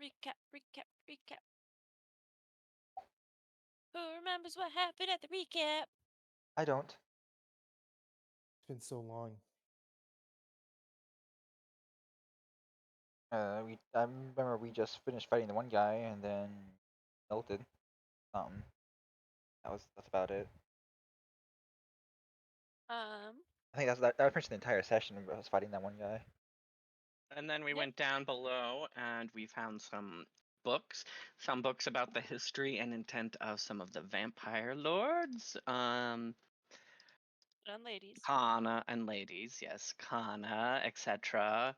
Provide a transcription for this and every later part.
Recap. Who remembers what happened at the recap? I don't. It's been so long. I remember we just finished fighting the one guy and then melted. That's about it. I think that finished the entire session. I was fighting that one guy. And then we Yep. went down below and we found some books about the history and intent of some of the vampire lords. And ladies. Kana and ladies, yes, Kana, etc.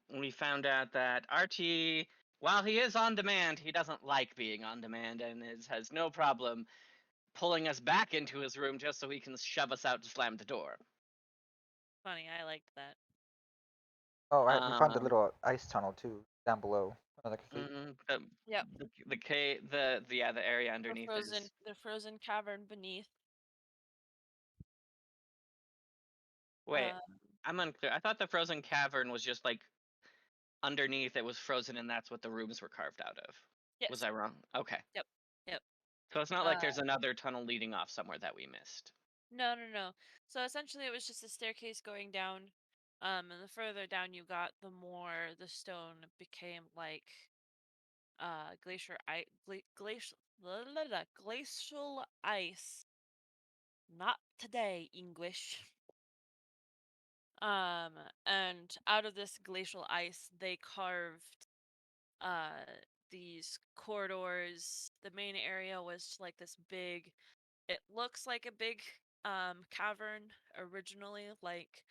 We found out that Archie, while he is on demand, he doesn't like being on demand and has no problem pulling us back into his room just so he can shove us out to slam the door. Funny, I liked that. Oh, we found the little ice tunnel too down below. The area underneath the frozen cavern beneath. Wait, I'm unclear. I thought the frozen cavern was just like underneath it was frozen and that's what the rooms were carved out of. Yes. Was I wrong? Okay. Yep. So it's not like there's another tunnel leading off somewhere that we missed. No. So essentially it was just a staircase going down. And the further down you got, the more the stone became like glacial ice. Not today, English. And out of this glacial ice they carved these corridors. The main area was like this big, it looks like a big cavern originally, like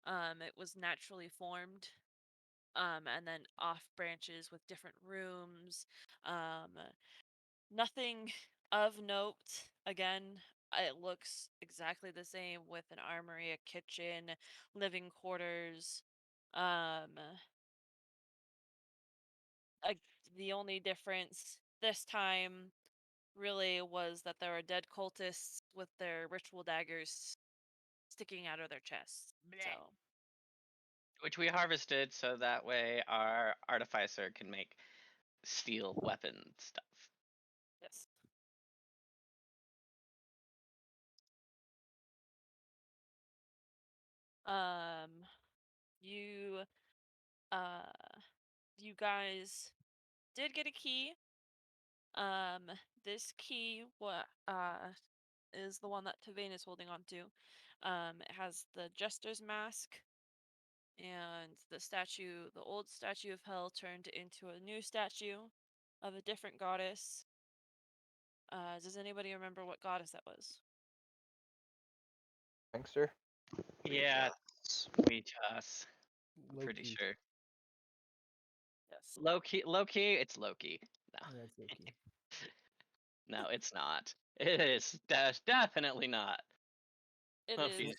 it was naturally formed, and then off branches with different rooms. Nothing of note. Again, it looks exactly the same with an armory, a kitchen, living quarters. Um, the only difference this time really was that there were dead cultists with their ritual daggers sticking out of their chests. So, Which we harvested so that way our artificer can make steel weapon stuff. yes. You uh you guys did get a key. This key is the one that Tavane is holding on to. It has the jester's mask and the old statue of hell turned into a new statue of a different goddess. Does anybody remember what goddess that was? Prankster? Yeah, we just pretty Loki. sure. Yes. Loki, it's Loki. No. Yeah, it's Loki. No, it's not. It is definitely not. It Loki. is.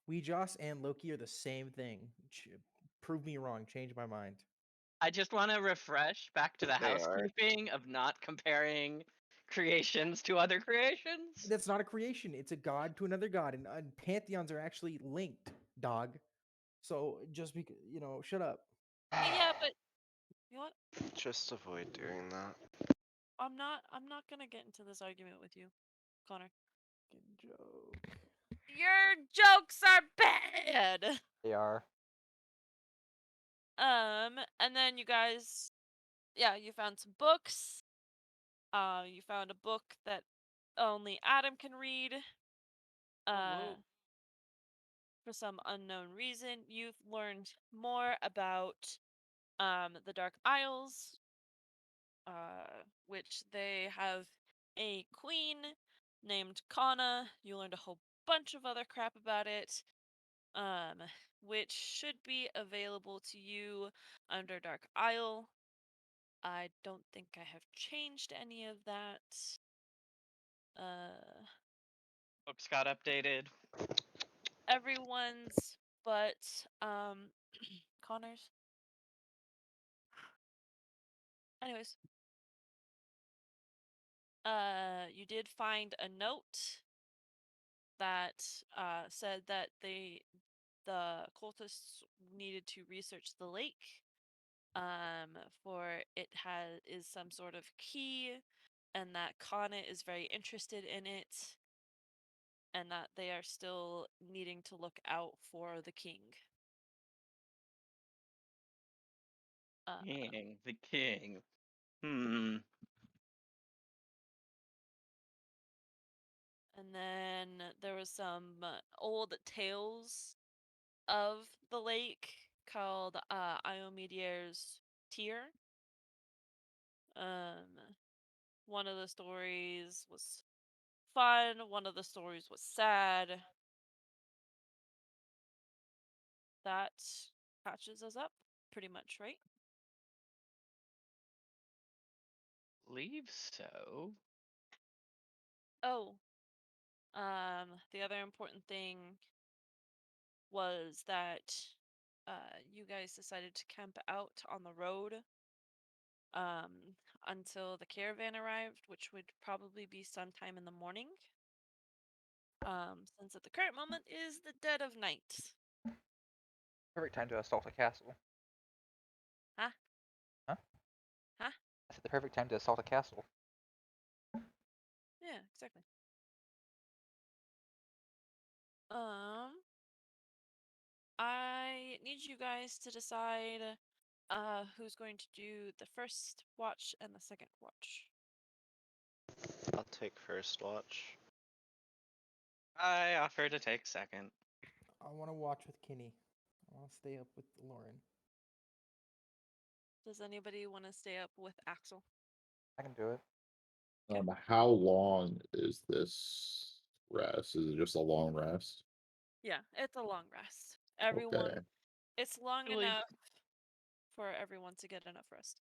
Weejoss and Loki are the same thing. Prove me wrong. Change my mind. I just want to refresh back to the They are. housekeeping of not comparing creations to other creations. That's not a creation. It's a god to another god, and pantheons are actually linked, dog. So just because shut up. Yeah, but you know what? Just avoid doing that. I'm not gonna get into this argument with you, Connor. Good joke. Your jokes are bad. They are. And then you guys, yeah, you found some books. You found a book that only Adam can read. For some unknown reason, you've learned more about the Dark Isles, which they have a queen named Kana. You learned a whole bunch of other crap about it, which should be available to you under Dark Isle. I don't think I have changed any of that. Books got updated. Everyone's but Connor's. Anyways, you did find a note that said that the cultists needed to research the lake for is some sort of key, and that Kana is very interested in it, and that they are still needing to look out for the king. King, the king. Hmm. And then there was some old tales of the lake called Iomedier's Tear. One of the stories was fun, one of the stories was sad. That catches us up pretty much, right? Believe so. Oh, the other important thing was that you guys decided to camp out on the road um, until the caravan arrived, which would probably be sometime in the morning. Since at the current moment is the dead of night. Perfect time to assault a castle. Huh? Huh? Huh? I said the perfect time to assault a castle. Yeah, exactly. I need you guys to decide who's going to do the first watch and the second watch. I'll take first watch. I offer to take second. I want to watch with Kenny. I want to stay up with Lauren. Does anybody want to stay up with Axel? I can do it. How long is this rest? Is it just a long rest? Yeah, it's a long rest. Okay. It's long Actually- enough for everyone to get enough rest.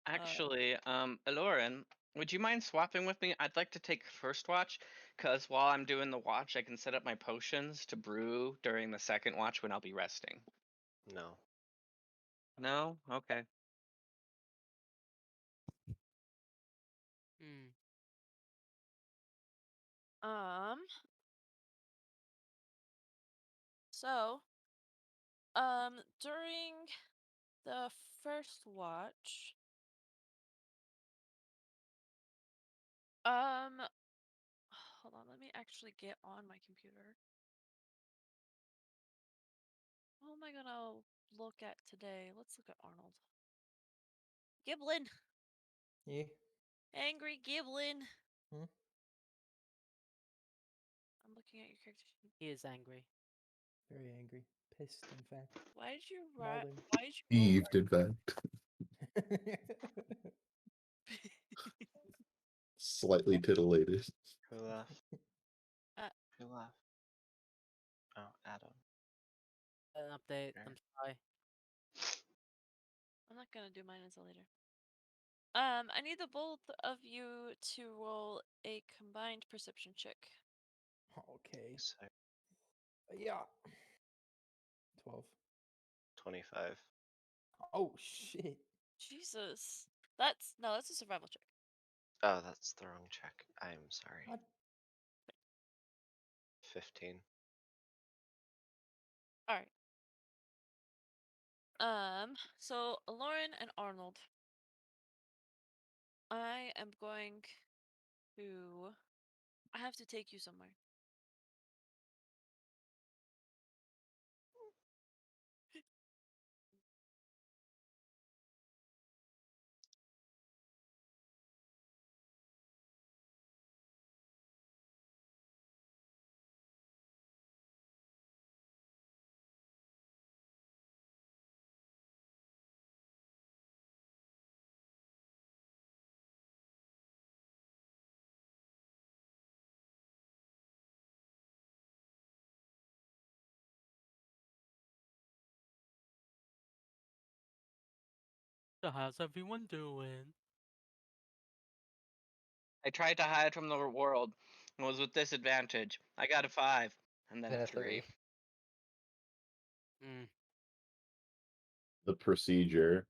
Actually, Aloran, would you mind swapping with me? I'd like to take first watch, because while I'm doing the watch, I can set up my potions to brew during the second watch when I'll be resting. No. No? Okay. Hmm. So, during the first watch, hold on, let me actually get on my computer. What am I gonna look at today? Let's look at Arnold. Giblin! Yeah. Angry Giblin! Hmm? I'm looking at your character sheet. He is angry. Very angry. Pissed, in fact. Why did you Mauling. why did you roll Peeved, in fact. Slightly titillated. Who left? Uh, Who left? Oh, Adam. An update. Sure. I'm sorry. I'm not gonna do mine until later. I need the both of you to roll a combined perception check. Okay. So, Yeah. 12. 25. Oh, shit. Jesus. That's a survival check. Oh, that's the wrong check. I'm sorry. What? 15. Alright. So Lauren and Arnold. I am going to I have to take you somewhere. So how's everyone doing? I tried to hide from the world and was with disadvantage. I got a 5 and then Then a a 3. 3. Hmm. The procedure.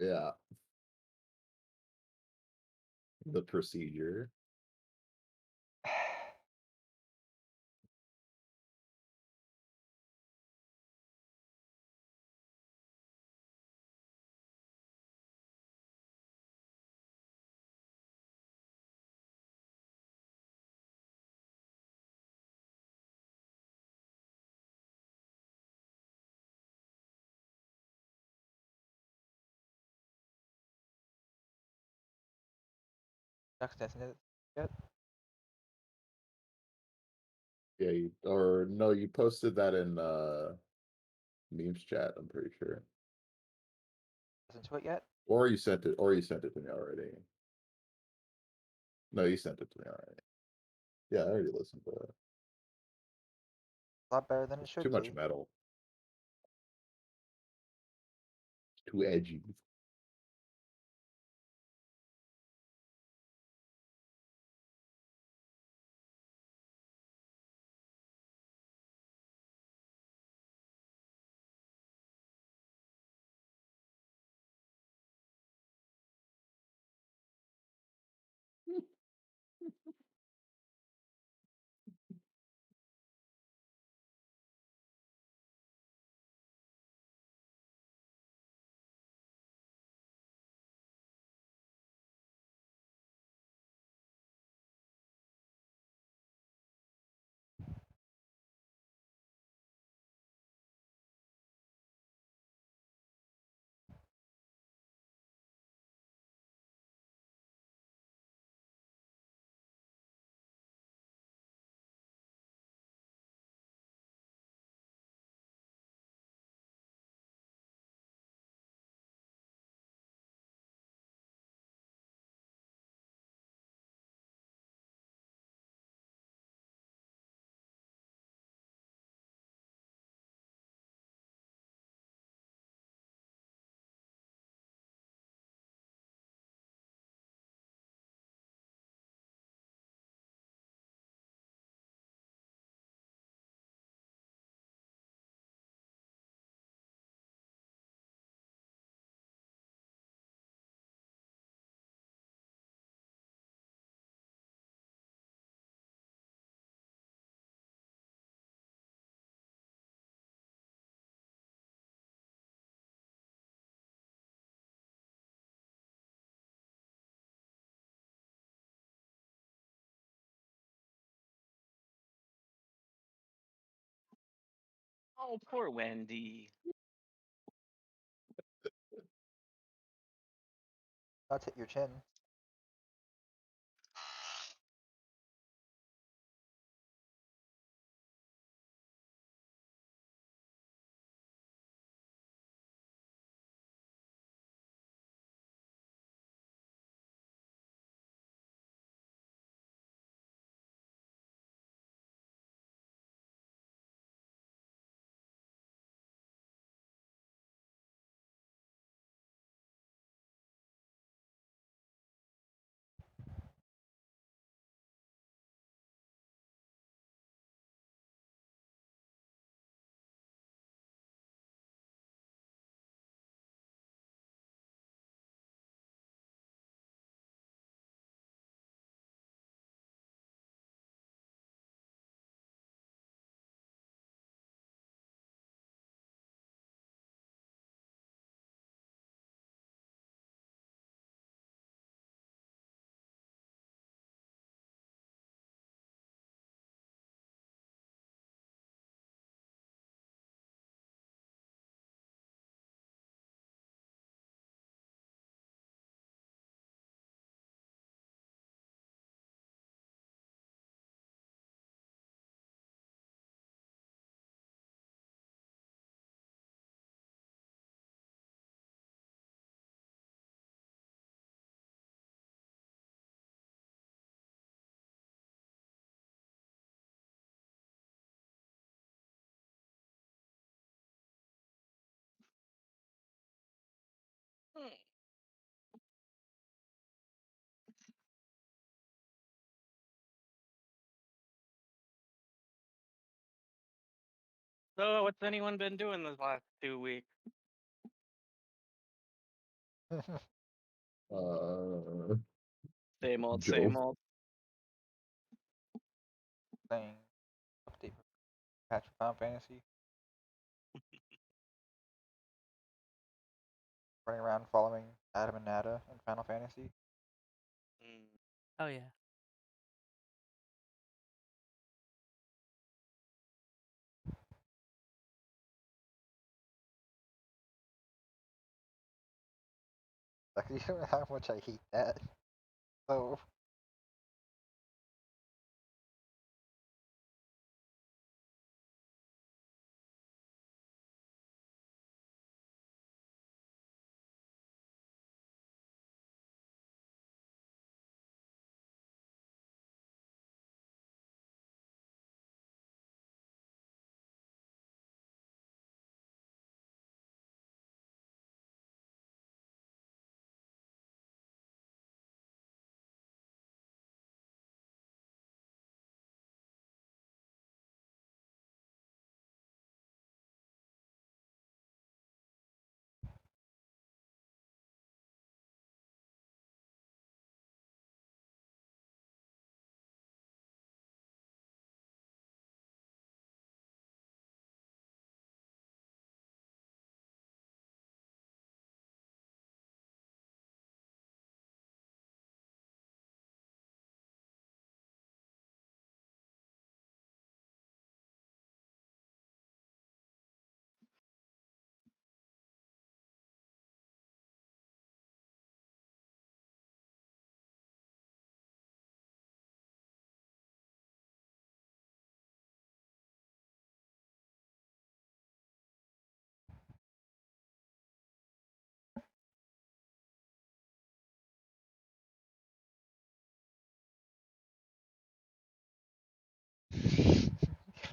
Yeah. The procedure. Duck's dancing it yet? Yeah, or no, you posted that in memes chat, I'm pretty sure. Listen to it yet? Or you sent it to me already. No, you sent it to me already. Yeah, I already listened to it. A lot better than it It's should too much be. metal. Too edgy. Oh, poor Wendy. Not hit your chin. Hmm. So, what's anyone been doing this last 2 weeks? Same old, Joe. same old. Thing. Update for patch for Final Fantasy. Running around following Adam and Nada in Final Fantasy. Mm. Oh yeah. Like, you don't know how much I hate that. So,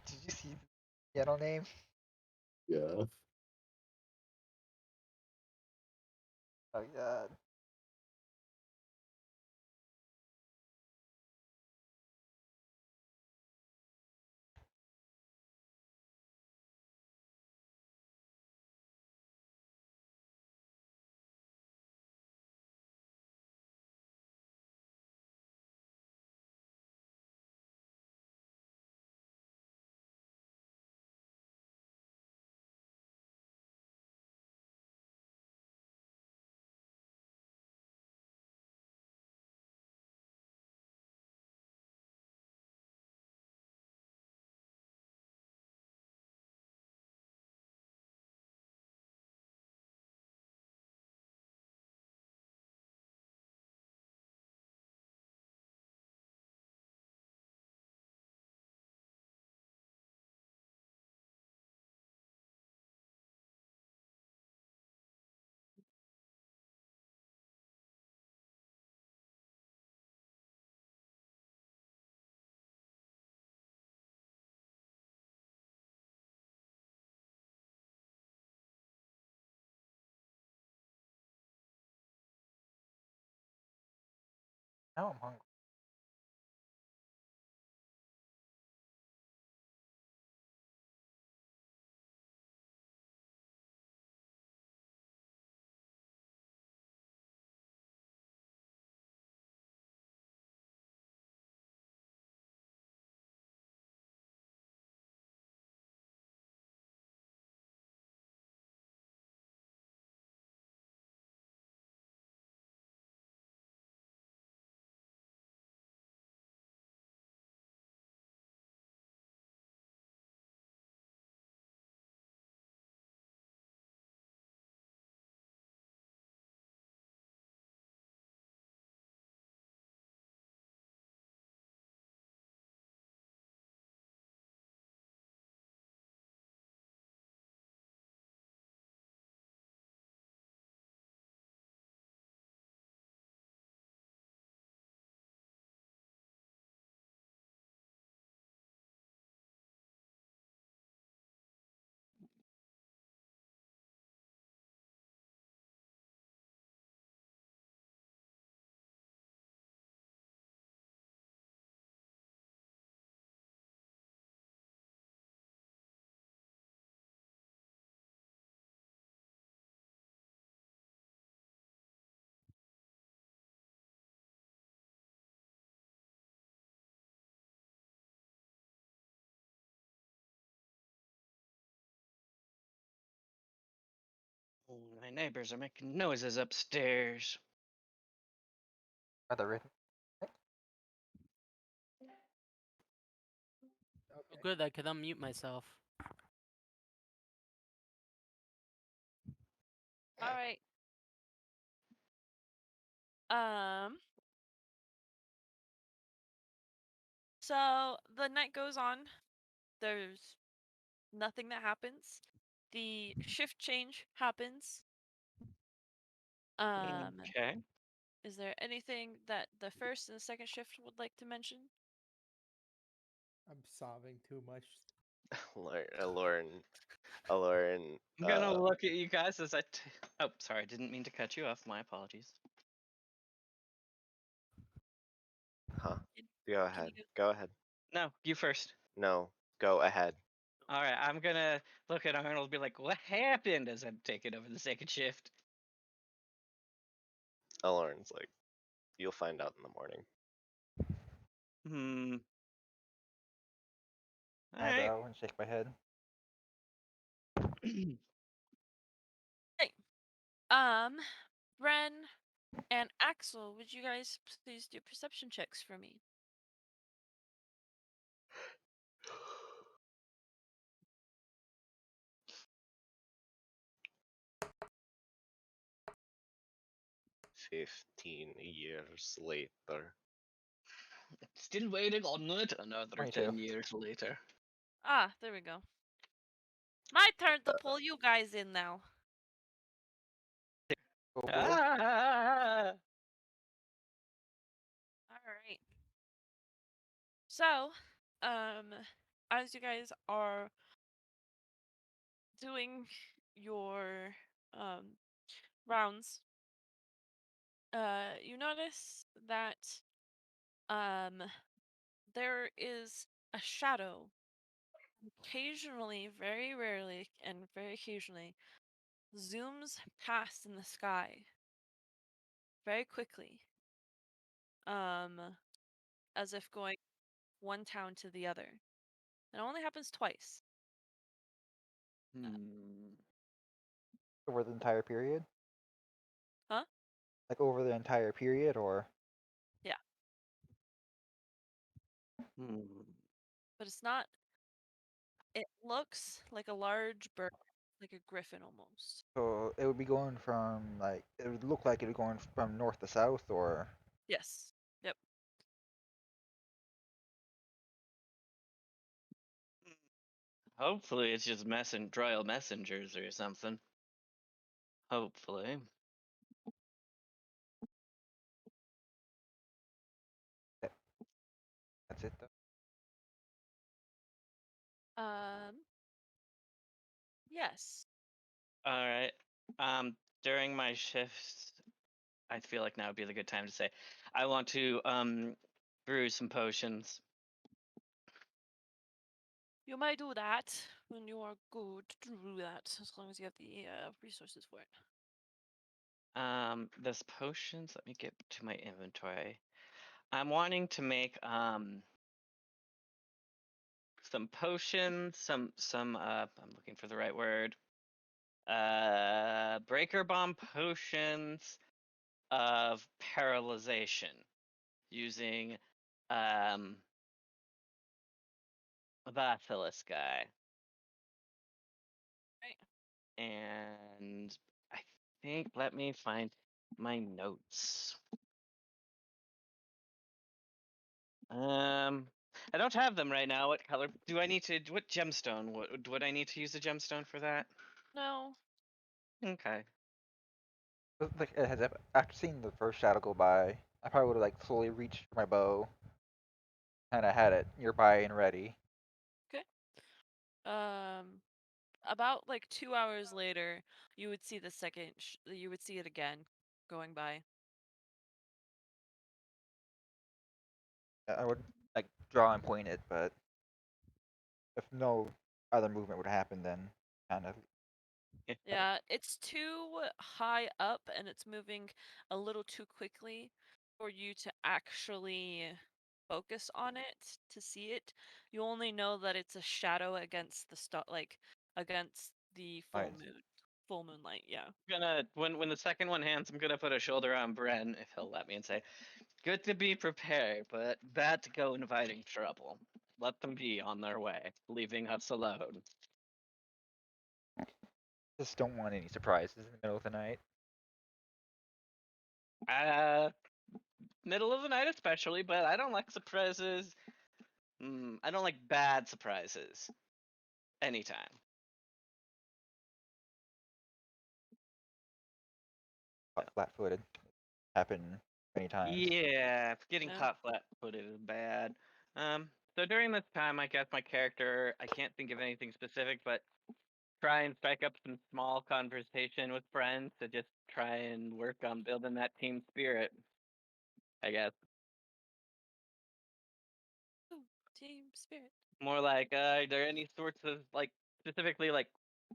did you see the piano name? Yeah. Oh god. Now I'm hungry. My neighbors are making noises upstairs. Rather written. Oh, Okay. good, I could unmute myself. All right. Um. So the night goes on. There's nothing that happens. The shift change happens. Okay. Is there anything that the first and the second shift would like to mention? I'm sobbing too much. Lauren, I'm gonna look at you guys as oh, sorry, I didn't mean to cut you off. My apologies. huh? Can, Go can ahead. you Go ahead. No, you first. No, go ahead. All right, I'm gonna look at Arnold and be like, "What happened?" As I'm taking over the second shift. Lauren's like, you'll find out in the morning. Hmm. All I right. bow and shake my head. Hey, Ren and Axel, would you guys please do perception checks for me? 15 years later. Still waiting on it. Another 22. 10 years later. Ah, there we go. My turn to pull you guys in now. Oh boy. Ah! All right. So, as you guys are doing your rounds, you notice that um there is a shadow occasionally, very rarely, and very occasionally zooms past in the sky very quickly, um, as if going one town to the other. It only happens twice. Hmm. Over the entire period? Huh? Like over the entire period, or? Yeah, Hmm. but it's not. It looks like a large bird, like a griffin almost. So it would be going from, like, it would look like it would be going from north to south, or? Yes. Yep. Hopefully, it's just royal messengers or something. Hopefully. That's it, though. Yes. All right. During my shifts, I feel like now would be the good time to say, I want to brew some potions. You may do that when you are good to do that, as long as you have the resources for it. Those potions. Let me get to my inventory. I'm wanting to make some potions, some I'm looking for the right word. Breaker bomb potions of paralyzation using um a Basilisk guy. Right. And I think let me find my notes. I don't have them right now. What color do I need to? What gemstone? Would I need to use a gemstone for that? No. Okay. Like, after seeing the first shadow go by, I probably would have, like, slowly reached for my bow. And I had it nearby and ready. Okay. About like 2 hours later, you would see the second. You would see it again, going by. I would, like, draw and point it, but if no other movement would happen, then kind of. Yeah, it's too high up and it's moving a little too quickly for you to actually focus on it to see it. You only know that it's a shadow against the against the full Nice. moon. full moonlight. Yeah. Gonna when the second one hands, I'm gonna put a shoulder on Bren if he'll let me and say, "Good to be prepared, but bad to go inviting trouble. Let them be on their way, leaving us alone." Just don't want any surprises in the middle of the night. Uh, Middle of the night especially, but I don't like surprises. I don't like bad surprises. Anytime. Caught flat-footed. Happened many times. Yeah, getting Yeah. caught flat-footed is bad. So during this time, I guess my character, I can't think of anything specific, but try and strike up some small conversation with friends to just try and work on building that team spirit, I guess. Ooh, team spirit. More like, are there any sorts of, like, specifically, like,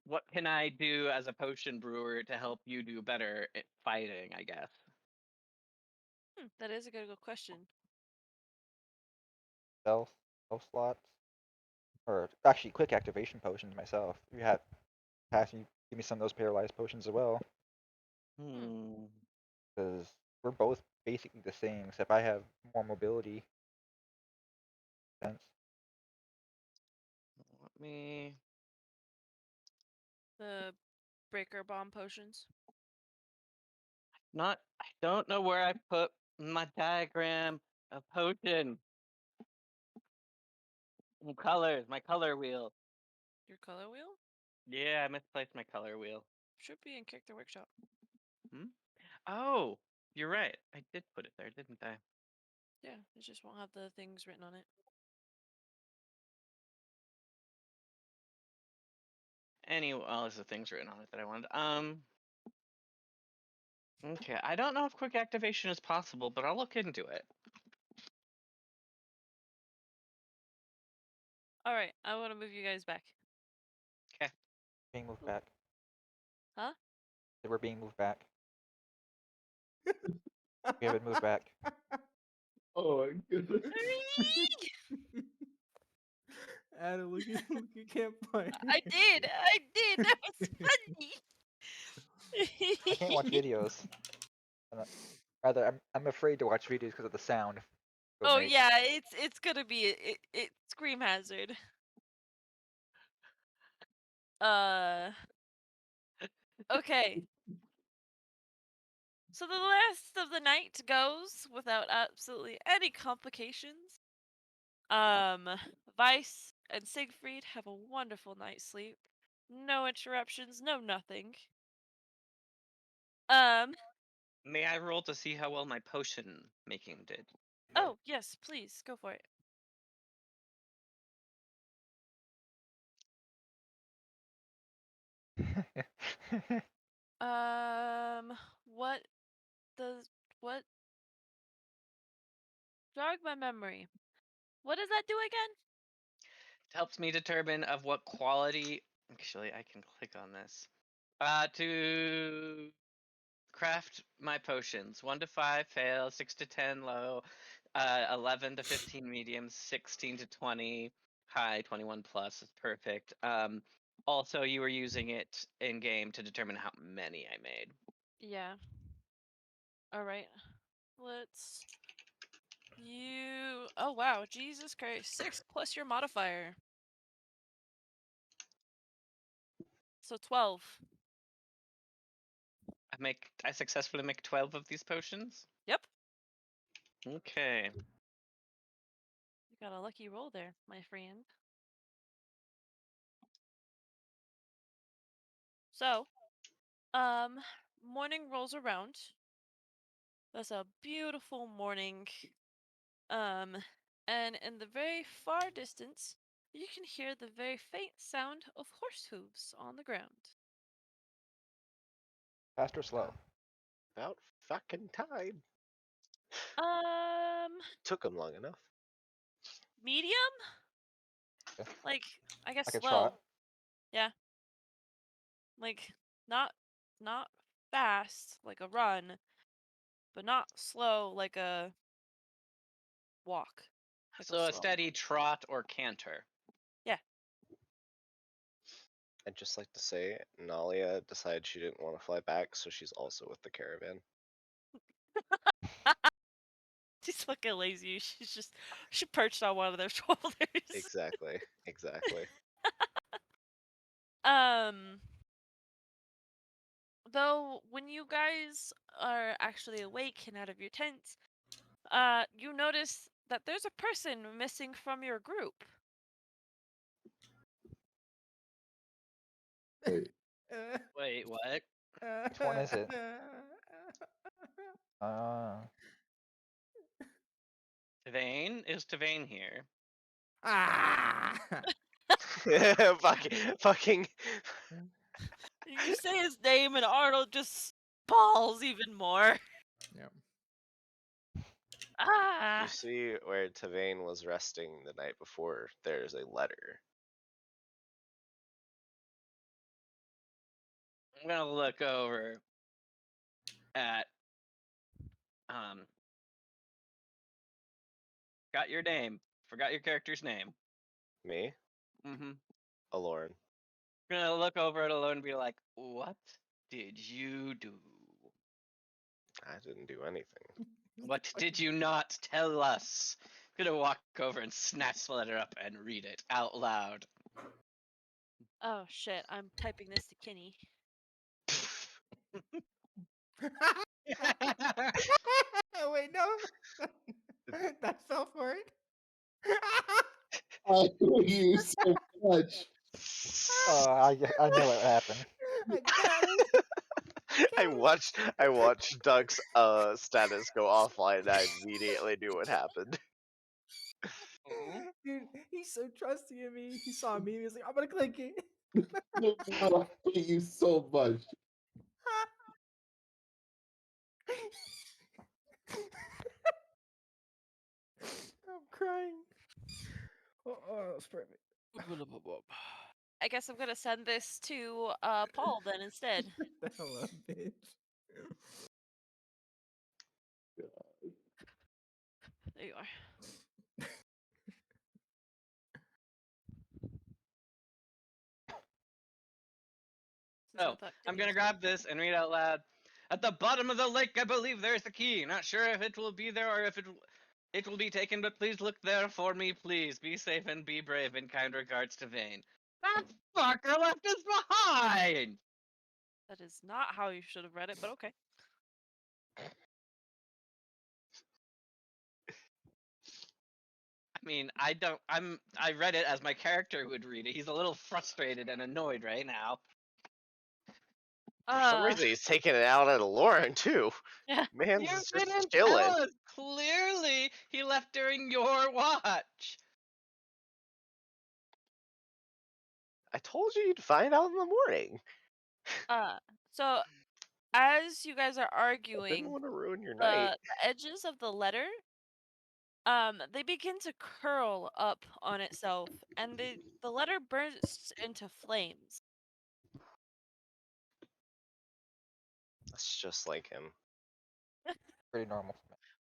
what can I do as a potion brewer to help you do better at fighting, I guess? That is a good question. Stealth slots. Or actually quick activation potions myself. If you have you give me some of those paralyzed potions as well. Hmm. Because we're both basically the same, except I have more mobility. Sense. Let me. The breaker bomb potions. I don't know where I put my diagram of potion. Colors, my color wheel. Your color wheel Yeah, I misplaced my color wheel. should be in character workshop. Hmm? Oh, you're right. I did put it there, didn't I? Yeah, it just won't have the things written on it. Well, there's the things written on it that I wanted. Okay, I don't know if quick activation is possible, but I'll look into it. All right, I want to move you guys back. Okay. Being moved back. Huh? They were being moved back. We have it moved back. Oh my goodness. Adam, look at campfire. I did. That was I can't watch funny. videos. Rather, I'm afraid to watch videos because of the sound. It'll Oh make. yeah, it's gonna be it scream hazard. Okay. So the last of the night goes without absolutely any complications. Vice and Siegfried have a wonderful night's sleep. No interruptions, no nothing. Um, May I roll to see how well my potion making did? oh, yes, please, go for it. What does, what, jog my memory. What does that do again? It helps me determine of what quality. Actually, I can click on this. To craft my potions. 1 to 5 fail, 6 to 10 low, 11 to 15 medium, 16 to 20 high, 21 plus is perfect. Also, you were using it in game to determine how many I made. Yeah. Alright. Let's... You... Oh, wow, Jesus Christ. 6 plus your modifier. So 12. I successfully make 12 of these potions. Yep. Okay. You got a lucky roll there, my friend. So, um, morning rolls around. That's a beautiful morning. Um, and in the very far distance, you can hear the very faint sound of horse hooves on the ground. Fast or slow? About fucking time. Um, Took him long enough. medium? Okay. Like, I guess Like a slow. trot. Yeah. Like, not fast like a run, but not slow like a walk. Like a So a slow steady walk. trot or canter. Yeah. I'd just like to say, Nalia decided she didn't want to fly back, so she's also with the caravan. She's fucking lazy. She perched on one of their shoulders. Exactly. Exactly. Um, though when you guys are actually awake and out of your tents, you notice that there's a person missing from your group. Wait, Uh, Wait, what? Which one is it? Tavane? Is Tavane here? Ah! fucking. You say his name, and Arnold just balls even more. Yep. You Ah! see where Tavane was resting the night before, there's a letter. I'm gonna look over at got your name. Forgot your character's name. Me? Mm-hmm. Aloran. Gonna look over at Alone and be like, what did you do? I didn't do anything. What did you not tell us? Gonna walk over and snatch the letter up and read it out loud. Oh shit! I'm typing this to Kenny. Wait, no. That fell for it. I hate you so much. I know what happened. I got it. I watched Doug's status go offline and I immediately knew what happened. Mhm. Dude, he's so trusting in me. He saw me. He was like, I'm gonna click it. No, I hate you so much. I'm crying. Oh, that's perfect. I guess I'm gonna send this to Paul then instead. The hell up, bitch. There you are. Since I So, thought I'm Kenny gonna was grab this and read out loud. At the bottom of the lake, I believe there's the key. Not sure if it will be there or if it will be taken, but please look there for me, please. Be safe and be brave. In kind regards to Vane. That fucker left us behind! That is not how you should have read it, but okay. I mean, I read it as my character would read it. He's a little frustrated and annoyed right now. For some reason, he's taking it out at Aloran too. Yeah. Man's You just didn't chilling. tell us! Clearly, he left during your watch! I told you you'd find out in the morning. So as you guys are I didn't arguing, want to ruin your night. the edges of the letter, they begin to curl up on itself, and the letter bursts into flames. That's just like him. Pretty normal.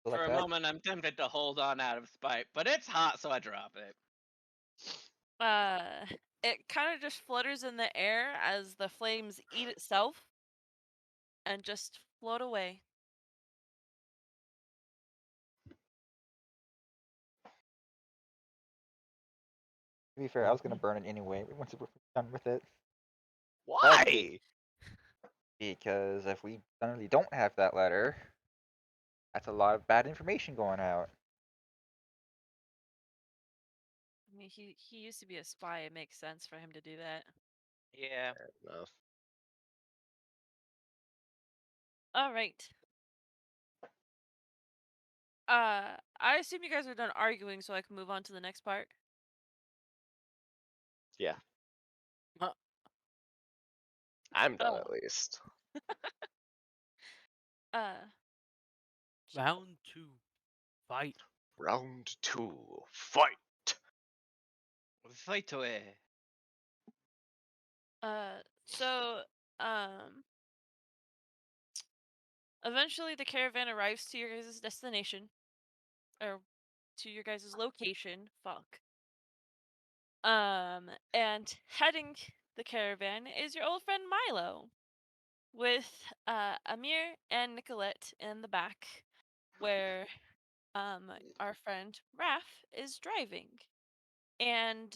For Like a that. moment, I'm tempted to hold on out of spite, but it's hot, so I drop it. It kind of just flutters in the air as the flames eat itself and just float away. To be fair, I was gonna burn it anyway once we're done with it. Why? Because if we suddenly don't have that letter, that's a lot of bad information going out. I mean, he used to be a spy. It makes sense for him to do that. Yeah. Fair enough. All right. I assume you guys are done arguing, so I can move on to the next part. Yeah. Huh. I'm done Oh. at least. Uh, Round 2. Fight. Round 2. Fight! Fight away. so, um, eventually the caravan arrives to your guys' destination, or to your guys' location. Fuck. And heading the caravan is your old friend Milo, with Amir and Nicolette in the back, where our friend Raph is driving. And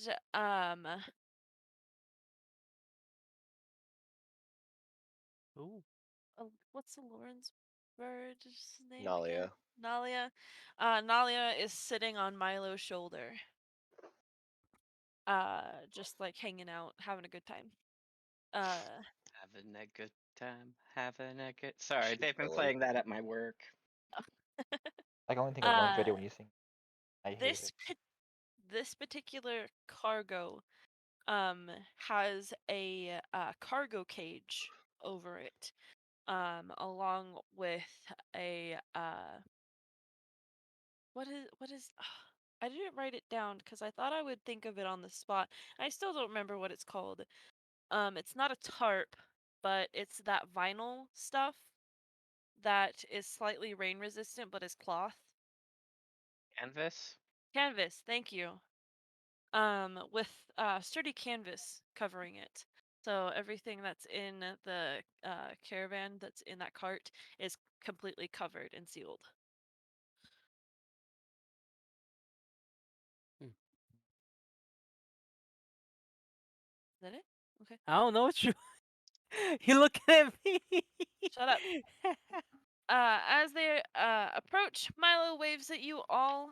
Ooh. what's the Lauren's bird's name again? Nalia. Nalia. Nalia is sitting on Milo's shoulder. Just like hanging out, having a good time. Having a good time, having a good. Sorry, She's they've been villain. playing that at my work. I can only think of one video when you sing. I hate this it. this particular cargo has a cargo cage over it, along with a what is I didn't write it down because I thought I would think of it on the spot. I still don't remember what it's called. It's not a tarp, but it's that vinyl stuff that is slightly rain resistant but is cloth. Canvas. Canvas, thank you. With sturdy canvas covering it. So everything that's in the caravan that's in that cart is completely covered and sealed. Hmm. Is that it? Okay. I don't know what you. You looking at me? Shut up. As they approach, Milo waves at you all,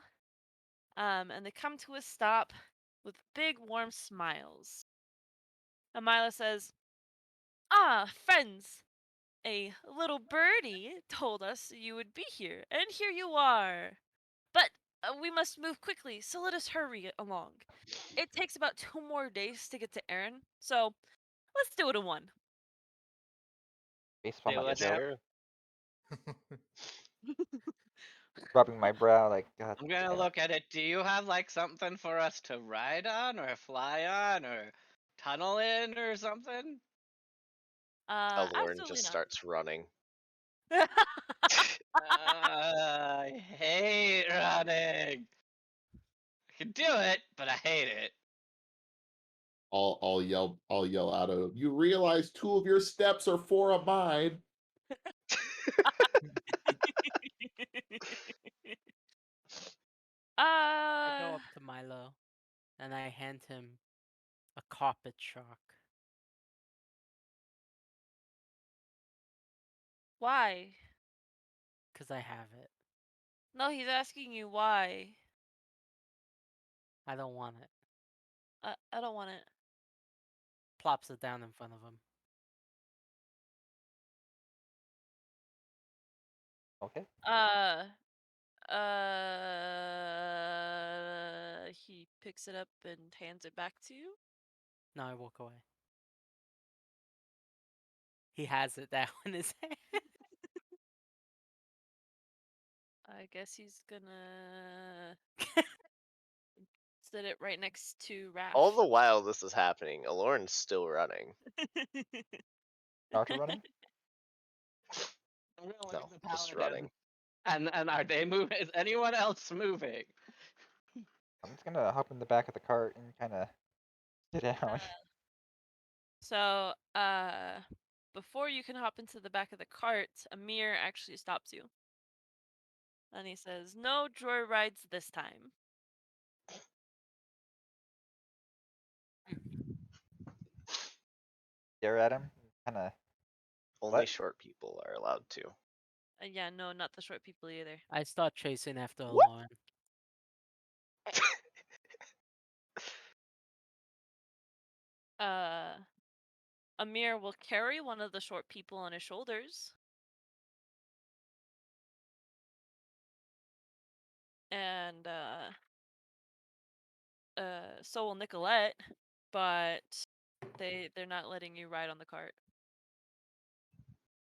and they come to a stop with big, warm smiles. And Milo says, "Ah, friends, a little birdie told us you would be here, and here you are. But we must move quickly, so let us hurry along. It takes about 2 more days to get to Erin, so let's do it in one." Based upon Do that it Yes, joke, now. sir. rubbing my brow like, God I'm gonna damn it. look at it. Do you have like something for us to ride on, or fly on, or tunnel in, or something? Lauren Absolutely just not. starts running. I hate running. I can do it, but I hate it. I'll yell out of you realize 2 of your steps are 4 of mine. I uh, go up to Milo, and I hand him a carpet shark. why? Cause I have it. No, he's asking you why. I don't want it. I don't want it. Plops it down in front of him. Okay. He picks it up and hands it back to you. Now I walk away. He has it down in his hand. I guess he's gonna sit it right next to All the Raph. while this is happening, Aloran's still running. Naruto running? I'm gonna look No, at the just paladin. running. And are they moving? Is anyone else moving? I'm just gonna hop in the back of the cart and kind of sit down. So, before you can hop into the back of the cart, Amir actually stops you. And he says, "No joy rides this time." Stare at him. Kind of. Only What? short people are allowed to. Yeah, no, not the short people either. I start chasing after What? Lauren. Uh, Amir will carry one of the short people on his shoulders. And, so will Nicolette, but they're not letting you ride on the cart.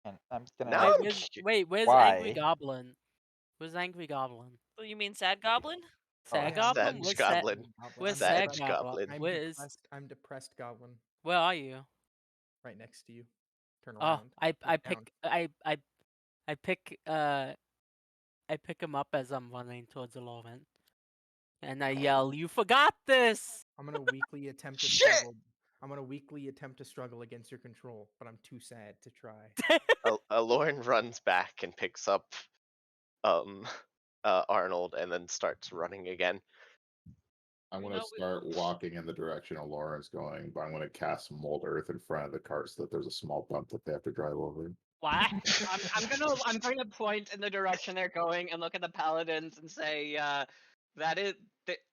And I'm just gonna Now Wait, like. I'm where's Angry Why? Goblin? Where's Angry Goblin? Oh, you mean Sad Goblin? Oh, Sad Yeah, I'm Goblin? Sag depressed. Where's Sad? Goblin. Where's I'm Sad Sag depressed. Goblin? Goblin. I'm Where is? depressed. I'm depressed goblin. Where are you? Right next to you. Turn Oh, around. I Look down. pick I pick I pick him up as I'm running towards the Lauren, and I yell, "You forgot this!" I'm gonna weakly attempt to Shit! snuggle. I'm gonna weakly attempt to struggle against your control, but I'm too sad to try. Lauren runs back and picks up um Arnold and then starts running again. I'm You gonna know, start walking in the direction of Lawrence going, but I'm gonna cast mold earth in front of the cart so that there's a small bump that they have to drive over. What? I'm going to point in the direction they're going and look at the paladins and say, that is,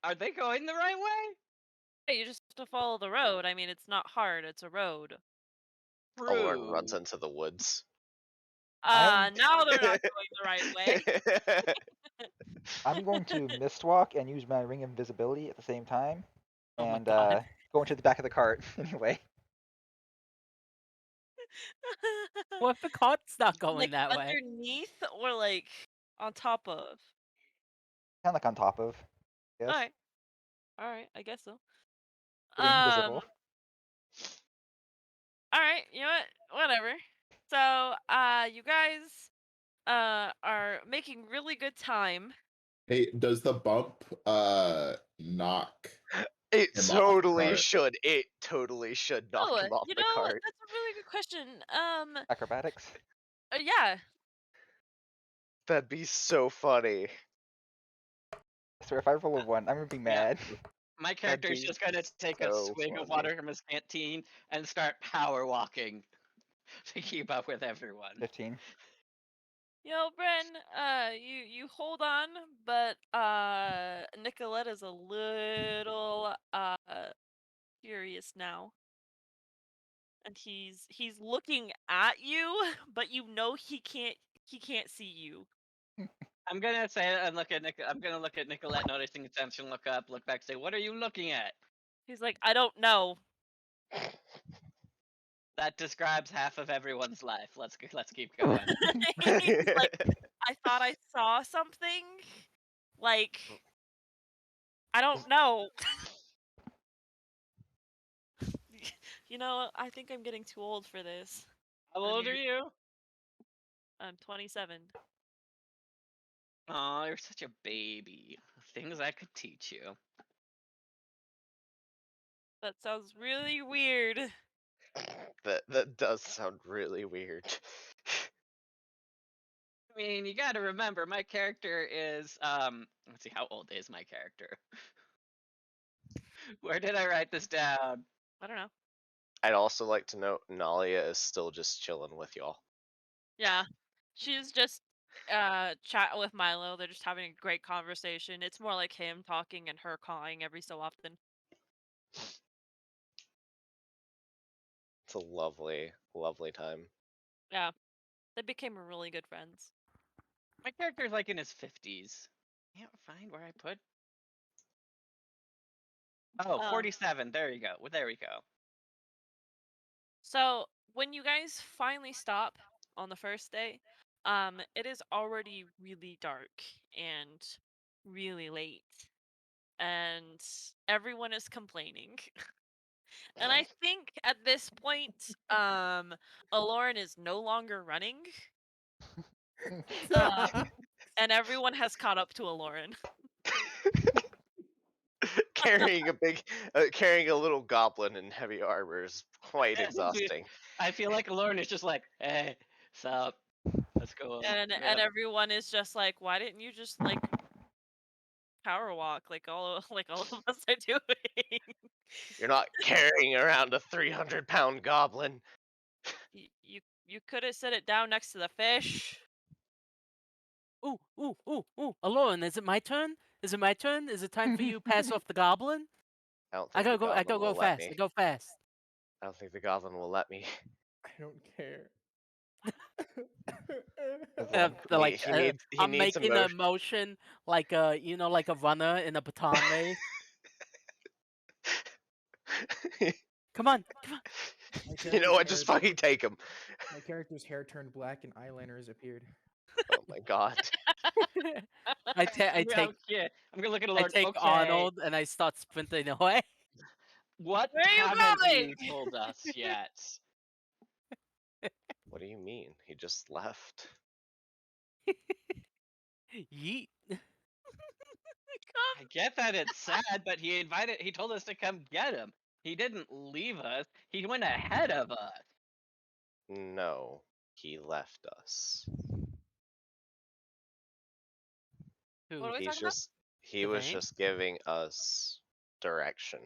are they going the right way? hey, you just have to follow the road. I mean, it's not hard. It's a road. Lauren runs True. into the woods. I'm Now they're not going the right way. I'm going to mistwalk and use my ring of invisibility at the same time, Oh my and god. go into the back of the cart anyway. What if the cart's not Like going that way? underneath or like on top of? Kind of like on top of, yes. Alright. Alright, I guess so. Getting invisible. Alright, you know what? Whatever. So, you guys are making really good time. Hey, does the bump knock It him off the totally cart? should. It totally should knock Oh, him off you the know, cart. that's a really good question. Acrobatics. Yeah. That'd be so funny. So if I roll a 1, I'm gonna be Yeah. mad. My That'd character's be just going to take a so swig of funny. water from his canteen and start power walking to keep up with everyone. 15. You know, Bren, you hold on, but Nicolette is a little curious now. And he's looking at you, but you know he can't see you. I'm gonna say it and look at I'm gonna look at Nicolette, noticing attention, look up, look back, say, "What are you looking at?" He's like, I don't know. That describes half of everyone's life. Let's keep going. He's like, I thought I saw something. Like, I don't know. You know, I think I'm getting too old for this. How I old need are you? I'm 27. Oh, you're such a baby. Things I could teach you. That sounds really weird. That does sound really weird. I mean, you gotta remember, my character is let's see, how old is my character? Where did I write this down? I don't know. I'd also like to note Nalia is still just chilling with y'all. Yeah. She's just chatting with Milo. They're just having a great conversation. It's more like him talking and her cawing every so often. It's a lovely, lovely time. Yeah. They became really good friends. My character's like in his 50s. Can't find where I put. Oh, Uh, 47. There you go. Well, there we go. so when you guys finally stop on the first day, it is already really dark and really late. And everyone is complaining. And I think at this point, Aloran is no longer running. And everyone has caught up to Aloran. Carrying a little goblin in heavy armor is quite Dude, exhausting. I feel like Lauren is just like, hey, sup? Let's go. And Yep. everyone is just like, why didn't you just like power walk like all of us are doing? You're not carrying around a 300-pound goblin. You could have set it down next to the fish. Ooh, ooh, ooh, ooh. Alone, is it my turn? Is it my turn? Is it time for you to pass off the goblin? I don't I think the gotta go. I goblin gotta go will let fast. me. I go fast. I don't think the goblin will let me. I don't care. As long Like He I'm needs making a emotion. motion like like a runner in a baton race. Come on, come on. My You know character's what? Just hair, fucking take him. my character's hair turned black and eyeliner has appeared. Oh my god. I take I'm gonna look at I Lauren. take Okay, Arnold and I start sprinting away. what Where are you haven't going? you told us yet? What do you mean? He just left. Yeet. I get that it's sad, but he told us to come get him. He didn't leave us. He went ahead of us. No, he left us. What Who? are we He's talking about? just he was Devane? just giving us direction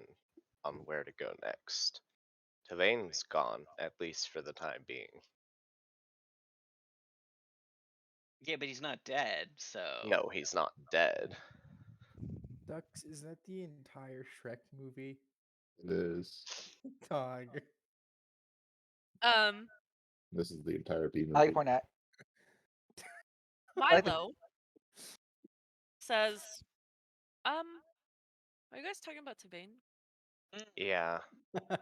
on where to go next. Tavane's gone, at least for the time being. Yeah, but he's not dead, so. No, he's not dead. Ducks, is that the entire Shrek movie? It is. Dog. Um, This is the entire B I like movie. to point out. I like to, Milo says, are you guys talking about Tavane? Yeah. I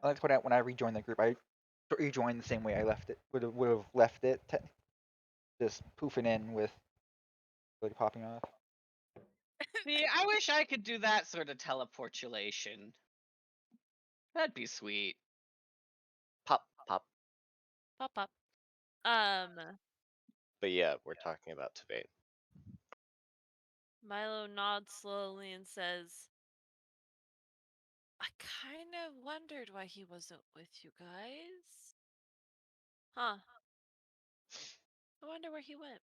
like to point out when I rejoined the group, I rejoined the same way I left it. Would have left it, just poofing in with like popping off. See, I wish I could do that sort of teleportulation. That'd be sweet. Pop, pop. Pop up. Um, But yeah, we're talking about Tavane. Milo nods slowly and says, I kind of wondered why he wasn't with you guys. Huh. I wonder where he went.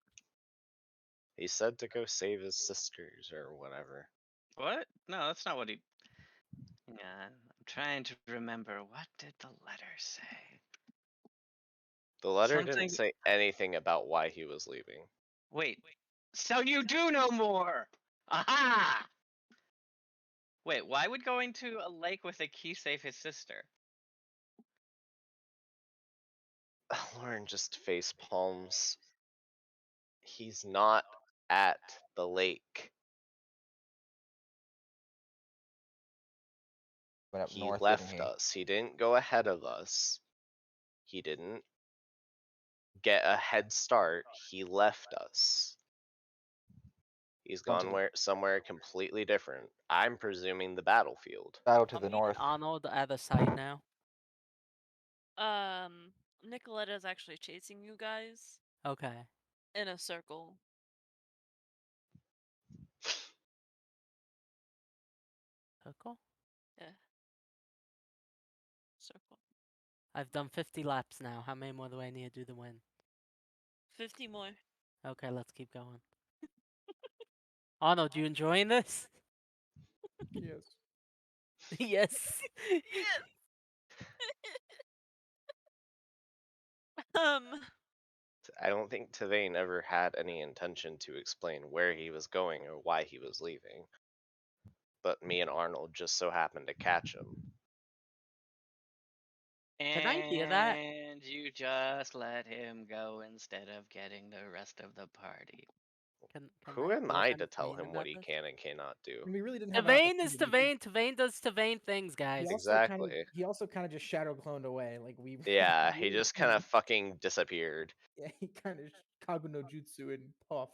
He said to go save his sisters or whatever. What? No, that's not what he. Yeah, I'm trying to remember. What did the letter say? The letter Something. didn't say anything about why he was leaving. Wait. So you do know more! Aha! Wait, why would going to a lake with a key save his sister? Lauren just face palms. He's not at the lake. Went up He north, didn't left he? us. He didn't go ahead of us. He didn't get a head start. He left us. He's Going to gone the somewhere completely different. I'm presuming the battlefield. battle to I'm the meeting north. Arnold at the site now. Nicoletta's actually chasing you guys Okay. in a circle. Circle? Yeah. Circle. I've done 50 laps now. How many more do I need to do to win? 50 more. Okay, let's keep going. Arnold, you enjoying this? Yes. Yes. Yes. um, I don't think Tavane ever had any intention to explain where he was going or why he was leaving. But me and Arnold just so happened to catch him. Can I hear that? And you just let him go instead of getting the rest of the party. Can Who I am hear I them to tell tweeting him what about he this? can and cannot do? And we really didn't have an Tavane is opportunity. Tavane. Tavane does Tavane things, He guys. also kind of Exactly. he also kind of just shadow cloned away. Like we Yeah, we he really just kind kinda- of fucking disappeared. yeah, he kind of Kagu no Jutsu and puff.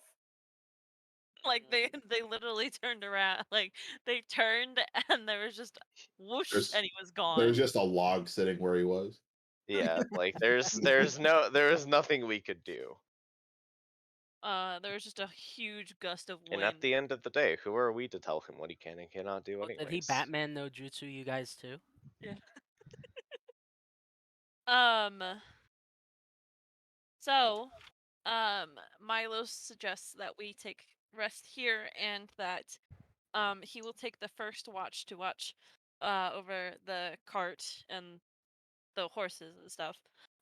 like they literally turned around. Like they turned and there was just whoosh There's and he was gone. there's just a log sitting where he was. Yeah, like there's nothing we could do. There was just a huge gust of And wind. at the end of the day, who are we to tell him what he can and cannot do Oh, did he anyways? Batman no jutsu you guys too? Yeah. Um. So, Milo suggests that we take rest here and that he will take the first watch to watch over the cart and the horses and stuff.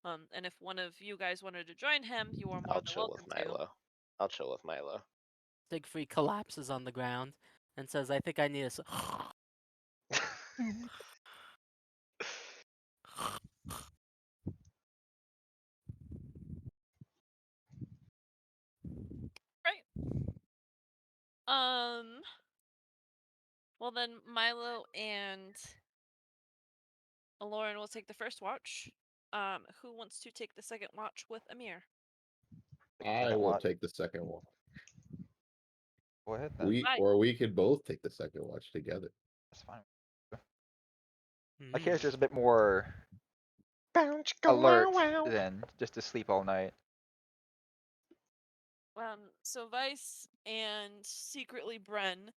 And if one of you guys wanted to join him, you are more I'll than chill with welcome to. Milo. I'll chill with Milo. Siegfried collapses on the ground and says, I think I need a. Right. Um. Well then, Milo and Lauren will take the first watch. Who wants to take the second watch with Amir? I Second will watch. take the second one. Go ahead then. Right. We could both take the second watch together. That's fine. My Hmm. character's a bit more Bounce, go, alert wow, wow. than just to sleep all night. So Vice and secretly Bren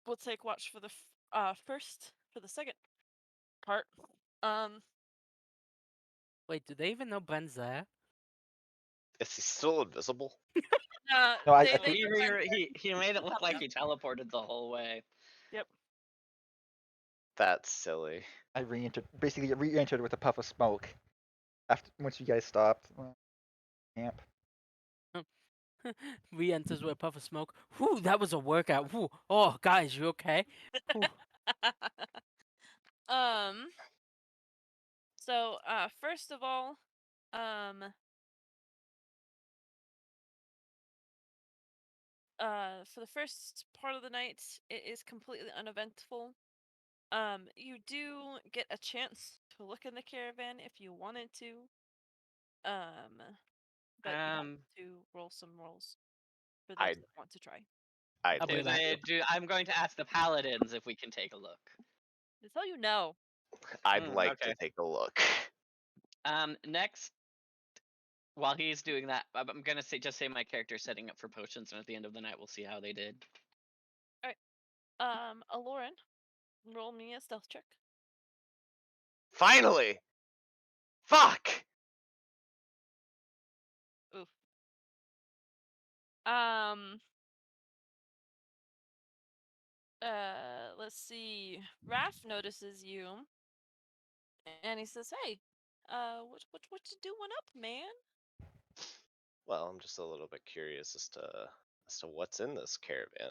will take watch for the first for the second. part. Um, Wait, do they even know Ben's there? Is he still invisible? No, I they think- took Ben. He made it look like Yeah. he teleported the whole way. Yep. That's silly. I basically re-entered with a puff of smoke. After once you guys stopped. Camp. Re-enters with a puff of smoke. Whew, that was a workout. Whew. Oh, guys, you okay? Whew. um. So, first of all, for the first part of the night, it is completely uneventful. You do get a chance to look in the caravan if you wanted to. But you have to roll some rolls for those I'd- that want to try. I'd I'll be like back. to. I'm going to ask the paladins if we can take a look. That's all you know. I'd like Okay. to take a look. Next, while he's doing that, I'm gonna say my character's setting up for potions, and at the end of the night, we'll see how they did. Aloran, roll me a stealth check. Finally! Fuck! Oof. Um. Let's see. Raph notices you, and he says, "Hey, what you doing up, man?" Well, I'm just a little bit curious as to what's in this caravan.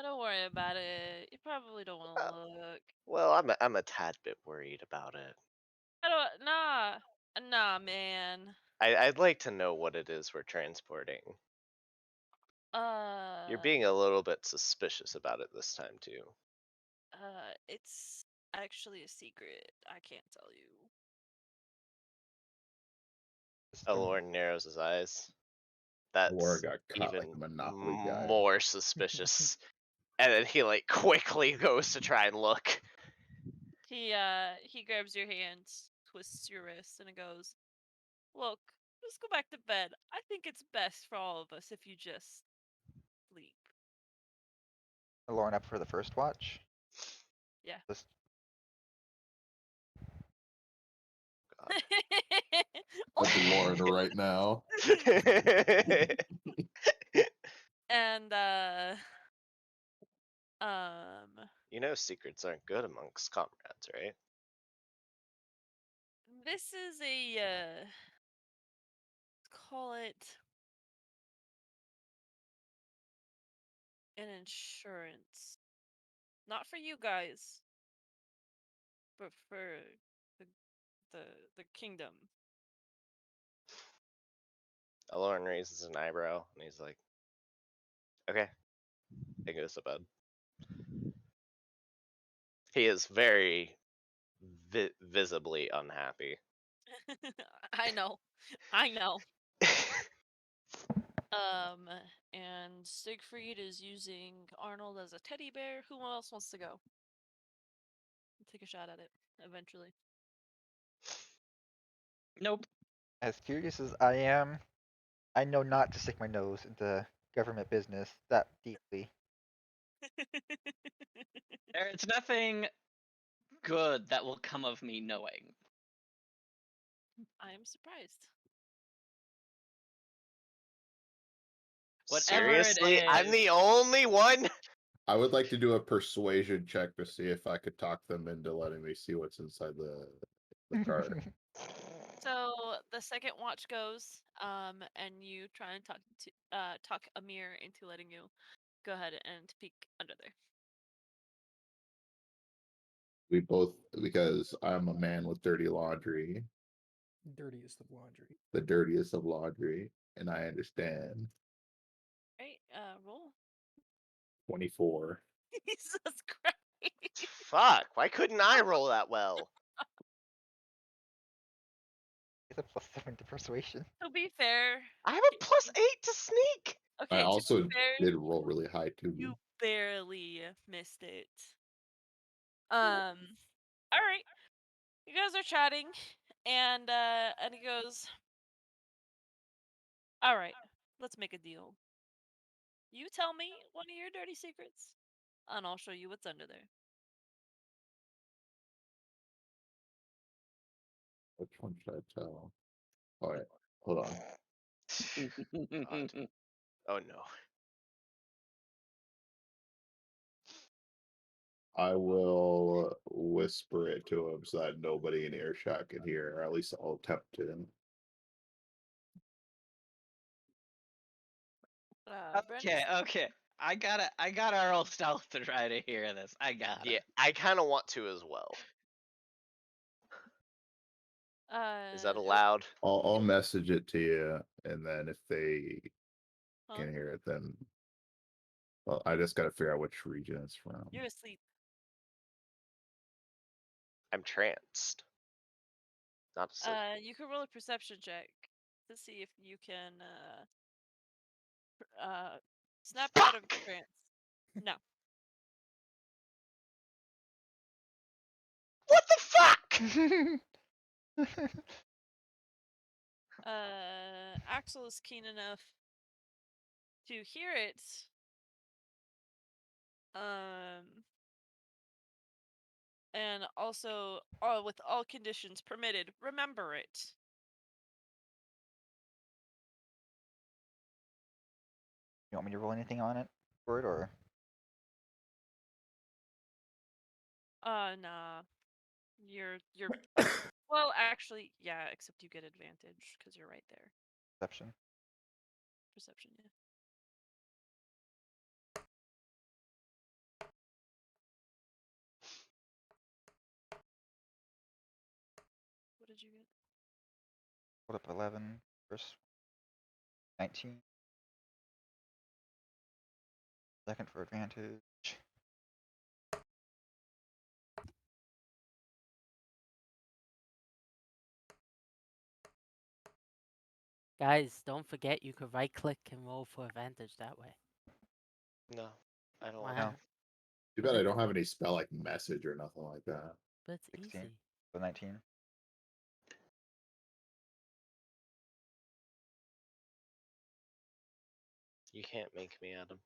Don't worry about it. You probably don't want to look. Well, I'm a tad bit worried about it. Nah, man. I'd like to know what it is we're transporting. You're being a little bit suspicious about it this time too. It's actually a secret. I can't tell you. Alorn narrows his eyes. Or That's got caught like even a Monopoly guy. more suspicious. And then he like quickly goes to try and look. He grabs your hand, twists your wrist, and it goes, "Look, just go back to bed. I think it's best for all of us if you just sleep." Lauren up for the first watch. Yeah. Just God. That's Lauren right now. And um You know secrets aren't good amongst comrades, right? this is a call it an insurance. Not for you guys, but for the the the kingdom. Alorn raises an eyebrow and he's like, okay. He goes to bed. He is very visibly unhappy. I know. I know. And Siegfried is using Arnold as a teddy bear. Who else wants to go? Take a shot at it eventually. Nope. as curious as I am, I know not to stick my nose into government business that deeply. There's nothing good that will come of me knowing. I am surprised. Whatever it Seriously? I'm is. the only one? I would like to do a persuasion check to see if I could talk them into letting me see what's inside the cart. So the second watch goes, and you try and talk Amir into letting you go ahead and peek under there. We both, because I'm a man with dirty laundry, Dirtiest of laundry. the dirtiest of laundry, and I understand. Right, roll. 24. Jesus Christ. Fuck, why couldn't I roll that well? It's a +7 to persuasion. To be fair, I have a +8 to sneak! okay, I to also be fair, did roll really high too. you barely missed it. All right. You guys are chatting, and he goes, "All right, let's make a deal. You tell me one of your dirty secrets, and I'll show you what's under there." Which one should I tell? All right, hold on. God. Oh no. I will whisper it to him so that nobody in earshot can hear, or at least I'll attempt to. Brent? Okay. I got our old stealth to try to hear this. I got Yeah, it. I kind of want to as well. Is that Nope. allowed? I'll message it to you, and then if they Huh? can hear it, then I just got to figure out which region it's from. You're asleep. I'm tranced. Not asleep. You can roll a perception check to see if you can snap out of trance. No. What the fuck? Axel is keen enough to hear it. And also, with all conditions permitted, remember it. You want me to roll anything on it for it, or Nah. You're well, actually, yeah, except you get advantage because you're right there. perception? Perception, yeah. What did you get? Hold up 11, first 19. Second for advantage. Guys, don't forget you could right click and roll for advantage that way. No, I don't want Wow. to. Too But bad I it's don't have any spell like message or nothing like that. but it's 16. easy. So 19. You can't make me, Adam.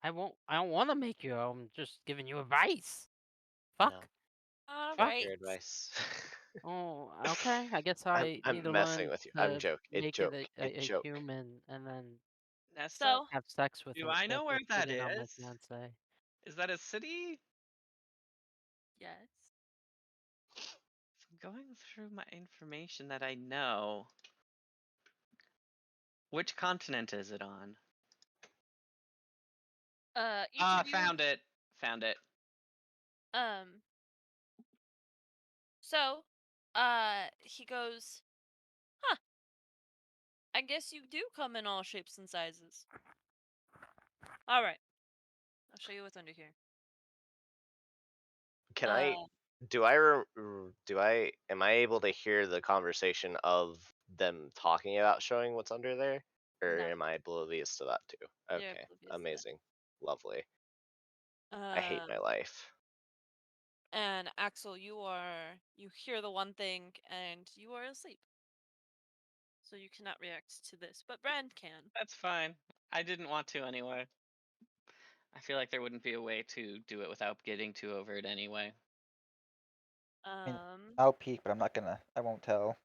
I don't want to make you. I'm just giving you advice. Fuck. No. All Fuck right. your advice. Oh, okay. I guess I'm I need to messing learn with you. I'm to joke. It make joke. it It a joke. human and then Nesta, So, have sex with do it. I know where that sitting on my is? fiance. Is that a city? yes. I'm going through my information that I know. Which continent is it on? Each of you, Found it. Found it. um, so, he goes, huh, I guess you do come in all shapes and sizes. Alright. I'll show you what's under here. Can Uh, I? Am I able to hear the conversation of them talking about showing what's under there, or No. am I oblivious to that too? You're Okay, oblivious to that. amazing, lovely. I hate Um, my life. and Axel, you hear the one thing and you are asleep. So you cannot react to this, but Brand can. That's fine. I didn't want to anyway. I feel like there wouldn't be a way to do it without getting too overt anyway. I mean, I'll peek, but I'm not gonna. I won't tell.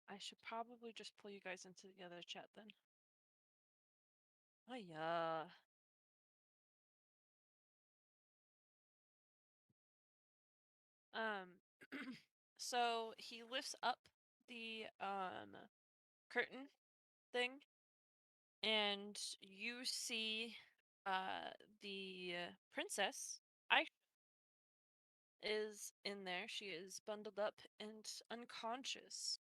I should probably just pull you guys into the other chat then. Oh yeah. So he lifts up the curtain thing, and you see the princess. I is in there. She is bundled up and unconscious.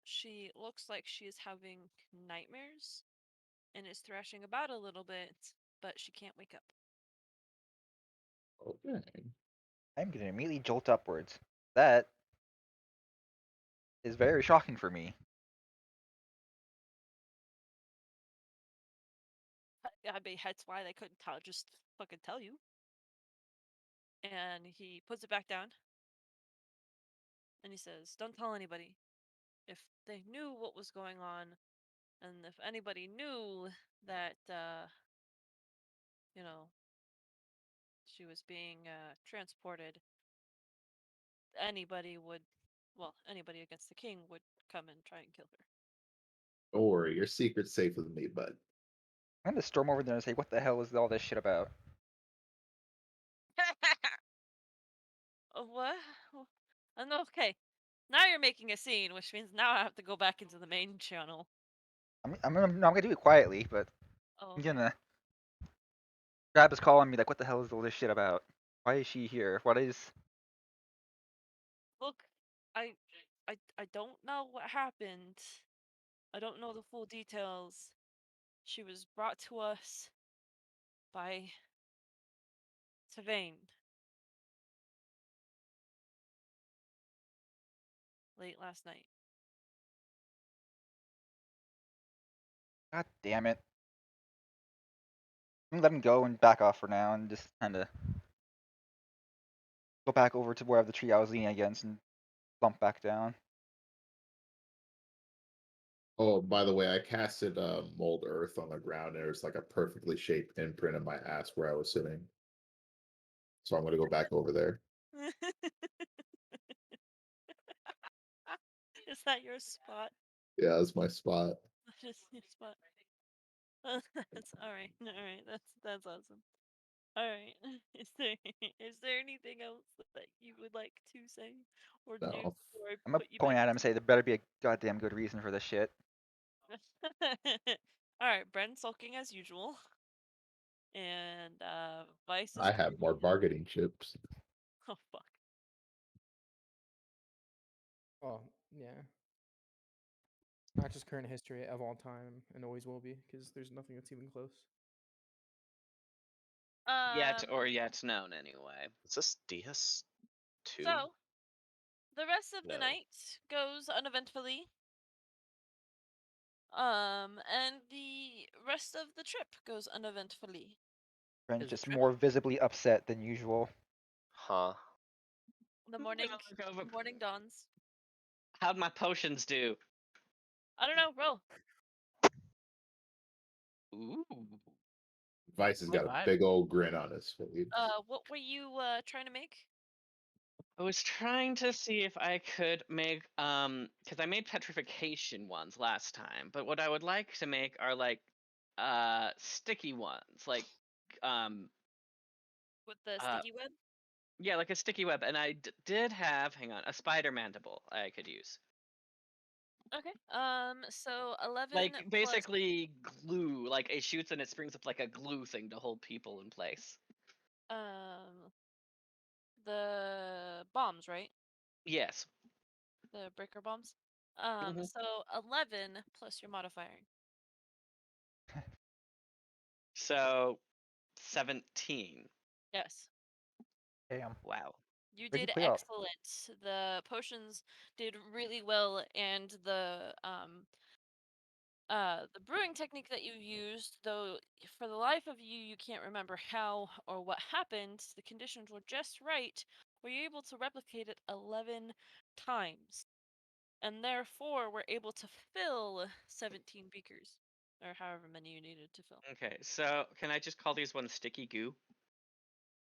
She looks like she is having nightmares and is thrashing about a little bit, but she can't wake up. Okay. I'm gonna immediately jolt upwards. That is very shocking for me. I mean, that's why they couldn't just fucking tell you. And he puts it back down. And he says, "Don't tell anybody. If they knew what was going on, and if anybody knew that, you know, she was being transported, anybody would, well, anybody against the king would come and try and kill her. Don't worry, your secret's safe with me, bud. I'm gonna storm over there and say, "What the hell is all this shit about?" What? Okay. Now you're making a scene, which means now I have to go back into the main channel. No, I'm gonna do it quietly, but Oh, I'm okay. gonna. Grab is calling me like, "What the hell is all this shit about? Why is she here? What is?" Look, I don't know what happened. I don't know the full details. She was brought to us by Tavane late last night. God damn it! I'm gonna let him go and back off for now, and just kind of go back over to wherever the tree I was leaning against and bump back down. Oh, by the way, I casted mold earth on the ground. There's like a perfectly shaped imprint of my ass where I was sitting. So I'm gonna go back over there. Is that your spot? Yeah, that's my spot. That is your spot. That's all right. All right. That's awesome. All right. Is there anything else that you would like to say or do No. before I I'm gonna put you point back at him and into say, "There better be a goddamn good reason for this shit." All right, Bren's sulking as usual, and Vice is I have more clearly. bargaining chips. Oh fuck. Oh, yeah. Not just current history of all time and always will be, because there's nothing that's even close. Yet Um. or yet known, anyway. Is this DS2? So the rest of the No. night goes uneventfully. And the rest of the trip goes uneventfully. Bren's Is a just trip. more visibly upset than usual. Huh. The I'm morning, gonna look over. morning dawns. How'd my potions do? I don't know. Roll. Ooh. Vice has High got a five. big old grin on his face. What were you trying to make? I was trying to see if I could make because I made petrification ones last time, but what I would like to make are like sticky ones, like um With the uh sticky web? yeah, like a sticky web, and I did have, hang on, a spider mandible I could use. Okay. So 11 Like plus basically glue, like it shoots and it springs up like a glue thing to hold people in place. um the bombs, right? Yes. The breaker bombs. Hmm. So 11 plus your modifier. So 17. Yes. Damn. Wow. You Where'd you did clear out? excellent. The potions did really well, and the brewing technique that you used, though for the life of you you can't remember how or what happened, the conditions were just right, were you able to replicate it 11 times, and therefore were able to fill 17 beakers, or however many you needed to fill. Okay, so can I just call these ones sticky goo?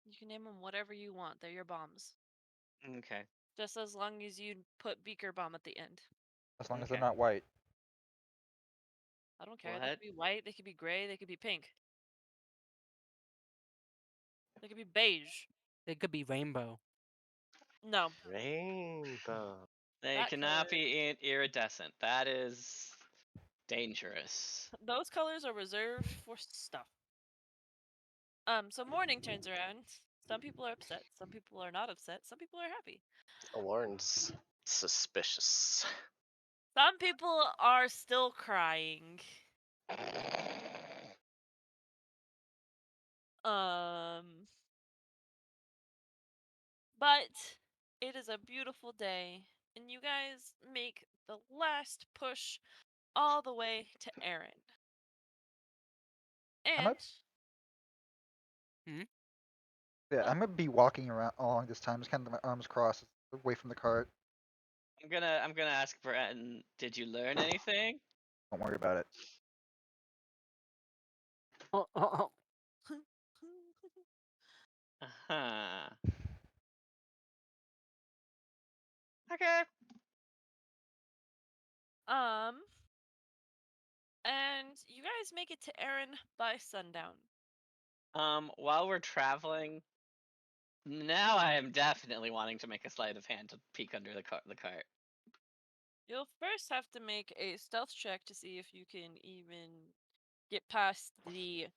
You can name them whatever you want, they're your bombs, Okay. just as long as you put beaker bomb at the end. As long as they're Okay. not white. I don't care, they What? could be white, they could be gray, they could be pink, they could be beige. It could be rainbow. No, Rainbow. They that cannot color, be iridescent. That is dangerous. those colors are reserved for stuff. So morning turns around. Some people are upset, some people are not upset, some people are happy. Lauren's suspicious. Some people are still crying. Um, but it is a beautiful day, and you guys make the last push all the way to Erin. I'm And gonna, yeah, huh? I'm gonna be walking around along this time, just kind of my arms crossed, away from the cart. I'm gonna ask Bren, did you learn anything? Don't worry about it. Oh, oh, oh. Uh-huh. Okay. And you guys make it to Erin by sundown. While we're traveling, now I am definitely wanting to make a sleight of hand to peek under the cart. You'll first have to make a stealth check to see if you can even get past the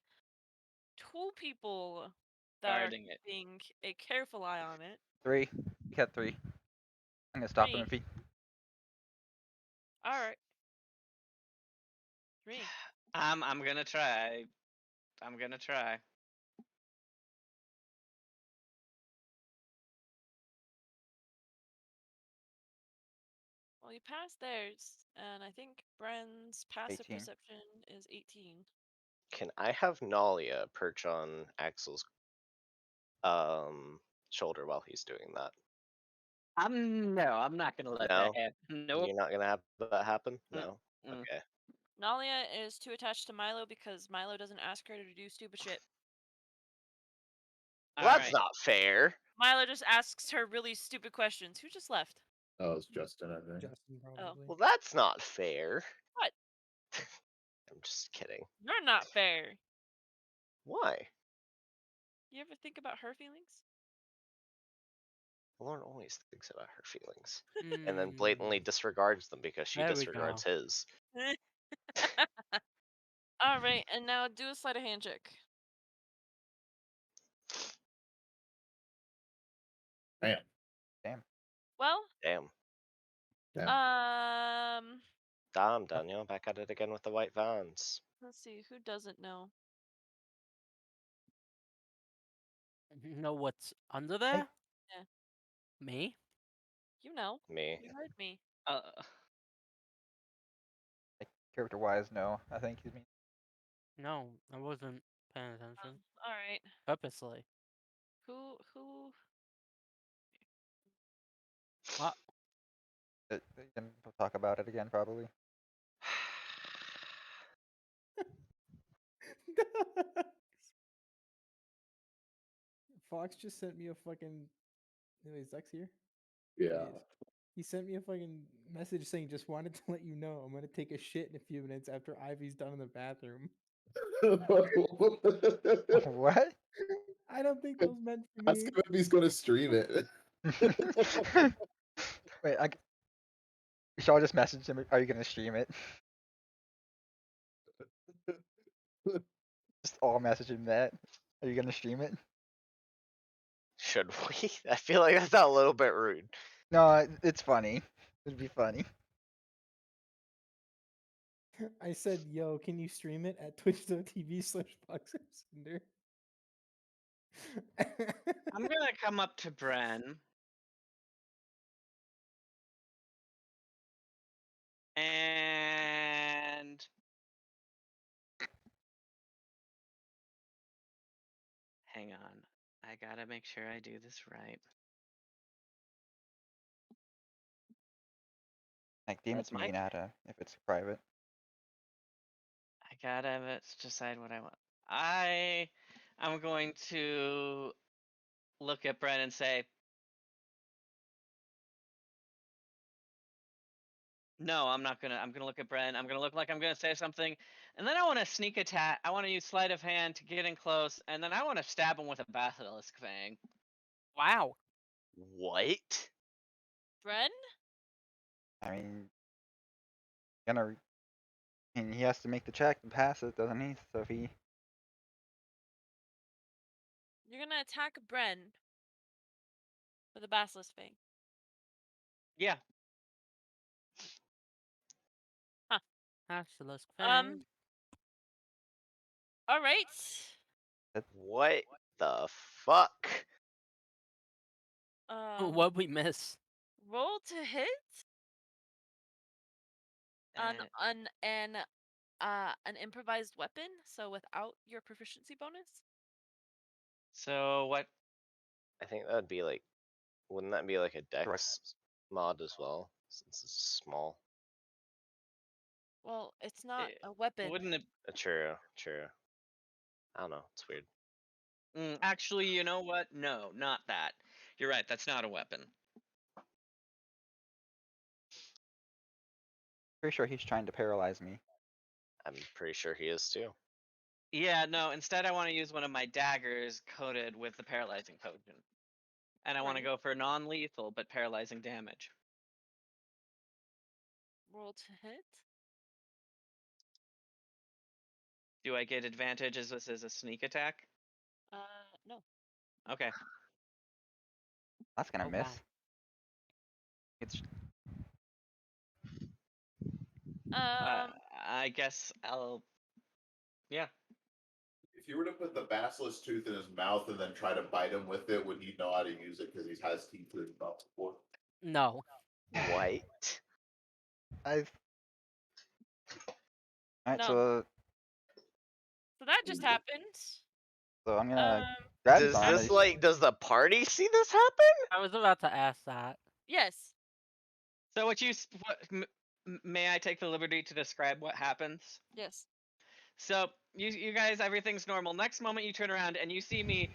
two people that are Guarding it. keeping a careful eye on it. 3. You had 3. I'm gonna stop him 3. if he. All right. 3. I'm gonna try. I'm gonna try. Well, you passed theirs, and I think Bren's passive 18. perception is 18. Can I have Nalia perch on Axel's shoulder while he's doing that? No, I'm not gonna let that No? happen. Nope. You're not gonna have that happen? No. Mm. Okay. Nalia is too attached to Milo because Milo doesn't ask her to do stupid shit. Well, that's Alright. not fair. Milo just asks her really stupid questions. Who just left? Oh, it's Justin, I think. Justin probably. Well, that's not fair. What? I'm just kidding. You're not fair. Why? You ever think about her feelings? Lauren always thinks about her feelings and then blatantly disregards them because she There we disregards go. his. All right, and now do a sleight of hand check. Damn. Damn. Well, Damn. um, Damn, Daniel, back at it again with the white vans. let's see who doesn't know. Know what's under there? Yeah. Me? You know. Me. You heard me. Character wise, no. I think you mean. No, I wasn't paying attention. All right. Purposely. Who? What? We'll talk about it again, probably. Fox just sent me a fucking. Wait, Zach's here? Yeah. He is. He sent me a fucking message saying, "Just wanted to let you know I'm gonna take a shit in a few minutes after Ivy's done in the bathroom." What? I don't think that was meant for Ask me. him if he's gonna stream it. Wait, Shaw just messaged him. Are you gonna stream it? Just all message him that. Are you gonna stream it? Should we? I feel like that's a little bit rude. No, it's funny. It'd be funny. I said, "Yo, can you stream it at twitch.tv/boxercinder?" I'm gonna come up to Bren. And hang on. I gotta make sure I do this right. Like, demons That's my mean out if it's private. I gotta decide what I want. I'm going to look at Bren and say, no, I'm not gonna. I'm gonna look at Bren. I'm gonna look like I'm gonna say something, and then I want to sneak attack. I want to use sleight of hand to get in close, and then I want to stab him with a basilisk fang. Wow. What? Bren? I mean, and he has to make the check to pass it, doesn't he? So if he. You're gonna attack Bren with a basilisk fang. Yeah. Basilisk Um. fang. All right. What the fuck? What'd we miss? Roll to hit And an improvised weapon, so without your proficiency bonus. so what? I think that would be like. Wouldn't that be like a Direct. dex mod as well? Since it's small. Well, it's not It- a weapon. Wouldn't it? True. I don't know. It's weird. Actually, you know what? No, not that. You're right. That's not a weapon. Pretty sure he's trying to paralyze me. I'm pretty sure he is too. Yeah, no. Instead, I want to use one of my daggers coated with the paralyzing potion, and I want to Right. go for non-lethal but paralyzing damage. Roll to hit. Do I get advantage as this is a sneak attack? No. Okay. That's gonna Oh miss. god. It's I guess I'll. Yeah. If you were to put the basilisk tooth in his mouth and then try to bite him with it, would he know how to use it because he has teeth in his mouth before? No. What? I've. All right, No. So that just happened. so I'm gonna Um. grab his Does arm. this does the party see this happen? I was about to ask that. Yes. So may I take the liberty to describe what happens? Yes. So you guys, everything's normal. Next moment, you turn around and you see me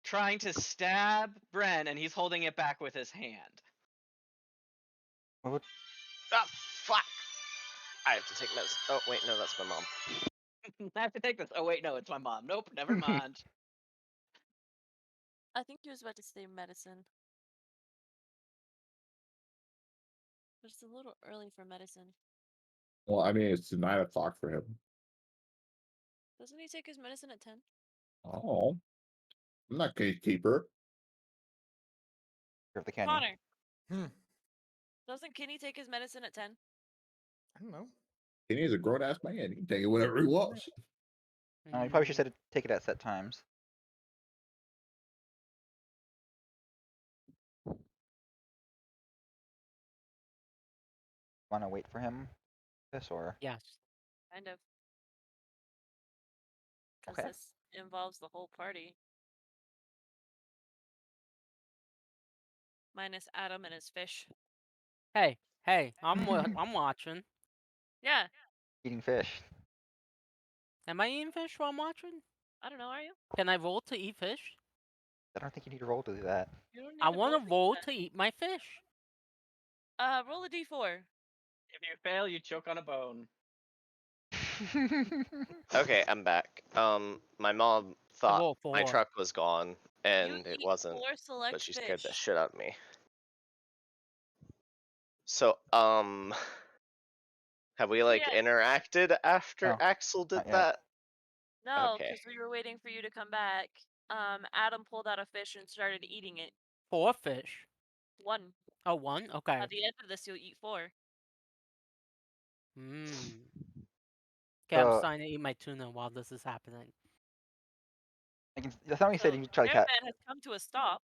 trying to stab Bren, and he's holding it back with his hand. What? Ah, fuck! I have to take medicine. Oh wait, no, that's my mom. I have to take this. Oh wait, no, it's my mom. Nope, never mind. I think he was about to say medicine. But it's a little early for medicine. Well, I mean, it's 9 o'clock for him. Doesn't he take his medicine at 10? Oh, I'm not gatekeeper. Of the Kenny. Connor, Hmm. doesn't Kenny take his medicine at 10? I don't know. He is a grown ass man. He can take it whenever he wants. You probably should have said take it at set times. Want to wait for him? This or Yes. Kind of. Because okay. this involves the whole party. Minus Adam and his fish. Hey, I'm watching. Yeah. Eating fish. Am I eating fish while I'm watching? I don't know, are you? Can I roll to eat fish? I don't think you need to roll to do that. You don't need I to want roll to roll to eat my fish. roll a d4. If you fail, you choke on a bone. Okay, I'm back. My mom thought rolled my 4. truck was gone, and You it eat wasn't, 4 select but she fish. scared the shit out of me. So, have we So like yeah. interacted after No, Axel did not yet. that? No, Okay. because we were waiting for you to come back. Adam pulled out a fish and started eating it. 4 fish. 1. Oh, 1? Okay. At the end of this, you'll eat 4. Hmm. Okay, I'm So starting to eat my tuna while this is happening. I thought we So said you try to Airman catch. has come to a stop.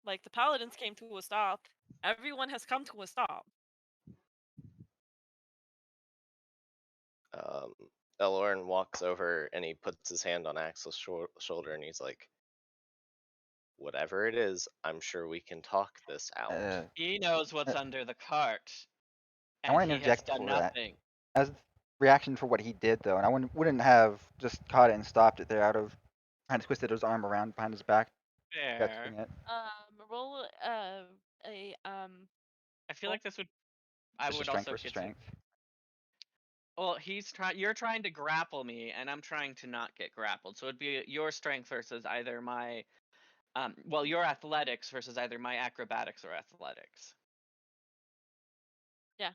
Like the paladins came to a stop. Everyone has come to a stop. Elorin walks over and he puts his hand on Axel's shoulder and he's like, "Whatever it is, I'm sure we can talk this out." He knows what's under the cart, I and want to he has interject done before that. nothing. As reaction for what he did though, and I wouldn't have just caught it and stopped it there out of kind of twisted his arm around behind his back, Fair. catching it. Roll a I feel roll. like this would. I Just a would strength also versus get strength. Well, you're trying to grapple me, and I'm trying to not get grappled. So it'd be your strength versus either my, well, your athletics versus either my acrobatics or athletics. Yeah.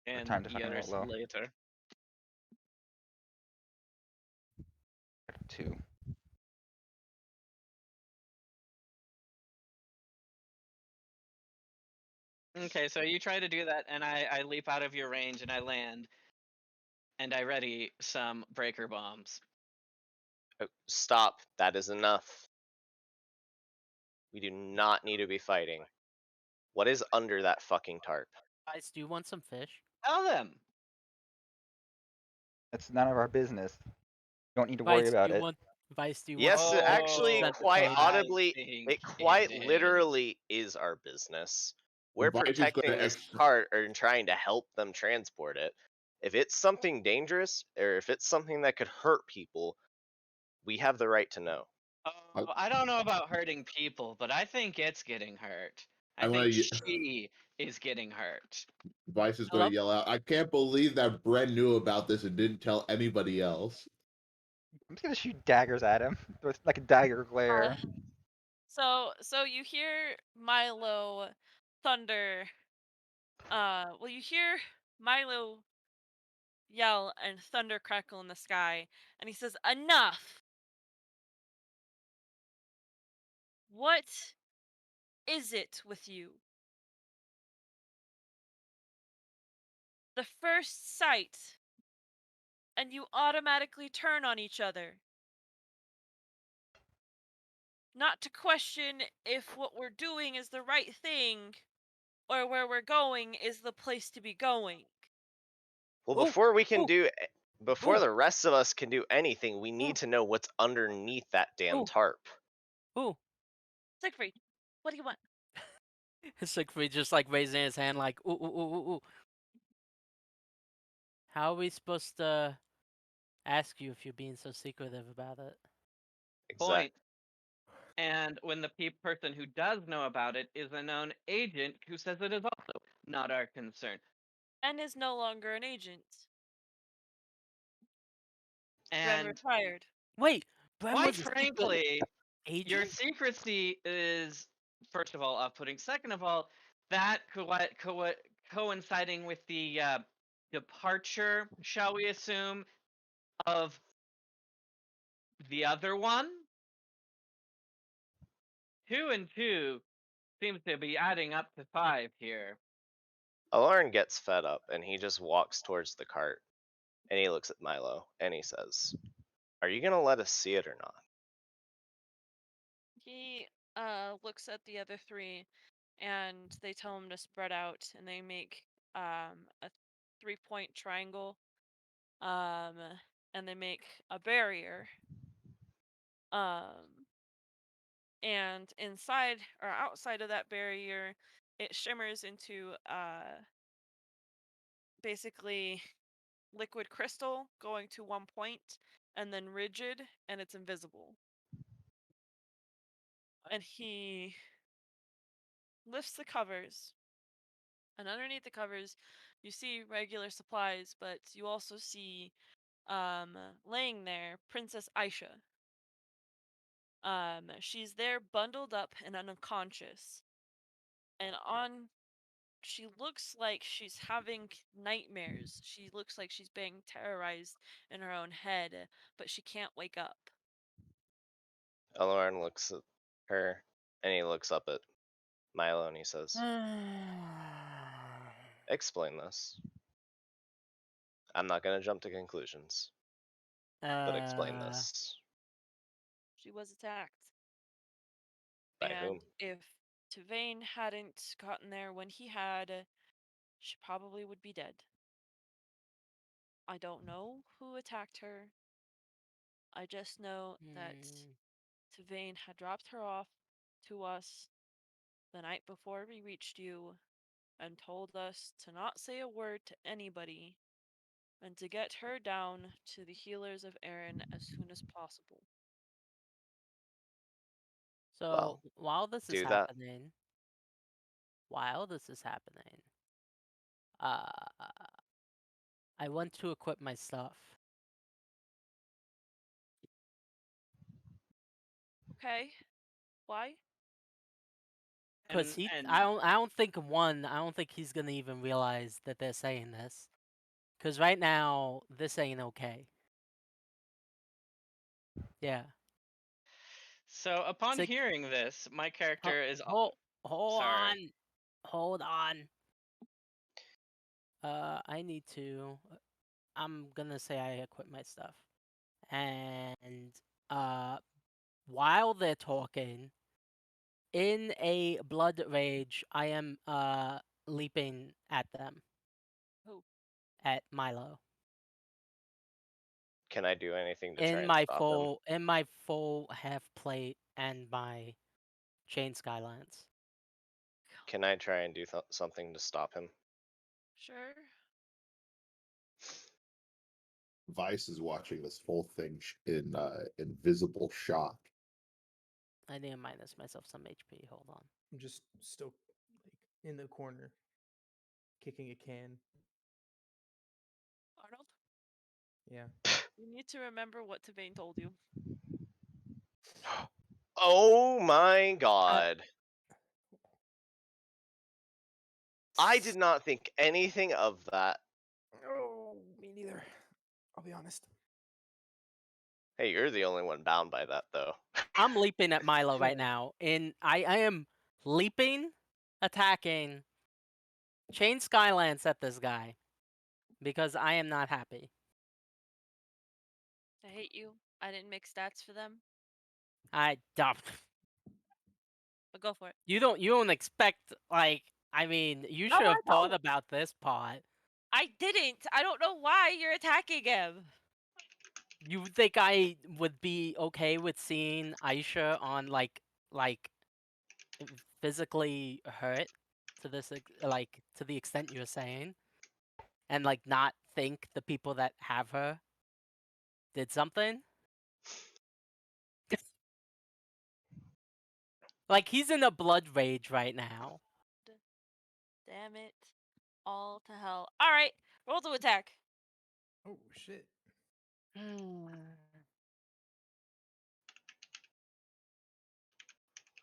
The And time to fucking roll years low. later. 2. Okay, so you try to do that, and I leap out of your range, and I land, and I ready some breaker bombs. Oh, stop. That is enough. We do not need to be fighting. What is under that fucking tarp? Guys, do you want some fish? Tell them. It's none of our business. You don't need to Guys, worry about it. Vice, do you want Yes, it to actually Oh, present the quite claim? I audibly, think it it quite is. literally is our business. We're Vice is protecting going this to. cart and trying to help them transport it. If it's something dangerous or if it's something that could hurt people, we have the right to know. Oh, I don't know about hurting people, but I think it's getting hurt. I I'm think gonna. she is getting hurt. Vice is going Hello? to yell out. I can't believe that Brent knew about this and didn't tell anybody else. I'm just gonna shoot daggers at him with like a dagger glare. So you hear Milo thunder. Well, you hear Milo yell and thunder crackle in the sky, and he says, "Enough! What is it with you? The first sight, and you automatically turn on each other. Not to question if what we're doing is the right thing, or where we're going is the place to be going." Well, Oh, oh, before oh, the rest of us can do anything, we oh, need to know what's underneath that damn oh, tarp. oh. Siegfried, what do you want? Siegfried just like raising his hand, like, ooh, ooh, ooh, ooh, ooh. How are we supposed to ask you if you're being so secretive about it? Exact. Point. And when the person who does know about it is a known agent who says it is also not our concern. And is no longer an agent. Bren And retired. Wait, Bren quite was a secret frankly, your agent? secrecy is, first of all, off-putting. Second of all, that coinciding with the departure, shall we assume, of the other one? 2 and 2 seems to be adding up to 5 here. Alarn gets fed up and he just walks towards the cart and he looks at Milo and he says, "Are you gonna let us see it or not?" He looks at the other three, and they tell him to spread out, and they make a 3-point triangle, um, and they make a barrier, um, and inside or outside of that barrier, it shimmers into basically liquid crystal going to one point, and then rigid, and it's invisible. And he lifts the covers, and underneath the covers, you see regular supplies, but you also see laying there Princess Aisha. She's there bundled up and unconscious, and on she looks like she's having nightmares. She looks like she's being terrorized in her own head, but she can't wake up. Alarn looks at her and he looks up at Milo and he says, "Explain this. I'm not gonna jump to conclusions, but explain uh, this." She was attacked, By and whom? if Tavane hadn't gotten there when he had, she probably would be dead. I don't know who attacked her. I just know that hmm. Tavane had dropped her off to us the night before we reached you and told us to not say a word to anybody and to get her down to the healers of Erin as soon as possible. So Well, do that. while this is happening, uh, I want to equip my stuff. Okay, why? Cause And he, and I don't think he's gonna even realize that they're saying this. Cause right now, this ain't okay. Yeah. so upon Six, hearing this, my ho- character is hold, hold sorry. on, hold on. I need to. I'm gonna say I equip my stuff, and uh, while they're talking, in a blood rage, I am leaping at them, Who? at Milo. Can I do anything to try in and my stop him? full half plate and my chain skylance. Can I try and do something to stop him? Sure. Vice is watching this whole thing in invisible shock. I need to minus myself some HP. Hold on. I'm just still like in the corner, kicking a can. Arnold, Yeah. you need to remember what Tavane told you. Oh my god. I did not think anything of that. Oh, me neither. I'll be honest. Hey, you're the only one bound by that, though. I'm leaping at Milo right Yeah. now. I am leaping, attacking, chain skylance at this guy because I am not happy. I hate you. I didn't make stats for them, I don't. but go for it. You don't expect like. I mean, you No, should I have thought don't. about this part. I didn't. I don't know why you're attacking him. You would think I would be okay with seeing Aisha on like physically hurt to this like to the extent you're saying, and like not think the people that have her did something. Like he's in a blood rage right now. Damn it. All to hell. All right. Roll to attack. Oh shit.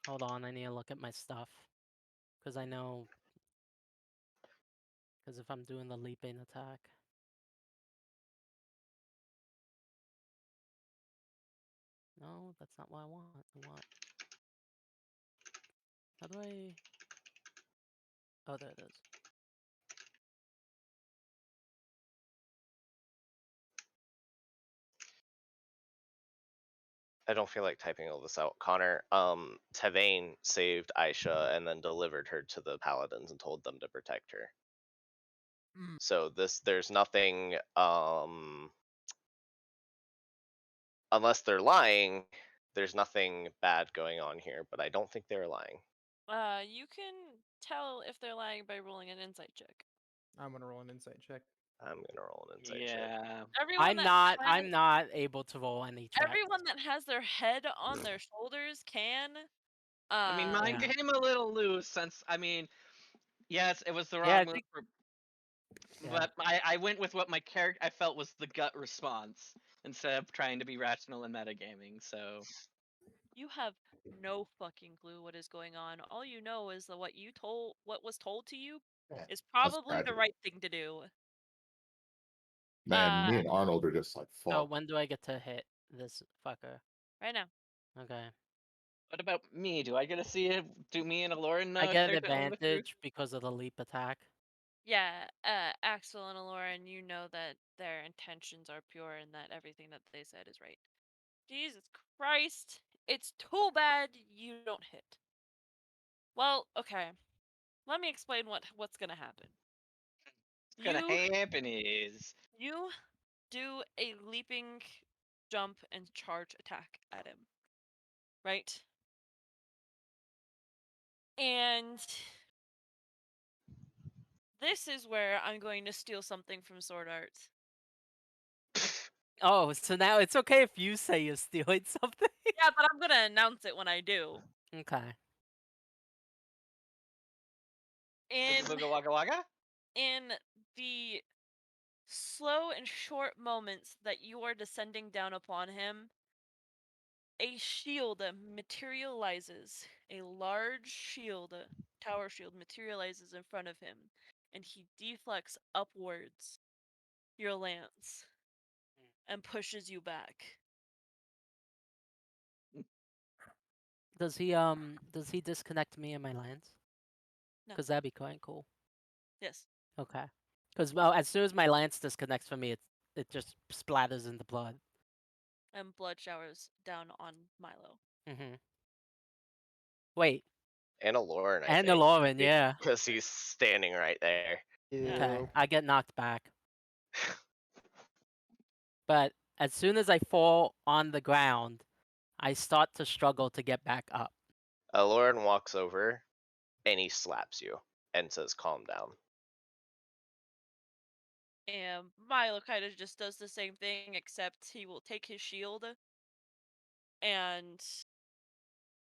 Hold on, I need to look at my stuff because I know. Because if I'm doing the leaping attack. No, that's not what I want. I want. How do I. Oh, there it is. I don't feel like typing all this out. Connor, Tavane saved Aisha and then delivered her to the paladins and told them to protect her. Mm. So there's nothing, unless they're lying, there's nothing bad going on here, but I don't think they're lying. You can tell if they're lying by rolling an insight check. I'm gonna roll an insight check. I'm gonna roll an insight check. Yeah. Everyone that I'm not able to roll any checks. everyone that has their head on their shoulders can. I mean, mine Yeah. came a little loose since, I mean, yes, it was the Yeah, I wrong move, think- yeah. but I went with what my character I felt was the gut response instead of trying to be rational in metagaming. So You have no fucking clue what is going on. All you know is that what was told to you is That's probably the tragic. right thing to do. Man, me and Arnold are just like, So fuck. when do I get to hit this fucker? Right now. Okay. what about me? Do I get to see it? Do me and Aloran I get start an telling the truth? advantage because of the leap attack. Yeah, Axel and Aloran, you know that their intentions are pure and that everything that they said is right. Jesus Christ. It's too bad you don't hit. Well, okay. Let me explain what's gonna happen. What's gonna You happen is you do a leaping jump and charge attack at him. Right? And this is where I'm going to steal something from Sword Art. Oh, so now it's okay if you say you're stealing something? Yeah, but I'm gonna announce it when I do. Okay. In Booga Wagga Wagga? in the slow and short moments that you are descending down upon him, a shield materializes. A large shield, tower shield, materializes in front of him, and he deflects upwards your lance and pushes you back. Does he disconnect me and my lance? No. Because that'd be quite cool. Yes. Okay. Because well, as soon as my lance disconnects from me, it just splatters into blood. And blood showers down on Milo. Mm-hmm. Wait. And Aloran, I And think. Aloran, yeah. Because he's standing right there. Okay. Ew. I get knocked back. But as soon as I fall on the ground, I start to struggle to get back up. Lauren walks over and he slaps you and says, "Calm down." And Milo kind of just does the same thing, except he will take his shield and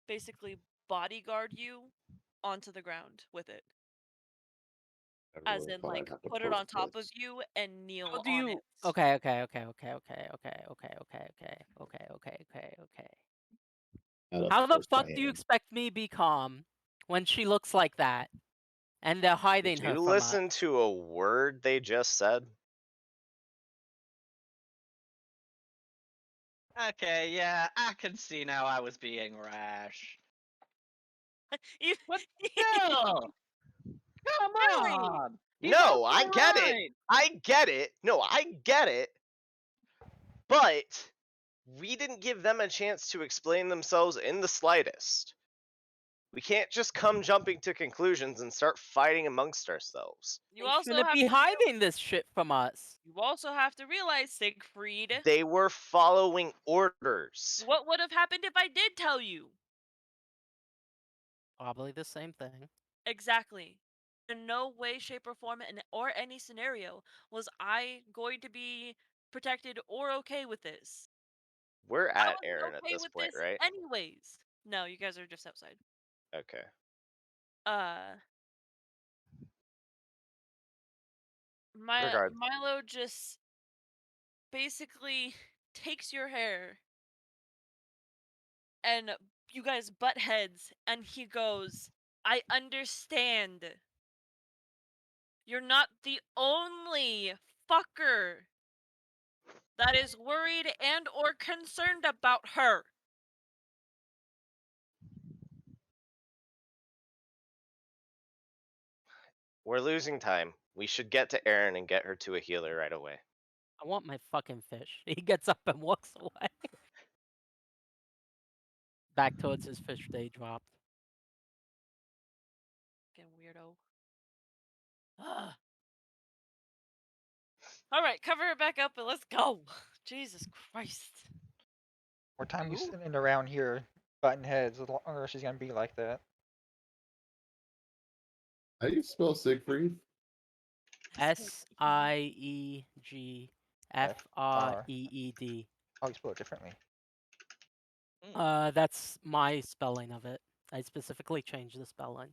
basically bodyguard you onto the ground with it. Never As really in, thought I'd like, have to put it post on top of this. you and How kneel do on you? it. Okay. Not at How the first by fuck do you hand. expect me be calm when she looks like that and they're hiding Did her you from us? listen to a word they just said? Okay, yeah, I can see now I was being rash. You- But still, come Really? on! He's No, I also get it. right! I get it. No, I get it. But we didn't give them a chance to explain themselves in the slightest. We can't just come jumping to conclusions and start fighting amongst ourselves. You They also shouldn't have be to hiding this shit from us. you also have to realize, Siegfried, They were following orders. what would have happened if I did tell you? Probably the same thing. Exactly. In no way, shape, or form, or any scenario was I going to be protected or okay with this. We're I at wasn't Aaron at okay this with point, this right? anyways. No, you guys are just outside. Okay. Uh, Regard. Milo just basically takes your hair and you guys butt heads, and he goes, "I understand. You're not the only fucker that is worried and or concerned about her." We're losing time. We should get to Aaron and get her to a healer right away. I want my fucking fish. He gets up and walks away. Back towards his fish they dropped. Fucking weirdo. Ugh. All right, cover it back up and let's go. Jesus Christ. More time we Ooh. sitting around here butting heads, the longer she's gonna be like that. How do you spell Siegfried? SIEGFREED. Oh, you spell it differently. That's my spelling of it. I specifically changed the spelling.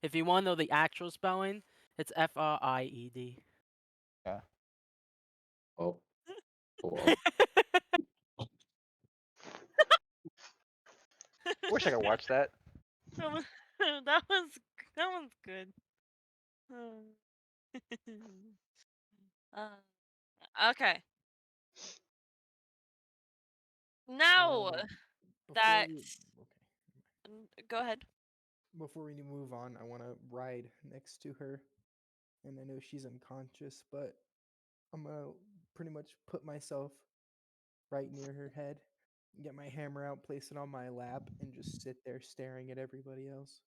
If you want to know the actual spelling, it's FRIED. Yeah. Oh, well. Wish I could watch that. that one's good. Okay. Now Before that we go ahead. before we move on, I want to ride next to her, and I know she's unconscious, but I'm gonna pretty much put myself right near her head, get my hammer out, place it on my lap, and just sit there staring at everybody else.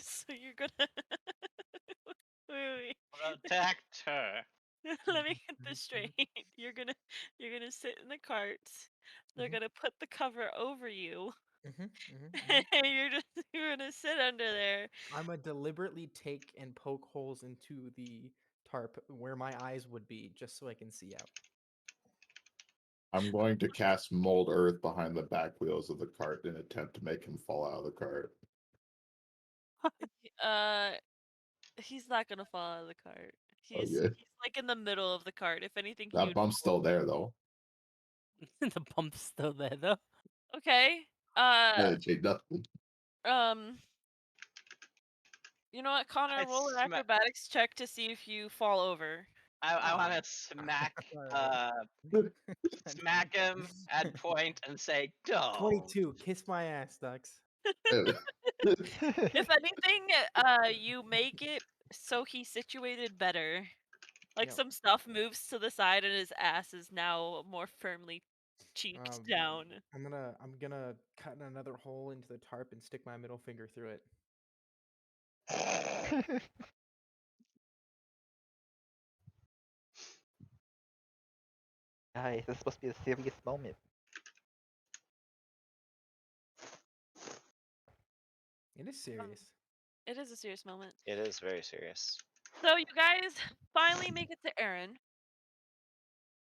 So you're gonna wait, Protect her. Let me get this straight. You're gonna sit in the cart. They're Mhm. gonna put the cover over you. Mm-hmm. And you're gonna sit under there. I'm gonna deliberately take and poke holes into the tarp where my eyes would be, just so I can see out. I'm going to cast Mold Earth behind the back wheels of the cart in an attempt to make him fall out of the cart. Uh, he's not gonna fall out of the cart. He's Okay. he's like in the middle of the cart. If anything, he That would bump's fall. still there, though. The pump's still there though. Okay. Yeah, Jake, nothing. Um. You know what, Connor? I Roll an sma- acrobatics check to see if you fall over. I want Aw. to smack Alright. smack him at point and say, "Don't." 22. Kiss my ass, Ducks. If anything, you make it so he's situated better. Like Yep. some stuff moves to the side and his ass is now more firmly cheeked Um, down. I'm gonna cut another hole into the tarp and stick my middle finger through it. Guys, this is supposed to be a serious moment. It is serious. It is a serious moment. It is very serious. So you guys finally make it to Aaron.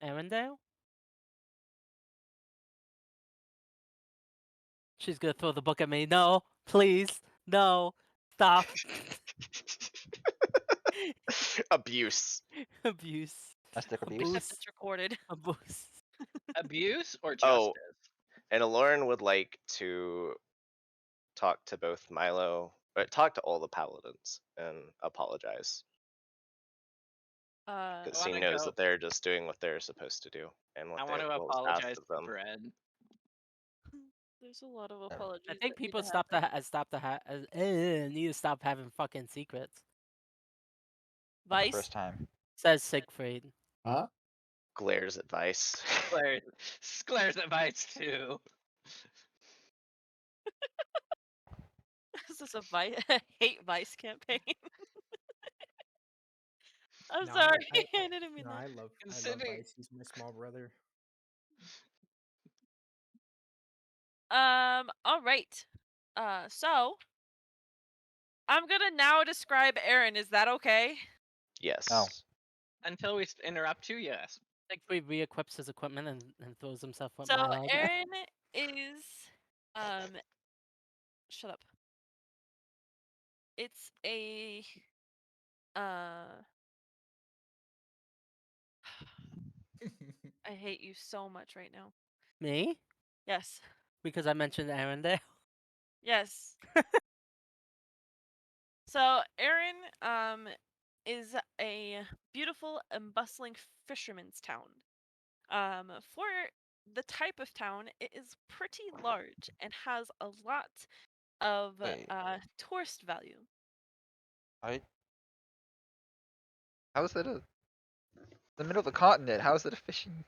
Arendelle? She's gonna throw the book at me. No, please, no, stop. Abuse. Abuse. Domestic abuse. Except Abuse. it's recorded. Abuse. Abuse or Oh. justice? And Lauren would like to talk to both Milo, or talk to all the paladins and apologize. Because he wanna knows go- that they're just doing what they're supposed to do and I want to what was asked apologize of to them. Bread. There's a lot of apologies. I think that need people to need to stop having fucking secrets. Not the Vice. first time. Says Siegfried. Huh? Glares advice. Claire's advice too. This is a hate Vice campaign. I'm No, sorry. I didn't mean No, that. I love Considering- Vice. He's my small brother. All right. So I'm gonna now describe Aaron. Is that okay? Yes. Oh. Until we interrupt you, yes. Siegfried re-equips his equipment and throws himself with So Milo again. Aaron is shut up. It's a I hate you so much right now. Me? Yes. Because I mentioned Arendelle. Yes. So Aaron is a beautiful and bustling fisherman's town. For the type of town, it is pretty large and has a lot of Wait. tourist value. How is it the middle of the continent? How is it a fishing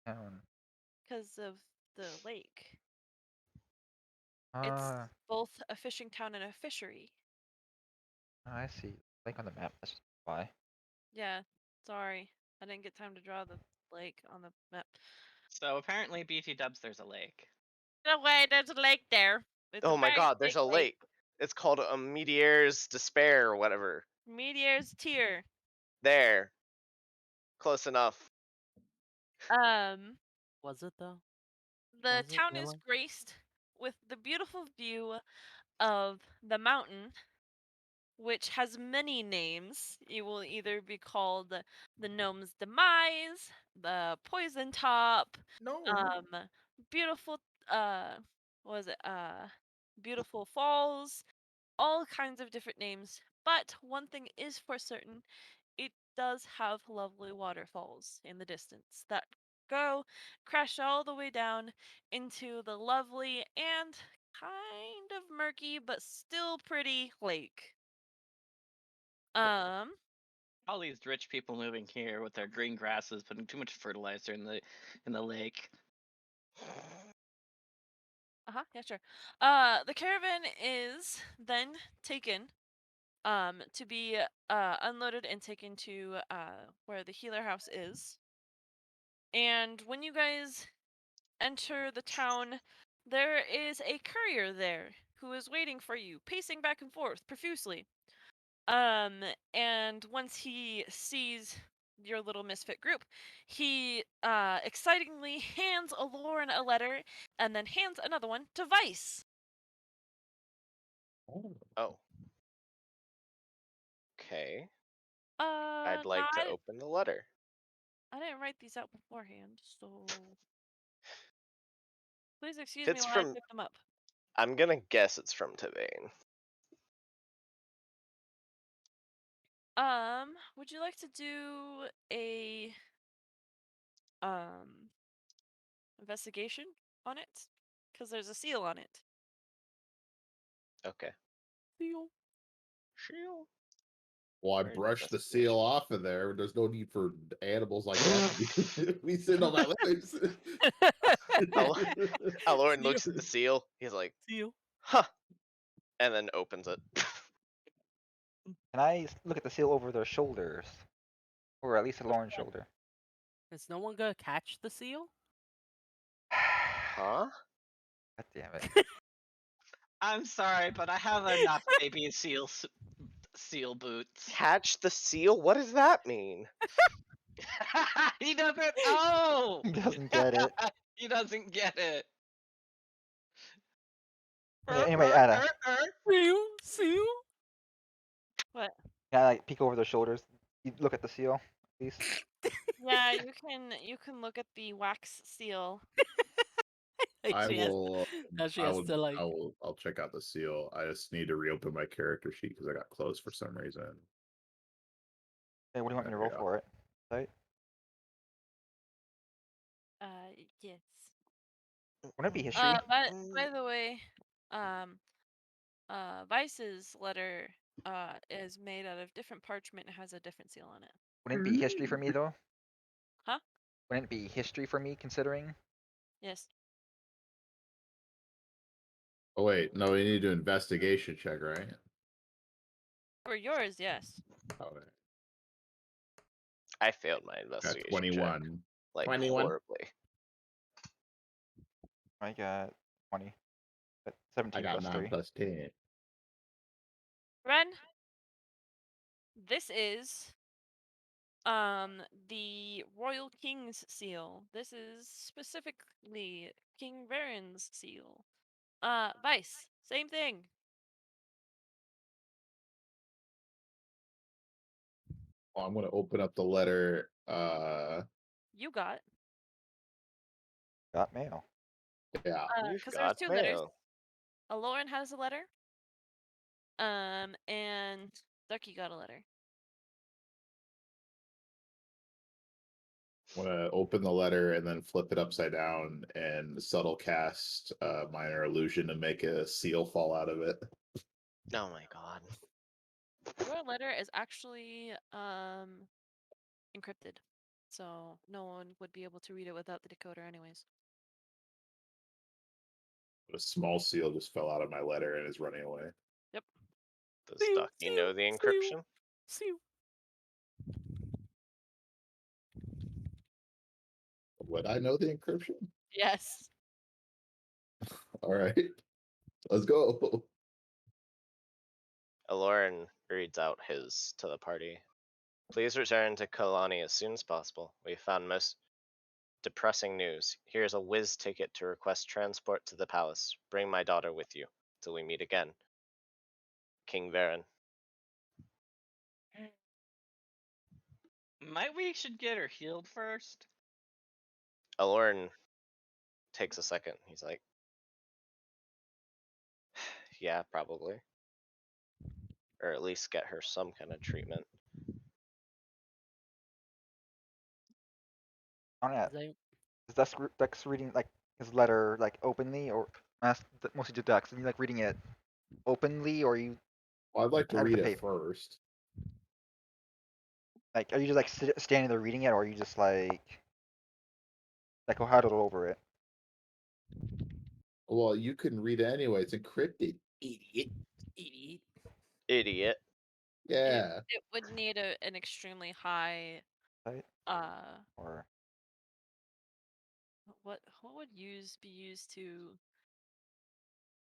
town? Because of the lake. It's Ah, both a fishing town and a fishery. I see. Lake on the map. That's why. Yeah, sorry. I didn't get time to draw the lake on the map. So apparently, BT Dubs, there's a lake. No way, there's a lake there. It's Oh a my very god, there's big a lake. It's called a Meteor's Despair or whatever. Meteor's Tear. There. Close enough. Was it though? The Was it town is really? graced with the beautiful view of the mountain, which has many names. It will either be called the Gnome's Demise, the Poison Top, No. beautiful what was it? Beautiful Falls, all kinds of different names. But one thing is for certain, it does have lovely waterfalls in the distance that go crash all the way down into the lovely and kind of murky but still pretty lake. Um, All these rich people moving here with their green grasses, putting too much fertilizer in the lake. yeah, sure. The caravan is then taken to be unloaded and taken to where the healer house is. And when you guys enter the town, there is a courier there who is waiting for you, pacing back and forth profusely. And once he sees your little misfit group, he excitingly hands Lauren a letter and then hands another one to Vice. Oh. Okay. No, I'd like to open the letter. I didn't write these out beforehand, so please excuse If me it's while I from, type them up. I'm gonna guess it's from Tavane. Would you like to do a investigation on it? Because there's a seal on it. Okay. Seal. Shield. Well, I Where's brushed the investigation? seal off of there. There's no need for animals like that to be sitting on my legs. Lauren looks at the seal. He's like, Seal. huh. And then opens it. Can I look at the seal over their shoulders? Or at least at Lauren's shoulder? Is no one gonna catch the seal? Huh? God damn it. I'm sorry, but I have enough baby seal boots. Catch the seal? What does that mean? He doesn't. Oh, He doesn't get it. he doesn't get it. Anyway, Ada, Seal? What? can I like peek over their shoulders? You look at the seal, please. Yeah, you can look at the wax seal. Like I she has, will. now she I has will. to like. I'll check out the seal. I just need to reopen my character sheet because I got closed for some reason. Hey, what do you want me to There we roll go. for it? Right? Uh, yes. Wouldn't it be history? By the way, um, Vice's letter is made out of different parchment and has a different seal on it. Wouldn't it be history for me though? Huh? Wouldn't it be history for me considering? Yes. Oh wait, no, we need to do investigation check, right? For yours, yes. Okay. I failed my Got investigation check. 21. Like 21. horribly. I got 20. But I 17 got plus 9 3. plus 10. Ren, this is the Royal King's seal. This is specifically King Varen's seal. Vice, same thing. Well, I'm gonna open up the letter. You got. Got mail. Yeah. You've Because there's got 2 letters. mail. Aloran has a letter. And Ducky got a letter. I'm gonna open the letter and then flip it upside down and subtle cast minor illusion to make a seal fall out of it. Oh my god. Your letter is actually encrypted, so no one would be able to read it without the decoder, anyways. A small seal just fell out of my letter and is running away. Yep. Does Ducky know the encryption? Seal. Would I know the encryption? Yes. All right, let's go. Aloran reads out his to the party. Please return to Kalani as soon as possible. We found most depressing news. Here's a whiz ticket to request transport to the palace. Bring my daughter with you till we meet again. King Varen. Might we should get her healed first? Aloran takes a second. He's like, yeah, probably. Or at least get her some kind of treatment. On it. They- Is Dex reading like his letter like openly or mostly to Dex? Are you like reading it openly or are you Well, I'd like to out of read the it paper? first. Like, are you just like standing there reading it, or are you just like huddled over it? Well, you can read it anyway. It's encrypted. Idiot. Idiot. Idiot. Yeah. It would need an extremely high Right? uh Or what would be used to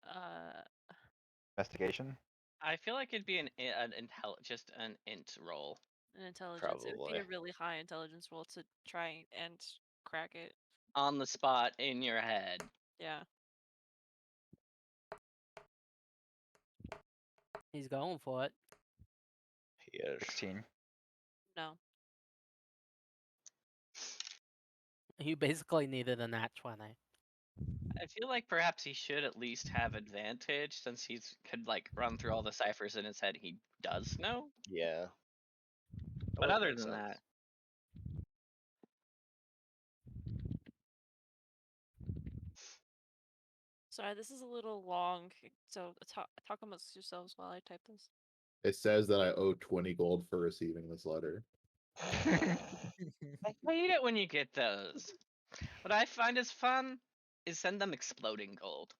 uh investigation? I feel like it'd be just an int roll. an intelligence. It would be Probably. a really high intelligence roll to try and crack it. On the spot in your head. Yeah. He's going for it. He is. 16. No. You basically needed a nat 20. I feel like perhaps he should at least have advantage since he's could like run through all the ciphers in his head he does know. Yeah. That But would other make than sense. that, Sorry, this is a little long, so talk amongst yourselves while I type this. It says that I owe 20 gold for receiving this letter. I hate it when you get those. What I find is fun is send them exploding gold.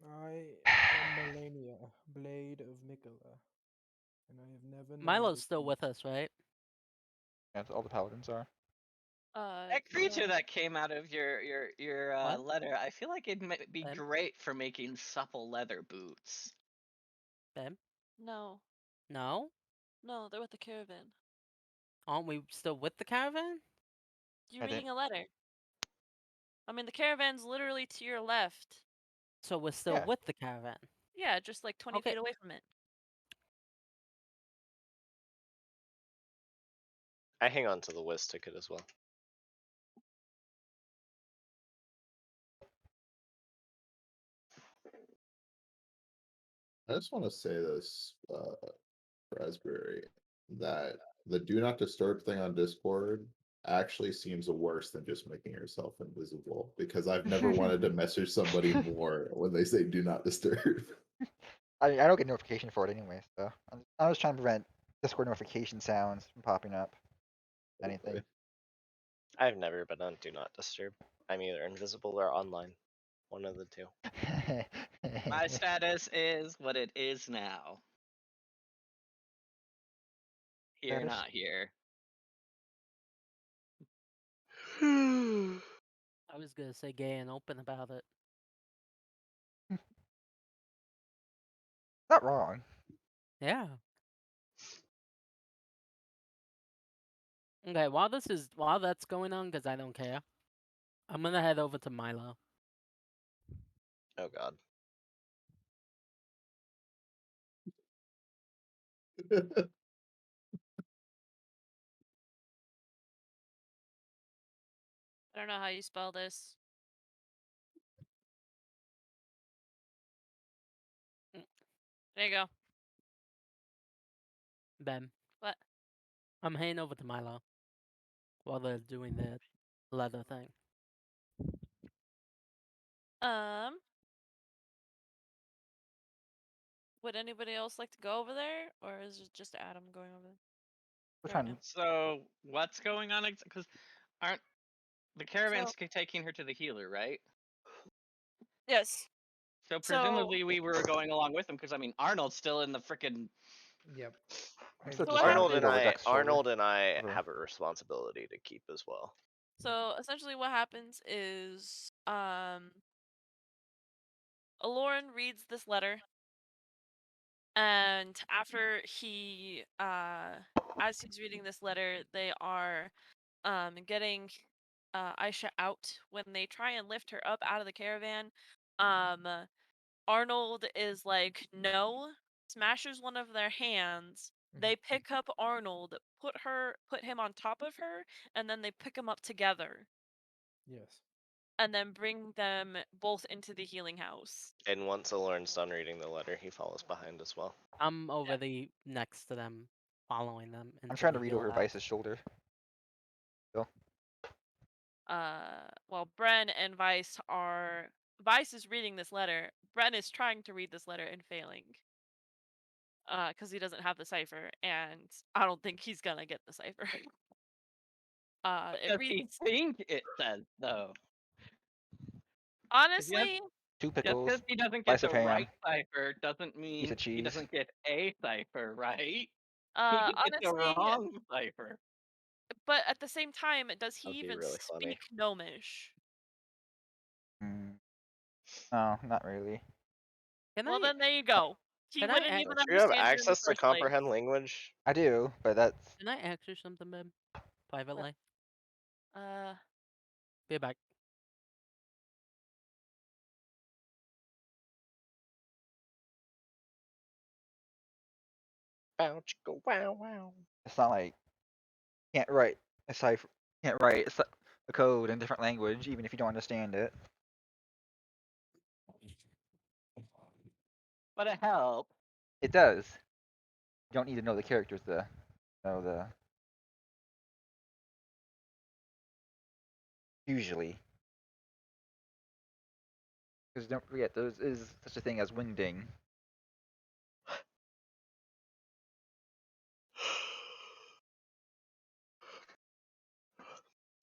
I am Melania, Blade of Mikola, and I have never known Milo's defeat. still with us, right? As all the paladins are. That creature Yeah. that came out of your What? letter, I feel like it might be Them? great for making supple leather boots. Them? No. No? No, they're with the caravan. Aren't we still with the caravan? You're I reading didn't. a letter. I mean, the caravan's literally to your left. So we're still Yeah. with the caravan. Yeah, just like 20 Okay. feet away from it. I hang on to the Wiz ticket as well. I just want to say this, Raspberry, that the do not disturb thing on Discord actually seems worse than just making yourself invisible, because I've never wanted to message somebody more when they say do not disturb. I don't get notification for it anyway, so I was trying to prevent Discord notification sounds from popping up. Anything. I've never been on Do Not Disturb. I'm either invisible or online. One of the two. My status is what it is now. Here, Status? not here. I was gonna say gay and open about it. Not wrong. Yeah. Okay, while that's going on, because I don't care, I'm gonna head over to Milo. Oh god. I don't know how you spell this. There you go. Ben, What? I'm heading over to Milo while they're doing the leather thing. Um, would anybody else like to go over there, or is it just Adam going over there? We're Right trying now. to. So what's going on? Because aren't the caravan's So taking her to the healer, right? yes. So So presumably we were going along with him, because I mean Arnold's still in the freaking. Yep. I'm I still So just what trying to Arnold read and happens? over I Deck's shoulder. Over. have a responsibility to keep as well. So essentially, what happens is, Aloran reads this letter, and after he, as he's reading this letter, they are, getting, Aisha out. When they try and lift her up out of the caravan, um, Arnold is like, no, smashes one of their hands. They pick up Arnold, put him on top of her, and then they pick him up together, Yes. and then bring them both into the healing house. And once Aloran's done reading the letter, he follows behind as well. I'm over the next to them, following them into I'm trying to the read heal over house. Vice's shoulder. Still. Well, Bren and Vice are. Vice is reading this letter. Bren is trying to read this letter and failing. Because he doesn't have the cipher, and I don't think he's gonna get the cipher. What It does he reads. think it says though? Honestly, Two Just pickles. because he doesn't get Slice of the ham. right cipher doesn't Piece mean of he cheese. doesn't get a cipher, right? He could get the honestly, wrong cipher. but at the same time, does he That'd be even really funny. speak Gnomish? No, not really. Can Well, I? then there you go. He Can I wouldn't even Don't you have understand it in the access to first place. comprehend language? I do, but that's. Can I ask you something, Ben? Privately. Uh, Be back. Bow chicka wow wow. It's not like can't write a cipher. Can't write a code in a different language, even if you don't understand it. But it helps. It does. You don't need to know the characters to know the. Usually, because don't forget there is such a thing as wingding.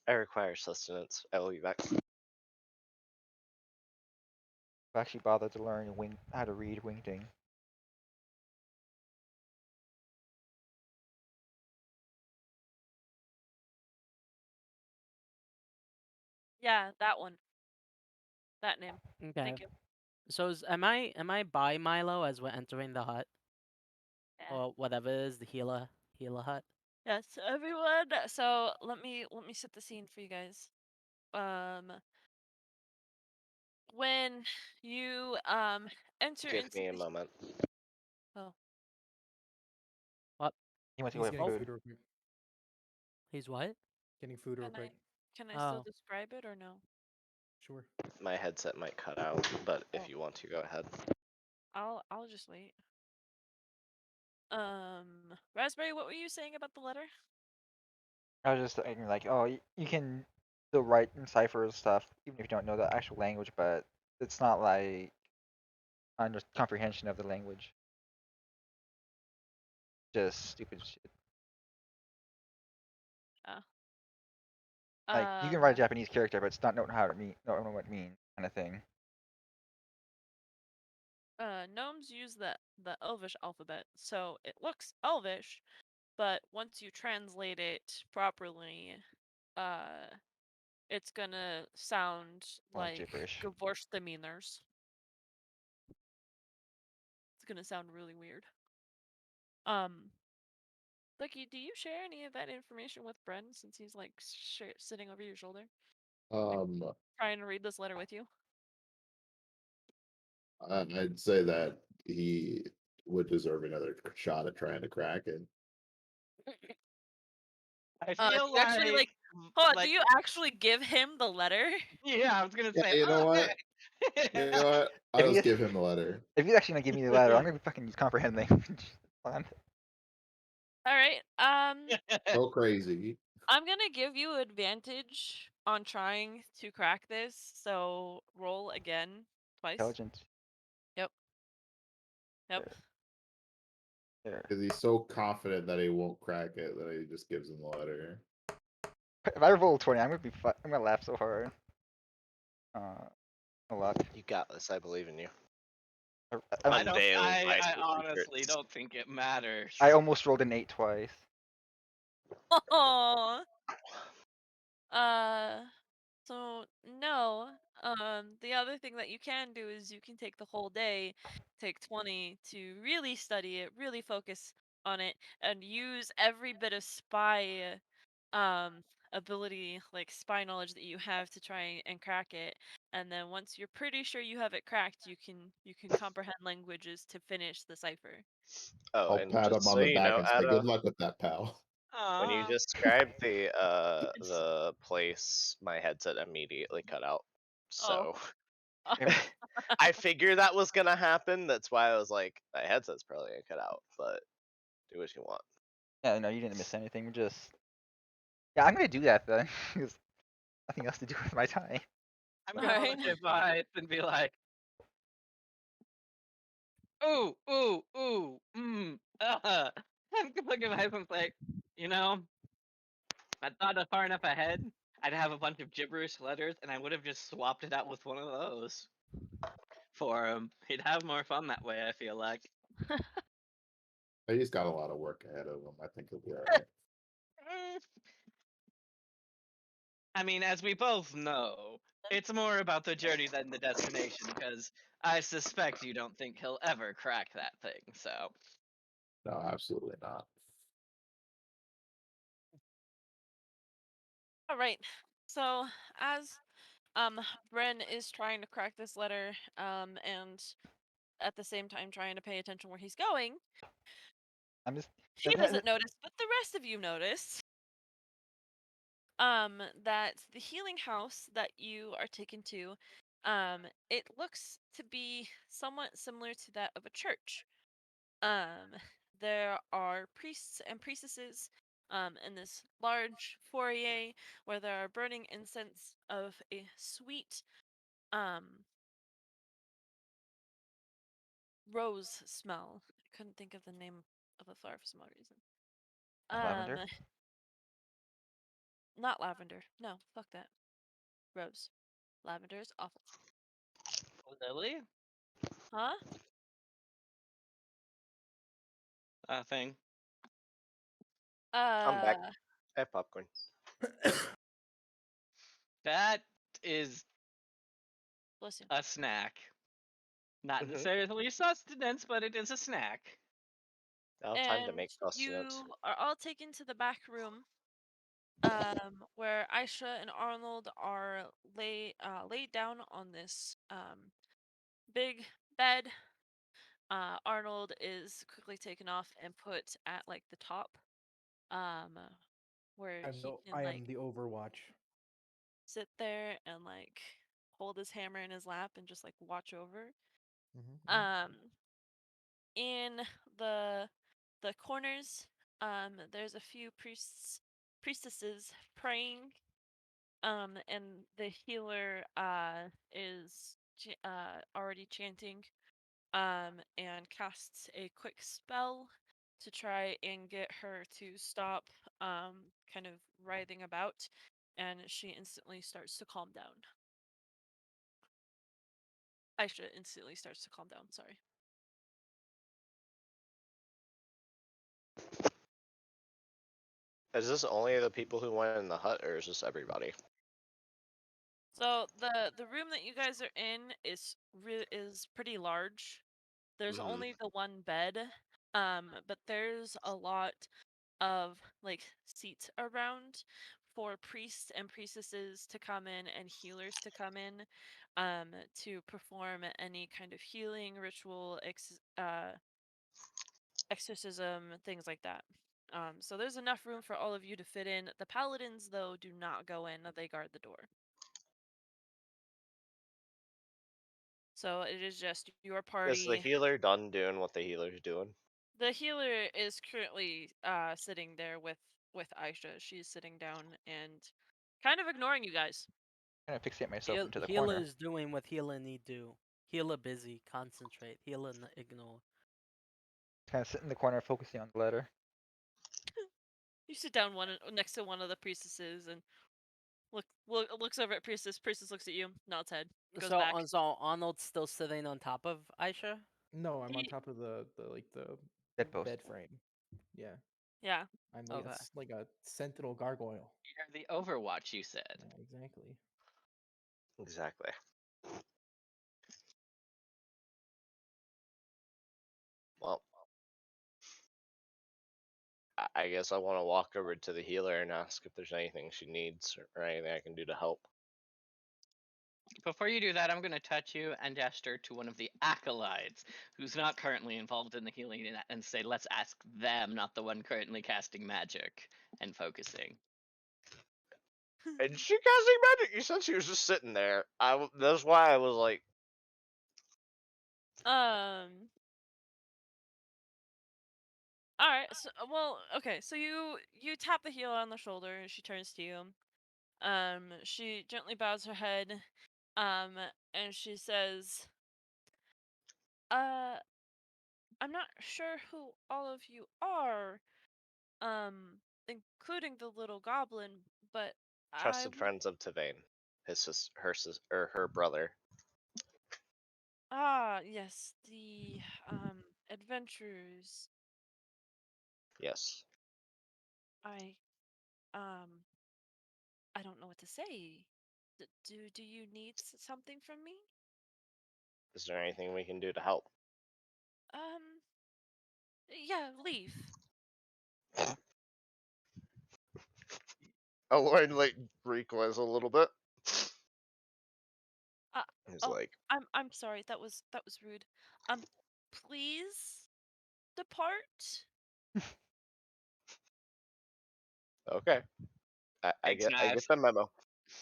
I require sustenance. I will be back. I've actually bothered to learn how to read wingding. Yeah, that one. That name. Okay. Thank you. So am I by Milo as we're entering the hut Yeah. or whatever it is, the healer hut? Yes, everyone. So let me set the scene for you guys. When you enter Give into me a the moment. oh What? He went to go He's get getting food. food real quick. He's what? Getting food real can I quick. can I still Oh, describe it or no? Sure. My headset might cut out, but if Oh. you want to, go ahead. I'll just wait. Raspberry, what were you saying about the letter? I was just thinking like, oh, you can still write and cipher stuff even if you don't know the actual language, but it's not like under comprehension of the language. Just stupid shit. Uh, Like you can write a Japanese character, but it's not knowing how to mean, not knowing what it means, kind of thing. Gnomes use the Elvish alphabet, so it looks Elvish, but once you translate it properly, uh, it's gonna sound Like like gibberish. Gewurztraminer. It's gonna sound really weird. Lucky, do you share any of that information with Bren since he's like sitting over your shoulder, Um, trying to read this letter with you? I'd say that he would deserve another shot at trying to crack it. I Do feel you actually like, hold on, do like, you actually give him the letter? yeah, I was gonna Yeah, say, you know okay. what? You know what? If I'll you just give him the letter. if you actually gonna give me the letter, I'm gonna fucking use comprehend language. Fine. All right. Go crazy. I'm gonna give you advantage on trying to crack this. So roll again twice. Intelligence. Yep. Yep. There. Because he's so confident that he won't crack it that he just gives him the letter. If I roll 20, I'm gonna laugh so hard. A lot. You got this. I believe in you. I, Unveiled my I honestly secrets. don't think it matters. I almost rolled an 8 twice. Oh. Uh. So no. The other thing that you can do is you can take the whole day, take 20 to really study it, really focus on it, and use every bit of spy ability, like spy knowledge that you have to try and crack it. And then once you're pretty sure you have it cracked, you can comprehend languages to finish the cipher. Oh, I'll and pat him just so on the you back know, and say, "Good luck with that, pal." when you Aw. described the place, my headset immediately cut out. Oh. So I figured that was gonna happen. That's why I was like, my headset's probably gonna cut out, but do what you want. Yeah, no, you didn't miss anything. Yeah, I'm gonna do that then. There's nothing else to do with my time. I'm gonna Alright. look at Vice and be like, ooh, ooh, ooh, I'm gonna look at Vice and say, you know, I thought far enough ahead, I'd have a bunch of gibberish letters, and I would have just swapped it out with one of those for him. He'd have more fun that way, I feel like. He's got a lot of work ahead of him. I think he'll be all right. Mm, I mean, as we both know, it's more about the journey than the destination, because I suspect you don't think he'll ever crack that thing, so. No, absolutely not. Alright. So as Bren is trying to crack this letter, and at the same time trying to pay attention where he's going, I'm just. he doesn't notice, but the rest of you notice that the healing house that you are taken to, it looks to be somewhat similar to that of a church. There are priests and priestesses in this large foyer where there are burning incense of a sweet um rose smell. I couldn't think of the name of the flower for some odd reason. Lavender. Not lavender. No, fuck that. Rose. Lavender is awful. Lily? Huh? Thing. I'm back. Uh, I have popcorn. That is Bless you. a snack. Not Mhm. necessarily sustenance, but it is a snack. Now time to And make sustenance. you are all taken to the back room, where Aisha and Arnold are laid down on this big bed. Arnold is quickly taken off and put at like the top, um, where he can I like am the Overwatch. sit there and like hold his hammer in his lap and just like watch over. Mm-hmm. Um, in the the corners, there's a few priestesses praying. And the healer is already chanting, and casts a quick spell to try and get her to stop kind of writhing about, and she instantly starts to calm down. Aisha instantly starts to calm down, sorry. Is this only the people who went in the hut, or is this everybody? So the room that you guys are in is pretty large. There's Mhm. only the one bed, but there's a lot of like seats around for priests and priestesses to come in and healers to come in, to perform any kind of healing ritual, exorcism, things like that. So there's enough room for all of you to fit in. The paladins, though, do not go in; they guard the door. So it is just your Is the party. healer done doing what the healer's doing? The healer is currently sitting there with Aisha. She's sitting down and kind of ignoring you guys. I'm gonna fixate myself into the corner. Healer's doing what healer need do. Healer busy, concentrate. Healer ignore. Kind of sit in the corner, focusing on the letter. You sit down next to one of the priestesses and looks over at priestess. Priestess looks at you, nods head, goes So, back. so Arnold's still sitting on top of Aisha. No, I'm on He, top of the Bedpost. bed frame. Yeah, yeah. I'm like Okay. like a sentinel gargoyle. You're the Overwatch, you said. Yeah, exactly. Exactly. Well, I guess I want to walk over to the healer and ask if there's anything she needs or anything I can do to help. Before you do that, I'm going to touch you and gesture to one of the acolytes who's not currently involved in the healing and say, let's ask them, not the one currently casting magic and focusing. And she casting magic? You said she was just sitting there. That's why I was like, Um. All right. So, well, okay. So you tap the healer on the shoulder, and she turns to you. She gently bows her head, um, and she says, "Uh, I'm not sure who all of you are, including the little goblin, but I trusted would." friends of Tavane, his or her brother. Ah, yes, the adventurers. Yes. I um I don't know what to say. Do you need something from me? Is there anything we can do to help? Um, yeah, leave. Aloy like recoils a little bit. Uh, He's oh, like, I'm sorry. That was rude. Please depart. okay, Takes I knife. get the memo.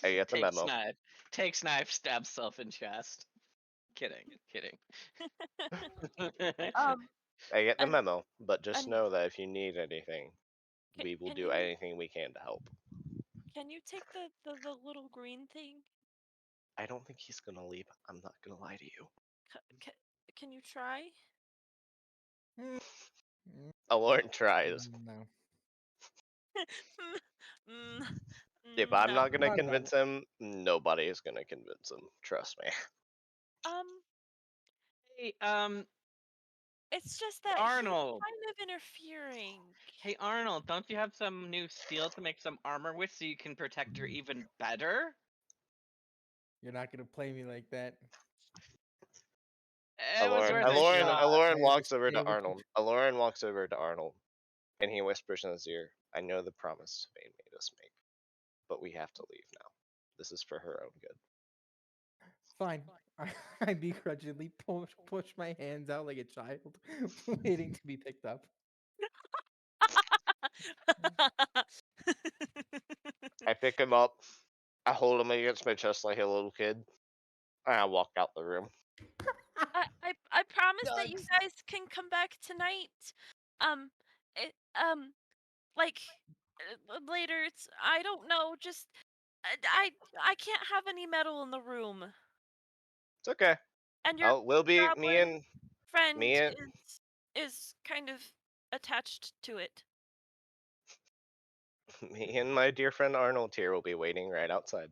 I get the Takes memo. knife. Takes knife, stabs self in chest. Kidding. Kidding. Um, I get the and memo. But just and know that if you need anything, can, we will can do you anything we can to help. can you take the little green thing? I don't think he's gonna leave. I'm not gonna lie to you. C- can you try? Mm, mm, Alorn tries. no, mm, If I'm no. not gonna not that. convince him, nobody is gonna convince him. Trust me. Um, Hey, it's just that he's Arnold. kind of interfering. Hey, Arnold, don't you have some new steel to make some armor with so you can protect her even better? You're not gonna play me like that. It was Aloran, worth a Aloran, shot. Aloran I walks over to understand. Arnold. Aloran walks over to Arnold, and he whispers in his ear, "I know the promise Vane made us make, but we have to leave now. This is for her own good." Fine. I begrudgingly push my hands out like a child, waiting to be picked up. I pick him up, I hold him against my chest like a little kid, and I walk out the room. I promise that you Ducks. guys can come back tonight. Um, it, like later. It's I don't know. Just I can't have any metal in the room, It's okay. and your Oh, we'll be goblin friend me and is kind of attached to it. me and my dear friend Arnold here will be waiting right outside.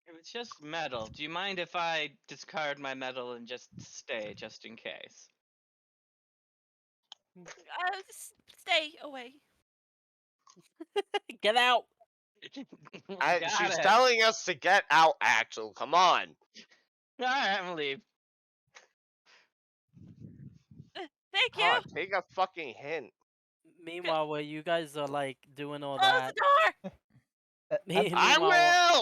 If it's just metal, do you mind if I discard my metal and just stay, just in case? Stay away. Get out! Got She's it. telling us to get out, Axel. Come on. Alright, I'm gonna leave. Thank you. God, take a fucking hint. Meanwhile, while you guys are like doing all Close the that, door. I meanwhile,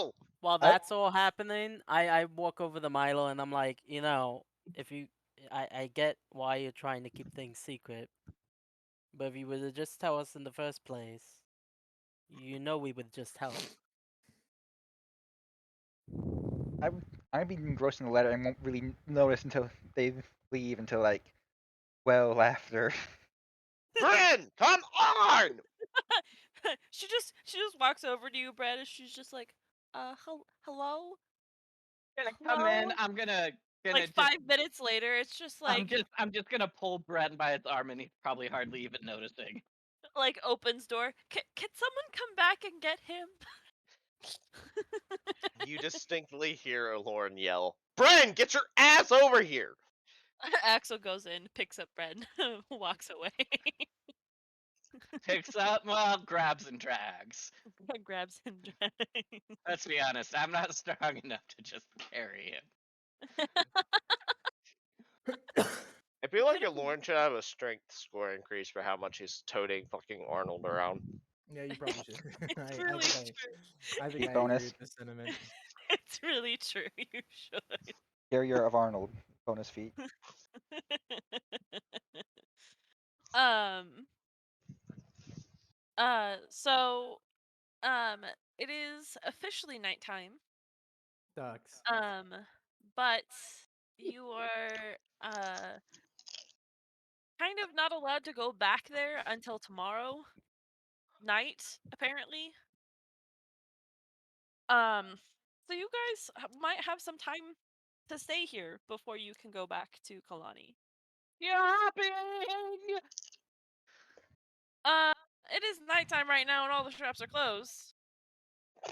will. while that's all happening, I walk over to Milo and I'm like, if you, I get why you're trying to keep things secret, but if you were to just tell us in the first place, we would just help. I'd be engrossed in the letter and won't really notice until they leave until like well after. Bryn, come on. she just walks over to you, Brad, and she's just like, hello, Gonna come in. hello. I'm gonna Like just 5 minutes later, it's just I'm just gonna pull Brett by its arm, and he's probably hardly even noticing. like opens door. Can someone come back and get him? You distinctly hear Lauren yell, "Bryn, get your ass over here!" Axel goes in, picks up Brad, walks away, Picks up, well, grabs and drags. grabs and drags. Let's be honest, I'm not strong enough to just carry him. I feel like Could've- Lauren should have a strength score increase for how much he's toting fucking Arnold around. Yeah, you probably should. It's I really think true. I think Speed I agree bonus. with the sentiment. It's really true. You should. Carrier of Arnold. Bonus feat. um. So. It is officially nighttime. Ducks. But you are kind of not allowed to go back there until tomorrow night, apparently. So you guys might have some time to stay here before you can go back to Kalani. Yapping! Uh, it is nighttime right now and all the shops are closed.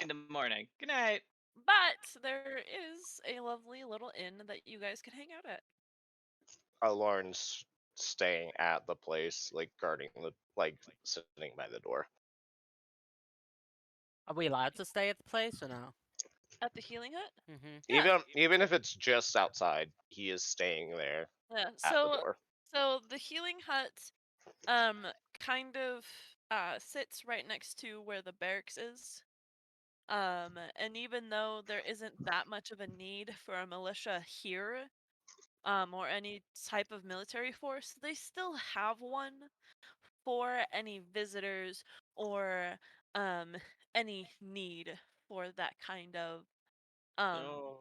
In the morning. Good night. But there is a lovely little inn that you guys can hang out at. Lauren's staying at the place, like guarding the, like sitting by the door. Are we allowed to stay at the place or no? At the healing hut? Mm-hmm. Yeah. Even if it's just outside, he is staying there Yeah. at the door. So the healing hut kind of sits right next to where the barracks is. And even though there isn't that much of a need for a militia here, or any type of military force, they still have one for any visitors or um any need for that kind of um So,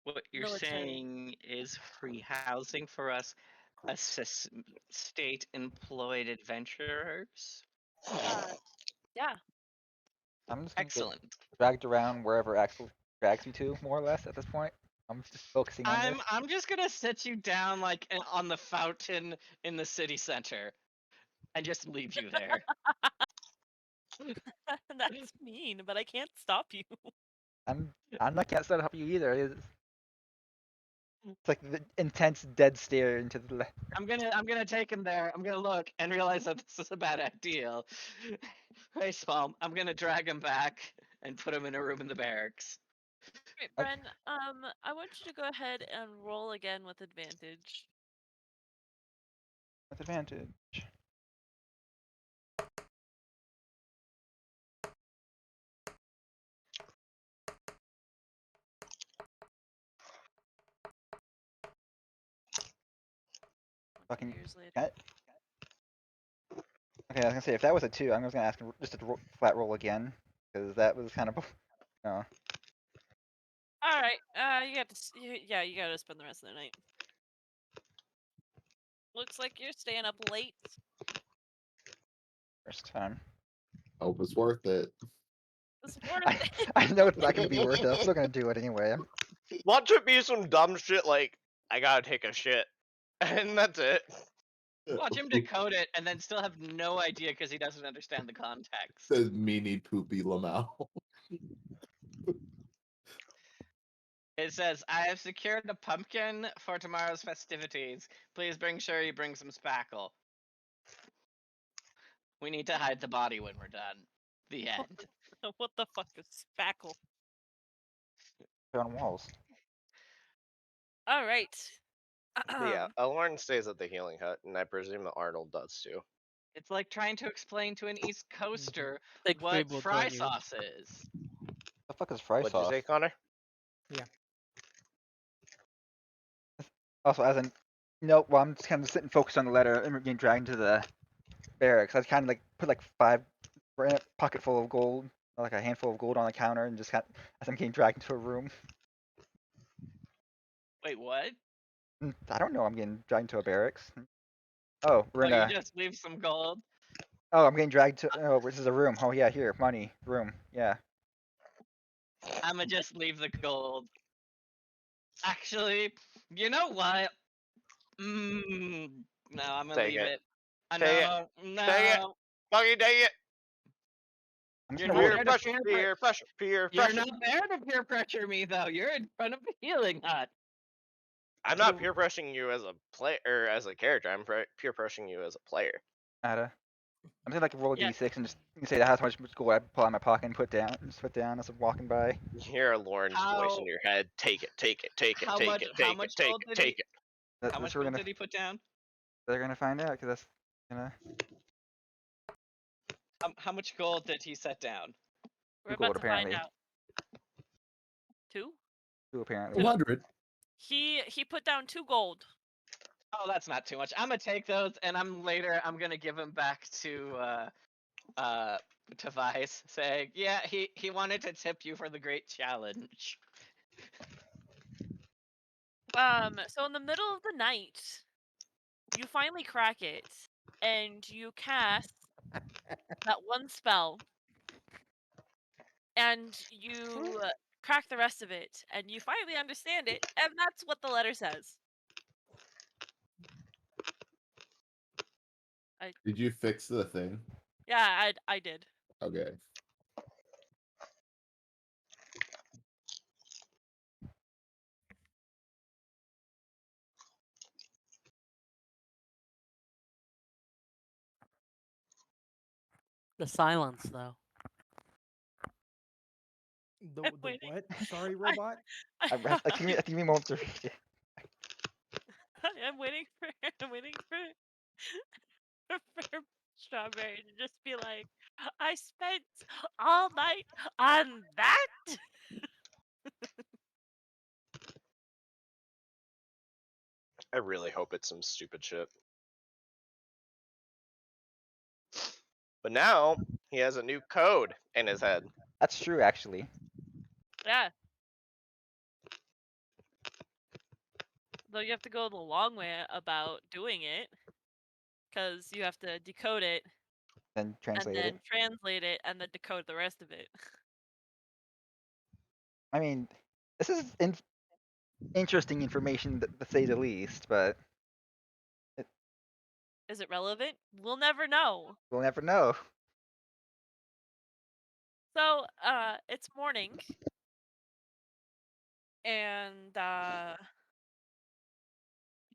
what you're military. saying is free housing for us state employed adventurers? Uh, yeah. I'm just gonna get Excellent. dragged around wherever Axel drags me to, more or less, at this point. I'm just focusing on this. I'm just gonna sit you down like on the fountain in the city center and just leave you there. That's mean, but I can't stop you. I'm not can't set up you either. It's like the intense dead stare into the left. I'm gonna take him there. I'm gonna look and realize that this is a bad idea. Hey, Spalm, I'm gonna drag him back and put him in a room in the barracks. Right, Bren. I want you to go ahead and roll again with advantage. With advantage. Fucking. Years later. Okay, I was gonna say if that was a 2, I'm just gonna ask him just to flat roll again because that was kind of. No. All right. You got to. Yeah, you got to spend the rest of the night. Looks like you're staying up late. First time. Hope it's worth it. It's worth I, it. I know it's not gonna be worth it. I'm still gonna do it anyway. Watch it be some dumb shit like, I gotta take a shit. And that's it. Watch him decode it and then still have no idea because he doesn't understand the context. Says meanie poopy Lamau. It says, I have secured a pumpkin for tomorrow's festivities. Please bring sure you bring some spackle. We need to hide the body when we're done. The end. What the fuck is spackle? They're on walls. All right. Yeah, Lauren stays at the healing hut, and I presume that Arnold does too. It's like trying to explain to an East Coaster Big what Freeb will fry join you. sauce is. The fuck is fry What'd you sauce? say, Connor? Also, as in, nope. Well, I'm just kind of sitting focused on the letter and being dragged to the barracks. I kind of like put like 5 pocket full of gold, or like a handful of gold on the counter, and just kind of, as I'm getting dragged into a room. Wait, what? I don't know. I'm getting dragged into a barracks. Oh, we're Oh, in you a. just leave some gold? Oh, I'm getting dragged to. Oh, this is a room. Oh yeah, here, money, room. Yeah. I'ma just leave the gold. Actually, you know what? No, I'm gonna Take leave it. it. I Take it. know. Take it. No. Fucking take it. I'm just You're gonna not roll. Peer there to pressure, peer pressure, peer You're pressure. not there to peer pressure me though. You're in front of the healing hut. I'm not peer pressuring you as a player or as a character. I'm peer pressuring you as a player. Nada. I'm just gonna like roll a Yeah. d6 and just you can say how much gold I pull out of my pocket and put down, just put down as I'm walking by. You hear Lauren's voice in your head. Take it, take it, take it, How take much? it, How take it, much take gold it, did take he? it. How That's much what gold did he put down? they're gonna find out because that's gonna How much gold did he set down? We're 2 about gold to find apparently. out. 2? 2 apparently. 200. He put down 2 gold. Oh, that's not too much. I'm gonna take those, and I'm gonna give them back to Vice, saying, yeah, he wanted to tip you for the great challenge. So in the middle of the night, you finally crack it, and you cast that one spell, and you crack the rest of it, and you finally understand it, and that's what the letter says. Did you fix the thing? Yeah, I did. Okay. The silence, though. The I'm waiting. what? Sorry, robot. I have like give me a moment to read it. I'm waiting for I'm waiting for Strawberry to just be like, I spent all night on that. I really hope it's some stupid shit. But now he has a new code in his head. That's true actually. Yeah. Though you have to go the long way about doing it, because you have to decode it Then and translate it. then translate it and then decode the rest of it. I mean, this is interesting information to say the least, but Is it relevant? We'll never know. we'll never know. So, it's morning, and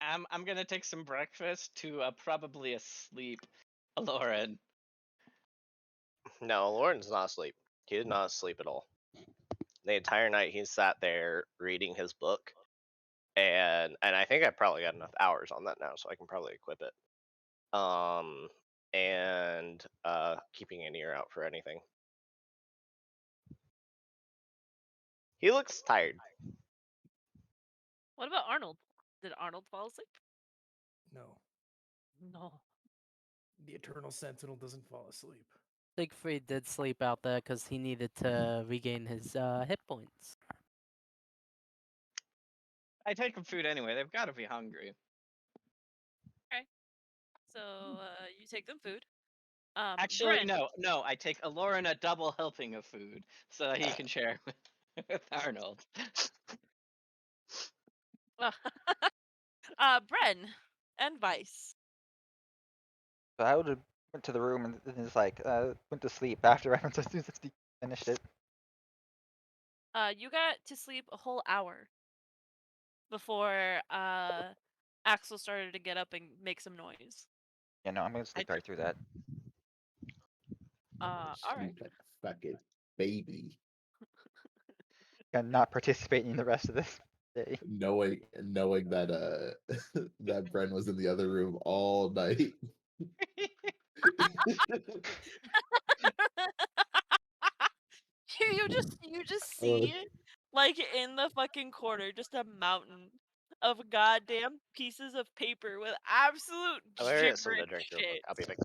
I'm gonna take some breakfast to probably asleep, Lauren. No, Lauren's not asleep. He did not sleep at all. the entire night he sat there reading his book, and I think I probably got enough hours on that now, so I can probably equip it. And keeping an ear out for anything. He looks tired. What about Arnold? Did Arnold fall asleep? No, No. the Eternal Sentinel doesn't fall asleep. Siegfried did sleep out there because he needed to regain his hit points. I take them food anyway. They've got to be hungry. So you take them food. Actually, Bryn. no. I take Aloran a double helping of food so that he can share with Arnold. Bren and Vice. So I would have went to the room and just like went to sleep after everyone finished it. You got to sleep a whole hour before Axel started to get up and make some noise. Yeah, no, I'm gonna sleep right through that. All right. Sleep like a fucking baby. And not participating in the rest of this day. Knowing that that Bren was in the other room all night. You just Uh, see like in the fucking corner just a mountain of goddamn pieces of paper with absolute I'm gonna get something gibberish to drink real quick. shit I'll be back.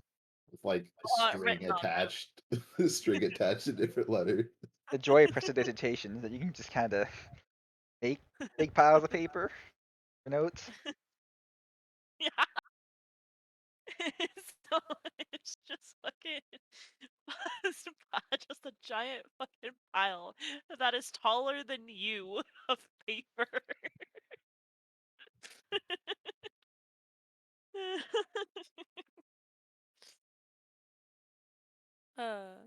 with like string written on them. attached, string attached to different letters. The joy of prestidigitation is that you can just kind of make big piles of paper for notes. Yeah. So it's just fucking just a giant fucking pile that is taller than you of paper. uh,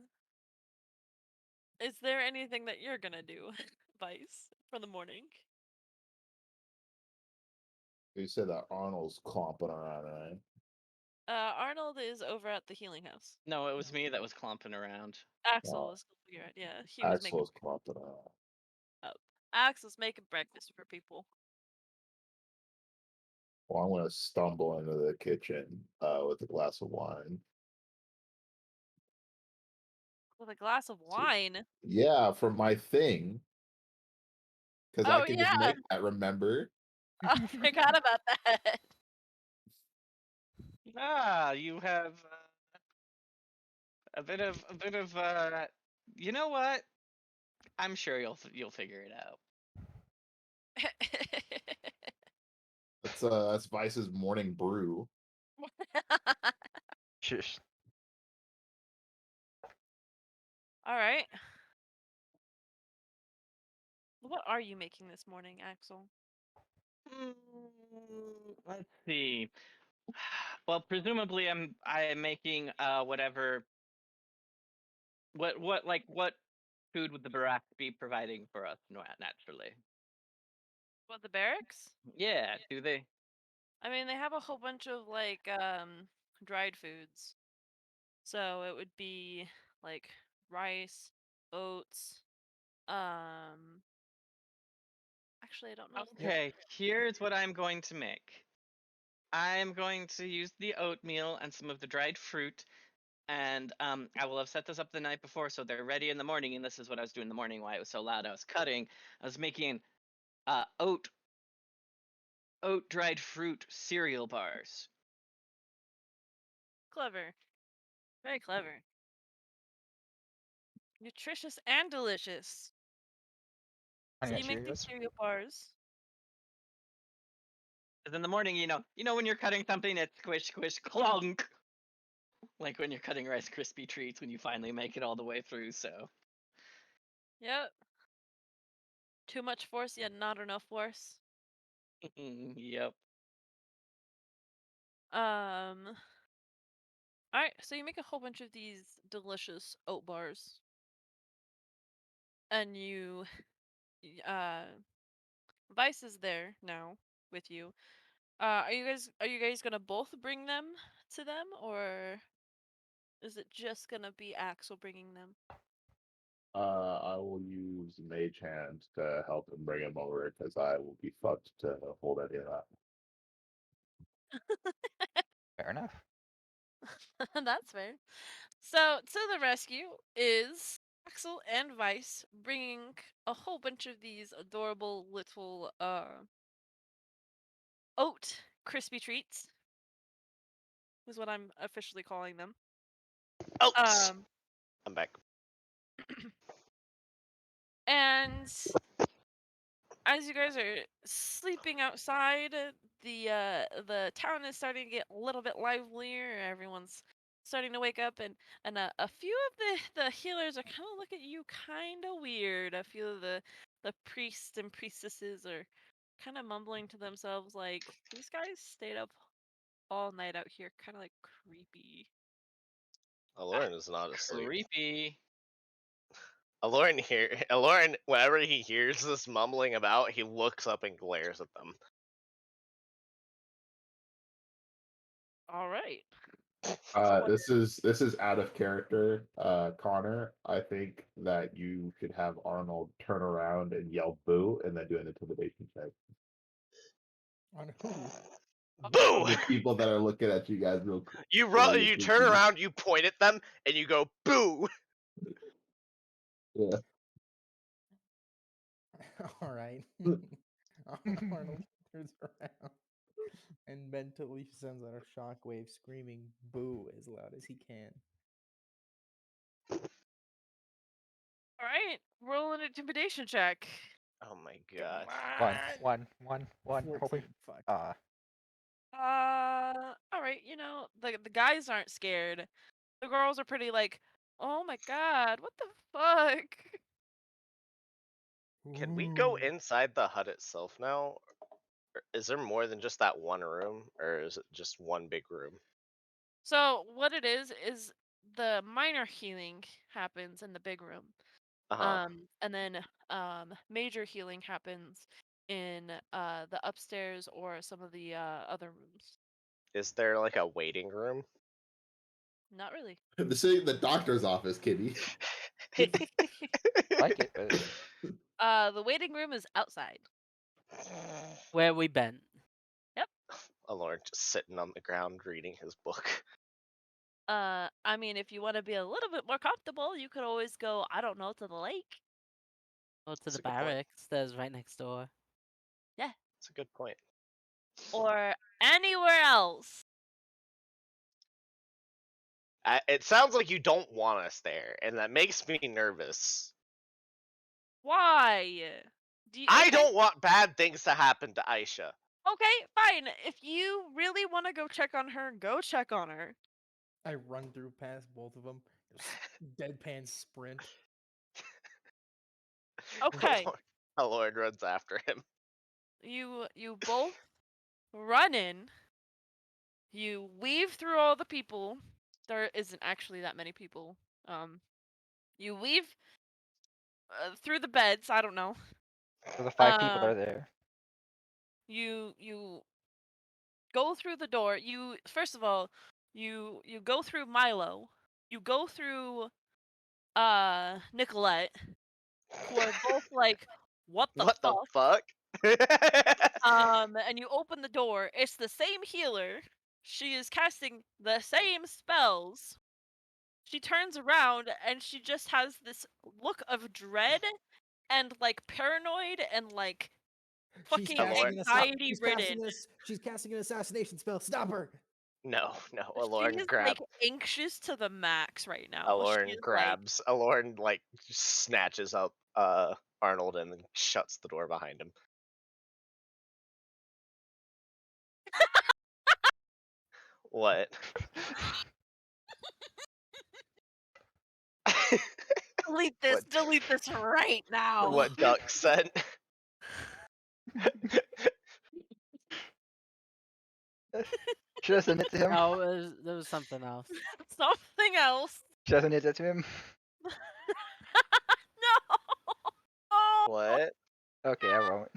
is there anything that you're gonna do, Vice, for the morning? You said that Arnold's clomping around, right? Arnold is over at the healing house. No, it was me that was clomping around. Axel Well, was figuring, yeah, he was making Axel's clomping around. up. Axel's making breakfast for people Well, I'm gonna stumble into the kitchen with a glass of wine. with a glass of So, wine. yeah, for my thing, because I Oh can just yeah, make that. Remember? I forgot about that. Ah, you have a bit of. You know what? I'm sure you'll figure it out. That's Vice's morning brew. Shush. All right. What are you making this morning, Axel? Mm, let's see. Well, presumably I am making whatever what food would the Barak be providing for us naturally? What, the barracks? Yeah, do they? I mean, they have a whole bunch of like dried foods. So it would be like rice, oats. Um, actually, I don't know if they. Okay, here's what I'm going to make. I'm going to use the oatmeal and some of the dried fruit, and I will have set this up the night before so they're ready in the morning. And this is what I was doing in the morning, why it was so loud. I was cutting. I was making oat dried fruit cereal bars. Clever, very clever, nutritious and delicious. So Honey you Nut make these Cheerios. cereal bars. Because in the morning, you know when you're cutting something, it's squish, squish, clunk. Like when you're cutting Rice Krispie treats when you finally make it all the way through. So Yep. Too much force, yet not enough force. yep. Um. All right. So you make a whole bunch of these delicious oat bars, and uh, Vice is there now with you. Are you guys gonna both bring them to them, or is it just gonna be Axel bringing them? I will use Mage Hand to help him bring him over because I will be fucked to hold any of that. Fair enough. That's fair. So to the rescue is Axel and Vice, bringing a whole bunch of these adorable little oat crispy treats. Is what I'm officially calling them. Oats. Um, I'm back. and as you guys are sleeping outside, the town is starting to get a little bit livelier. Everyone's starting to wake up, and a few of the healers are kind of looking at you kind of weird. A few of the priests and priestesses are kind of mumbling to themselves like, "These guys stayed up all night out here, kind of like creepy." Aloran is not asleep. Creepy. Aloran, whenever he hears this mumbling about, he looks up and glares at them. All right. This is out of character, Connor. I think that you should have Arnold turn around and yell "boo" and then do an intimidation check. On who? Boo! The people that are looking at you guys real You turn around, you point at them, and you go boo. Yeah. All right. Arnold turns around and mentally sends out a shockwave, screaming "boo" as loud as he can. All right. Roll an intimidation check. Oh my Come god. on! One. 14. Hoping. Fuck. All right, the guys aren't scared. The girls are pretty like, "Oh my god, what the fuck?" Can we go Ooh. inside the hut itself now? Or is there more than just that one room, or is it just one big room? So, what it is the minor healing happens in the big room. Uh-huh. And then major healing happens in the upstairs or some of the other rooms. Is there like a waiting room? Not really. The doctor's office, kitty. Like it, but The waiting room is outside. Where we been? Aloran just sitting on the ground reading his book. I mean, if you want to be a little bit more comfortable, you could always go, I don't know, to the lake. Or to That's the a good point. barracks that's right next door. That's a good point. Or anywhere else. It sounds like you don't want us there, and that makes me nervous. Why? I Okay, don't want bad things to happen to Aisha. okay, fine. If you really want to go check on her, go check on her. I run through past both of them. Deadpan sprint. Okay, Aloran runs after him. you both run in. You weave through all the people. There isn't actually that many people. You weave through the beds. I don't know. for the 5 people that Uh, are there. you go through the door. You first of all, you go through Milo. You go through Nicolette, who are both like, what the What the fuck? fuck? And you open the door. It's the same healer. She is casting the same spells. She turns around and she just has this look of dread and like paranoid and like She's fucking Aloran, casting anxiety ridden. she's casting an assassination spell. Stop her. no, She Aloran is grab. like anxious to the max right now. She Aloran is like, grabs. Aloran like snatches up Arnold and then shuts the door behind him. What? What? delete this right now. What Duck said? Should I send it to him? No, there was something else. Something else. Should I send it to him? No. What? Okay, I won't.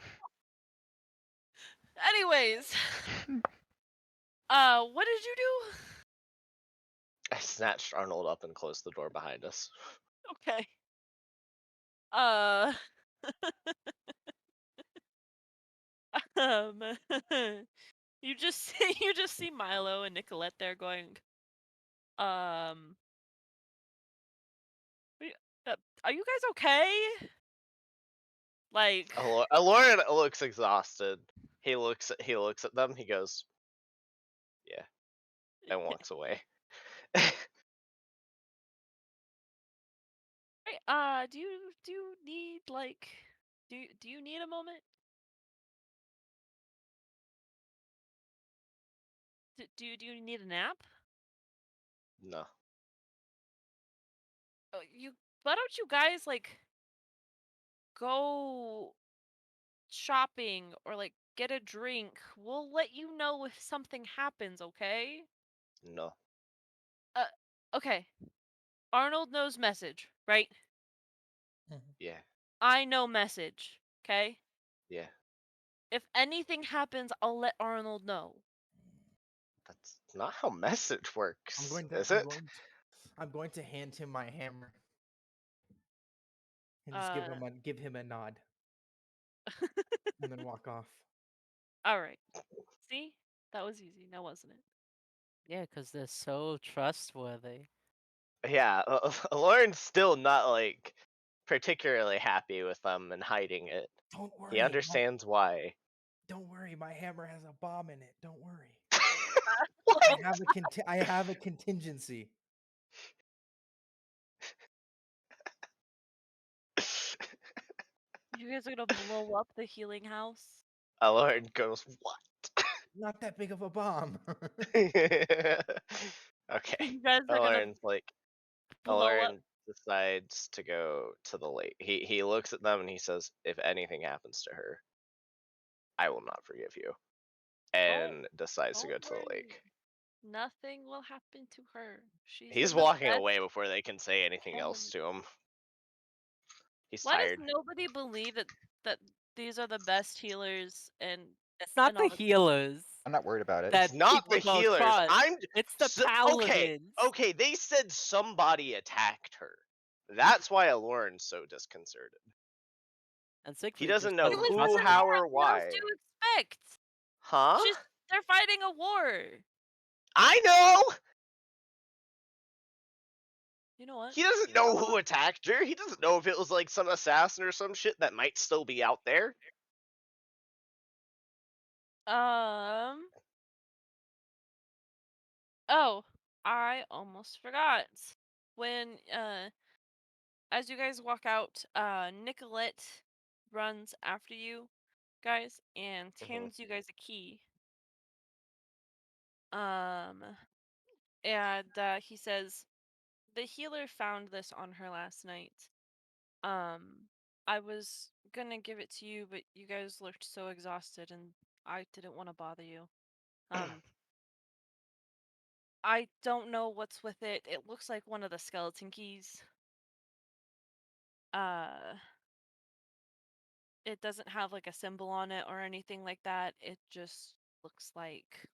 Anyways, what did you do? I snatched Arnold up and closed the door behind us. Okay. Uh, um, you just you just see Milo and Nicolette there going, um, "Are you are you guys okay? Like, Lauren looks exhausted. He looks at them. He goes, "Yeah," and walks away. right, do you need like, do you need a moment? Do you need a nap? No. Why don't you guys like go shopping or like get a drink? We'll let you know if something happens, okay? No. Uh, okay. Arnold knows message, right? Yeah. I know message, okay? Yeah. If anything happens, I'll let Arnold know. That's not how message works, I'm going to is it? I'm going to hand him my hammer and just Uh, give him a nod and then walk off. all right. See? That was easy, now wasn't it? Yeah, because they're so trustworthy. Yeah, Lauren's still not like particularly happy with them and hiding it. Don't He worry. understands why. Don't worry. My hammer has a bomb in it. Don't worry. What? I have a contingency. You guys are gonna blow up the healing house? Lauren goes, "What?" Not that big of a bomb. Okay. You guys are gonna Lauren's like, blow up. Lauren decides to go to the lake. He looks at them and he says, "If anything happens to her, I will not forgive you." Don't And decides to go don't to the worry. lake. Nothing will happen to her. She's He's in the walking best away before they can say anything else home. to him. He's Why does tired. nobody believe that these are the best healers and It's not the all the healers I'm not worried about it. that It's not the people don't healers. trust. I'm It's the okay. paladins. Okay, they said somebody attacked her. That's why Aloran's so disconcerted. And He Siegfried just doesn't know He doesn't was who, trust with them. how, Nora. or What else why. do you expect? Huh? They're fighting a war. I know. You know what? He doesn't know who attacked her. He doesn't know if it was like some assassin or some shit that might still be out there. Oh, I almost forgot. When as you guys walk out, Nicolette runs after you guys and Mhm. hands you guys a key. Um, and he says, the healer found this on her last night. I was gonna give it to you, but you guys looked so exhausted and I didn't want to bother you. Um, I don't know what's with it. It looks like one of the skeleton keys. Uh, it doesn't have like a symbol on it or anything like that. It just looks like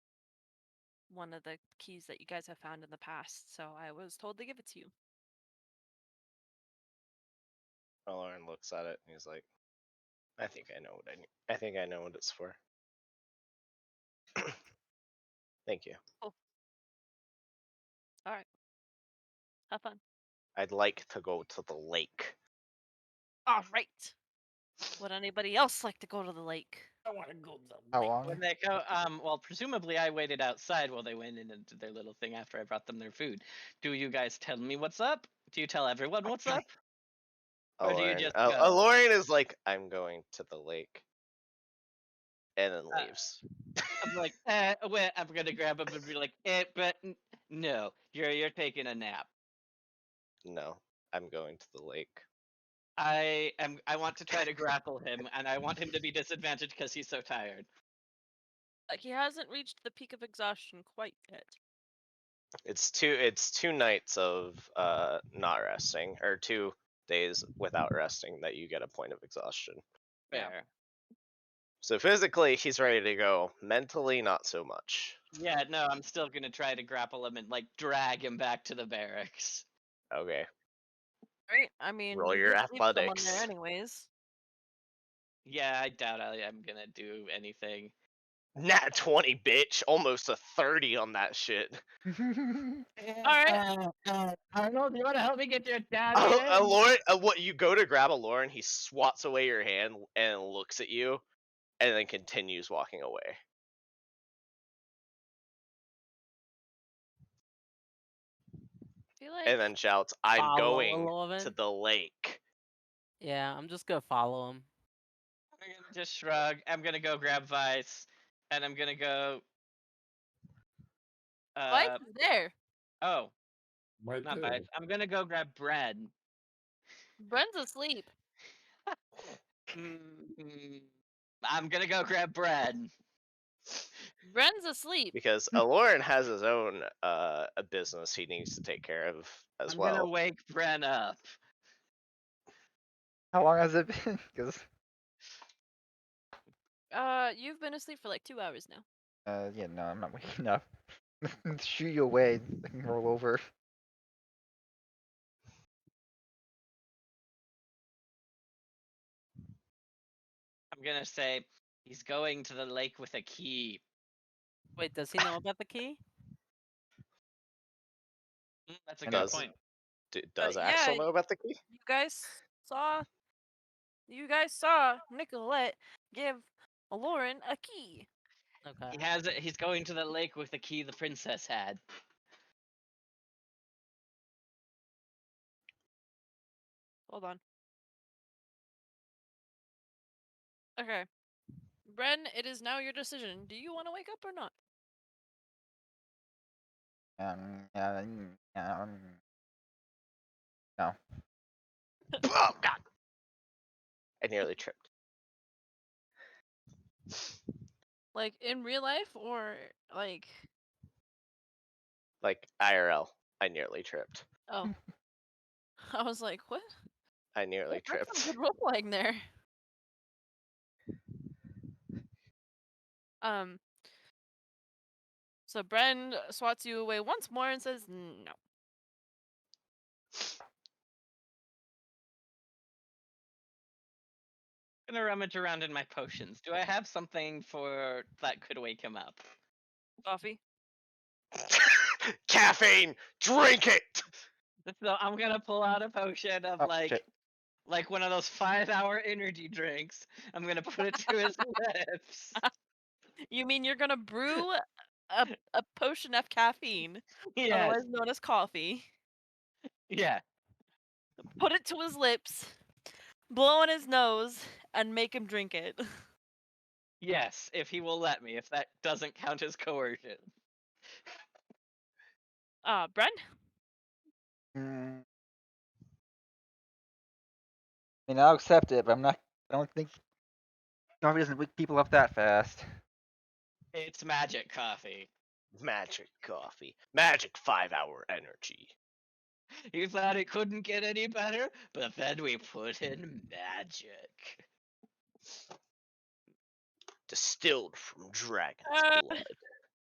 one of the keys that you guys have found in the past. So I was told to give it to you. Aloran looks at it and he's like, "I think I know what I need. I think I know what it's for. Thank you. Oh, all right. Have fun. I'd like to go to the lake." All right. Would anybody else like to go to the lake? I want to go to the How lake. long? When they go, well, presumably I waited outside while they went in and did their little thing after I brought them their food. Do you guys tell me what's up? Do you tell everyone what's up? Or do you Aloran, just go? Aloran is like, "I'm going to the lake," and then Uh, leaves. I'm like, wait, I'm gonna grab him and be like, but no, you're taking a nap. No, I'm going to the lake. I want to try to grapple him, and I want him to be disadvantaged because he's so tired. He hasn't reached the peak of exhaustion quite yet. It's two nights of not resting, or 2 days without resting that you get a point of exhaustion. Yeah. Fair. So physically he's ready to go. Mentally not so much. Yeah, no, I'm still gonna try to grapple him and like drag him back to the barracks. Okay. Right? I mean, Roll you your did leave someone there athletics. anyways. Yeah, I doubt I am gonna do anything. Nat 20, bitch. Almost a 30 on that shit. Alright. Arnold, you wanna help me get your dad in? Lauren, what you go to grab a Lauren, he swats away your hand and looks at you, and then continues walking away. Feel like And then shouts, "I'm Follow going to Alolan. the lake." Yeah, I'm just gonna follow him. I'm gonna just shrug. I'm gonna go grab Vice, and I'm gonna go. Vice is there. Oh, Right not there. Vice. I'm gonna go grab bread. Bren's asleep. Mm, I'm gonna go grab bread. Bren's asleep. Because Aloran has his own a business he needs to take care of as I'm gonna well. wake Bren up. How long has it been? Because You've been asleep for like 2 hours now. yeah, no, I'm not waking up. Shoot you away, and roll over. I'm gonna say he's going to the lake with a key. Wait, does he know about the key? That's a And good Does point. does Yeah, Axel know about the key? you guys saw. You guys saw Nicolette give Lauren a key. Okay. He has it. He's going to the lake with the key the princess had. Hold on. Okay. Bren, it is now your decision. Do you want to wake up or not? No. Oh God! I nearly tripped. Like in real life or like Like IRL, I nearly tripped. oh. I was like, what? I nearly That's some tripped. good role playing there. Um so Bren swats you away once more and says no. I'm gonna rummage around in my potions. Do I have something for that could wake him up? Coffee. Caffeine, drink it. So I'm gonna pull out a potion of Oh shit. like one of those 5-hour energy drinks. I'm gonna put it to his lips. You mean you're gonna brew a potion of caffeine, Yes. otherwise known as coffee, Yeah. put it to his lips, blow in his nose, and make him drink it. Yes, if he will let me. If that doesn't count as coercion. Bren? Mm, I mean, I'll accept it, but I'm not. I don't think coffee doesn't wake people up that fast. It's magic coffee. Magic coffee, magic 5-hour energy. You thought it couldn't get any better, but then we put in magic. Distilled from dragon's Uh, blood.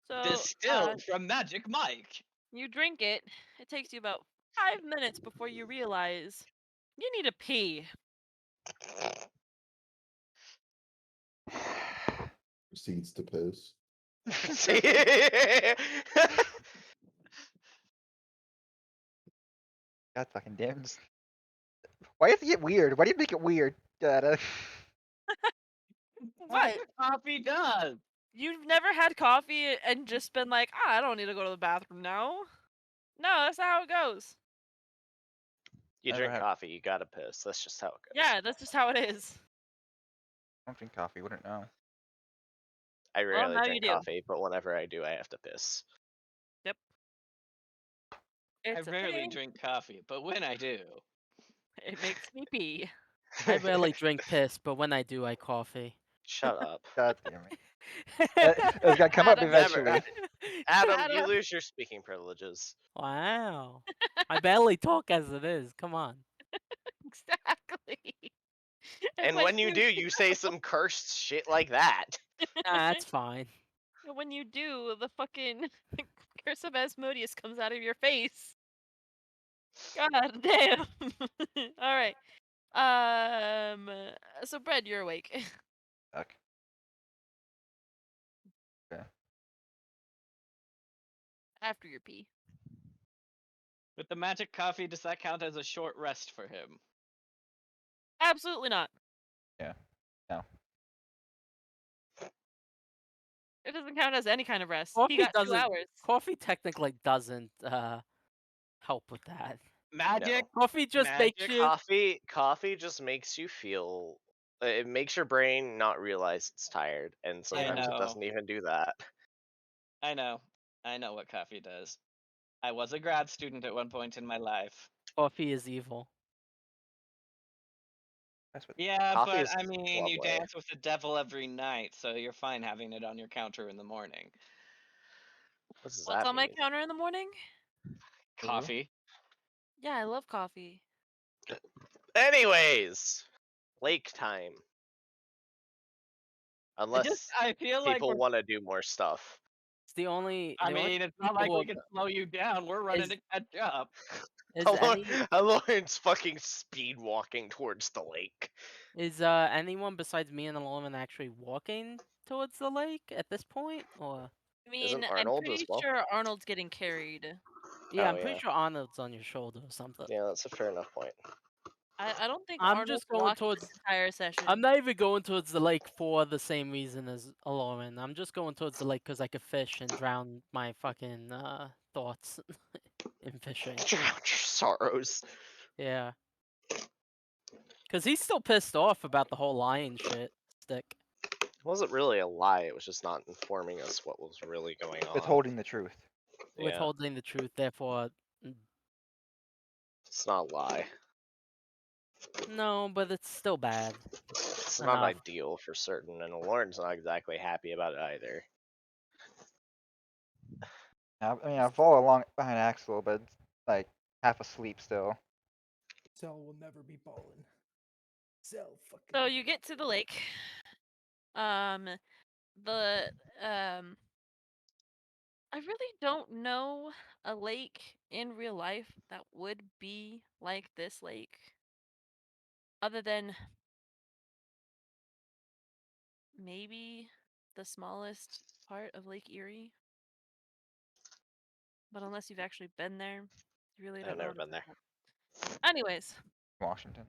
So, Distilled from Magic Mike. you drink it. It takes you about 5 minutes before you realize you need to pee. Proceeds to piss. God fucking damn. Why does it get weird? Why do you make it weird? God, What? Coffee does. You've never had coffee and just been like, I don't need to go to the bathroom now? No, that's not how it goes. You Never drink had- coffee, you gotta piss. That's just how it goes. Yeah, that's just how it is. I don't drink coffee. Wouldn't know. I Well, rarely now you drink do. coffee, but whenever I do, I have to piss. It's I a rarely thing. drink coffee, but when I do, It makes me pee. I rarely drink piss, but when I do, I coffee. Shut up. God damn it. It's gotta come up Adam, Never. eventually. Adam, you Adam. lose your speaking privileges. Wow. I barely talk as it is. Come on. Exactly. It's And like when you do, you say some cursed shit like that. Nah, that's fine. when you do, the fucking curse of Asmodeus comes out of your face. God damn. All right. So Brad, you're awake. Fuck. Okay. After your pee. With the magic coffee, does that count as a short rest for him? Absolutely not. Yeah. No. It doesn't count as any kind of rest. He Coffee got 2 doesn't. hours. Coffee technically doesn't help with that. Magic, Coffee just makes magic. you. Coffee just makes you feel. It makes your brain not realize it's tired, and I sometimes it know. doesn't even do that. I know. I know what coffee does. I was a grad student at one point in my life. Coffee is evil. That's what. Yeah, Coffee but is I mean, you lovely. dance with the devil every night, so you're fine having it on your counter in the morning. What does What's that on my mean? counter in the morning? Coffee. Yeah, I love coffee. Anyways, lake time. Unless I feel like people want to do more stuff. It's the only. I The only mean, it's not people like who we can slow you down. We're running Is- to catch up. is any Lauren's fucking speed walking towards the lake. is anyone besides me and Alolan actually walking towards the lake at this point, or? I mean, Isn't I'm Arnold as pretty well? sure Arnold's getting carried. Yeah, Oh, I'm pretty yeah. sure Arnold's on your shoulder or something. Yeah, that's a fair enough point. I don't think I'm Arnold just going walked towards. this entire session. I'm not even going towards the lake for the same reason as Alolan. I'm just going towards the lake because I could fish and drown my fucking thoughts in fishing. Drown your sorrows. Yeah. Because he's still pissed off about the whole lion shit stick. It wasn't really a lie, it was just not informing us what was really going on. Withholding the truth. Yeah. Withholding the truth, therefore. It's not a lie. No, but it's still bad. It's not Enough. ideal for certain, and Lauren's not exactly happy about it either. I mean, I follow along behind Axel, but it's like half asleep still. Cell will never be ballin'. Cell fucking. So you get to the lake. The I really don't know a lake in real life that would be like this lake. Other than maybe the smallest part of Lake Erie. But unless you've actually been there, you really I've don't know never what it's been there. like. Anyways, Washington.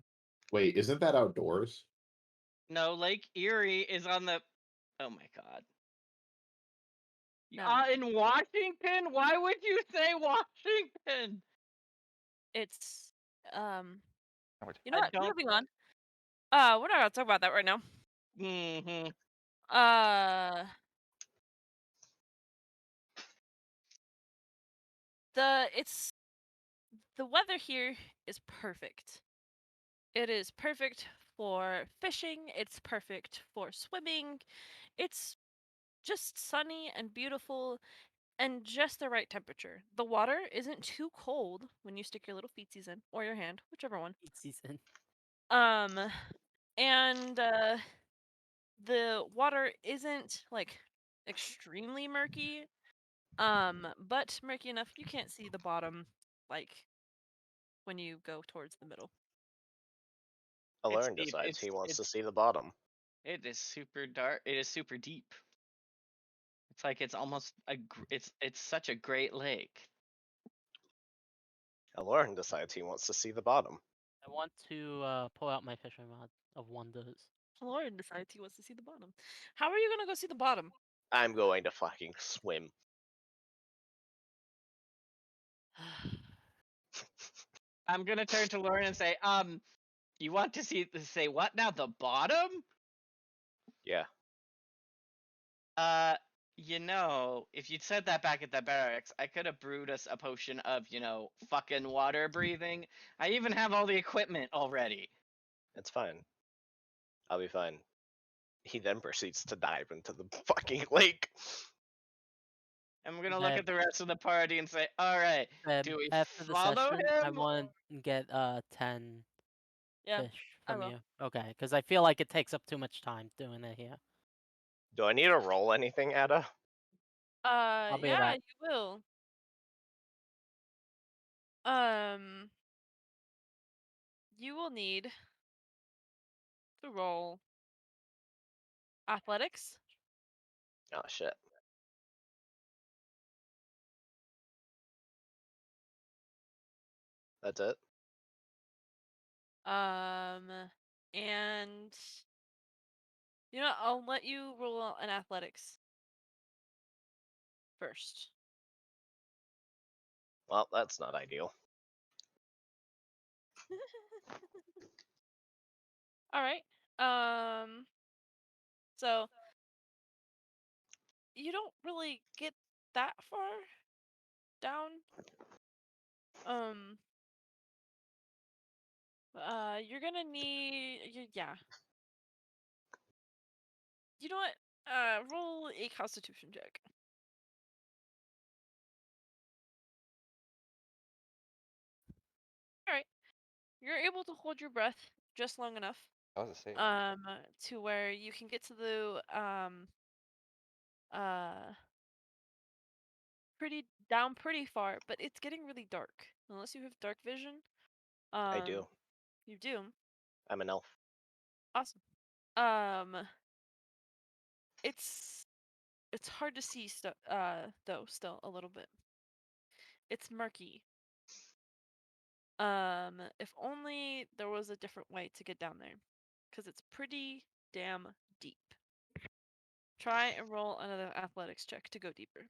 Wait, isn't that outdoors? No, Lake Erie is on the. Oh my god. no. In Washington? Why would you say Washington? It's Howard. you know I what? don't. Moving on. We're not gonna talk about that right now. Mm-hmm. Uh it's the weather here is perfect. It is perfect for fishing, it's perfect for swimming. It's just sunny and beautiful and just the right temperature. The water isn't too cold when you stick your little feetsies in or your hand, whichever one. Season. Um and the water isn't like extremely murky, but murky enough you can't see the bottom like when you go towards the middle. It's Lauren deep. decides he wants to see the bottom. It is super dark. It is super deep. It's like it's almost it's such a great lake. Lauren decides he wants to see the bottom. I want to pull out my fishing rod of wonders. Lauren decides he wants to see the bottom. How are you gonna go see the bottom? I'm going to fucking swim. I'm gonna turn to Lauren and say, you want to say what now? The bottom? Yeah. If you'd said that back at the barracks, I could have brewed us a potion of, fucking water breathing. I even have all the equipment already. It's fine. I'll be fine. He then proceeds to dive into the fucking lake. I'm gonna look at the rest of the party and say, alright, do we After the follow session, I him? want to get 10 Yeah, fish I from will. you. Okay, because I feel like it takes up too much time doing it here. Do I need to roll anything, Ada? I'll be Yeah, back. you will. You will need to roll athletics. Oh shit. That's it. And you know, I'll let you roll an athletics first. Well, that's not ideal. All right. So you don't really get that far down. Um, you're gonna need, yeah. You know what? Roll a Constitution check. All right. You're able to hold your breath just long enough, That was a save. to where you can get to the uh pretty far, but it's getting really dark. Unless you have dark vision. I do. You do. I'm an elf. Awesome. Um, it's hard to see stuff. Though still a little bit. It's murky. If only there was a different way to get down there, because it's pretty damn deep. Try and roll another athletics check to go deeper.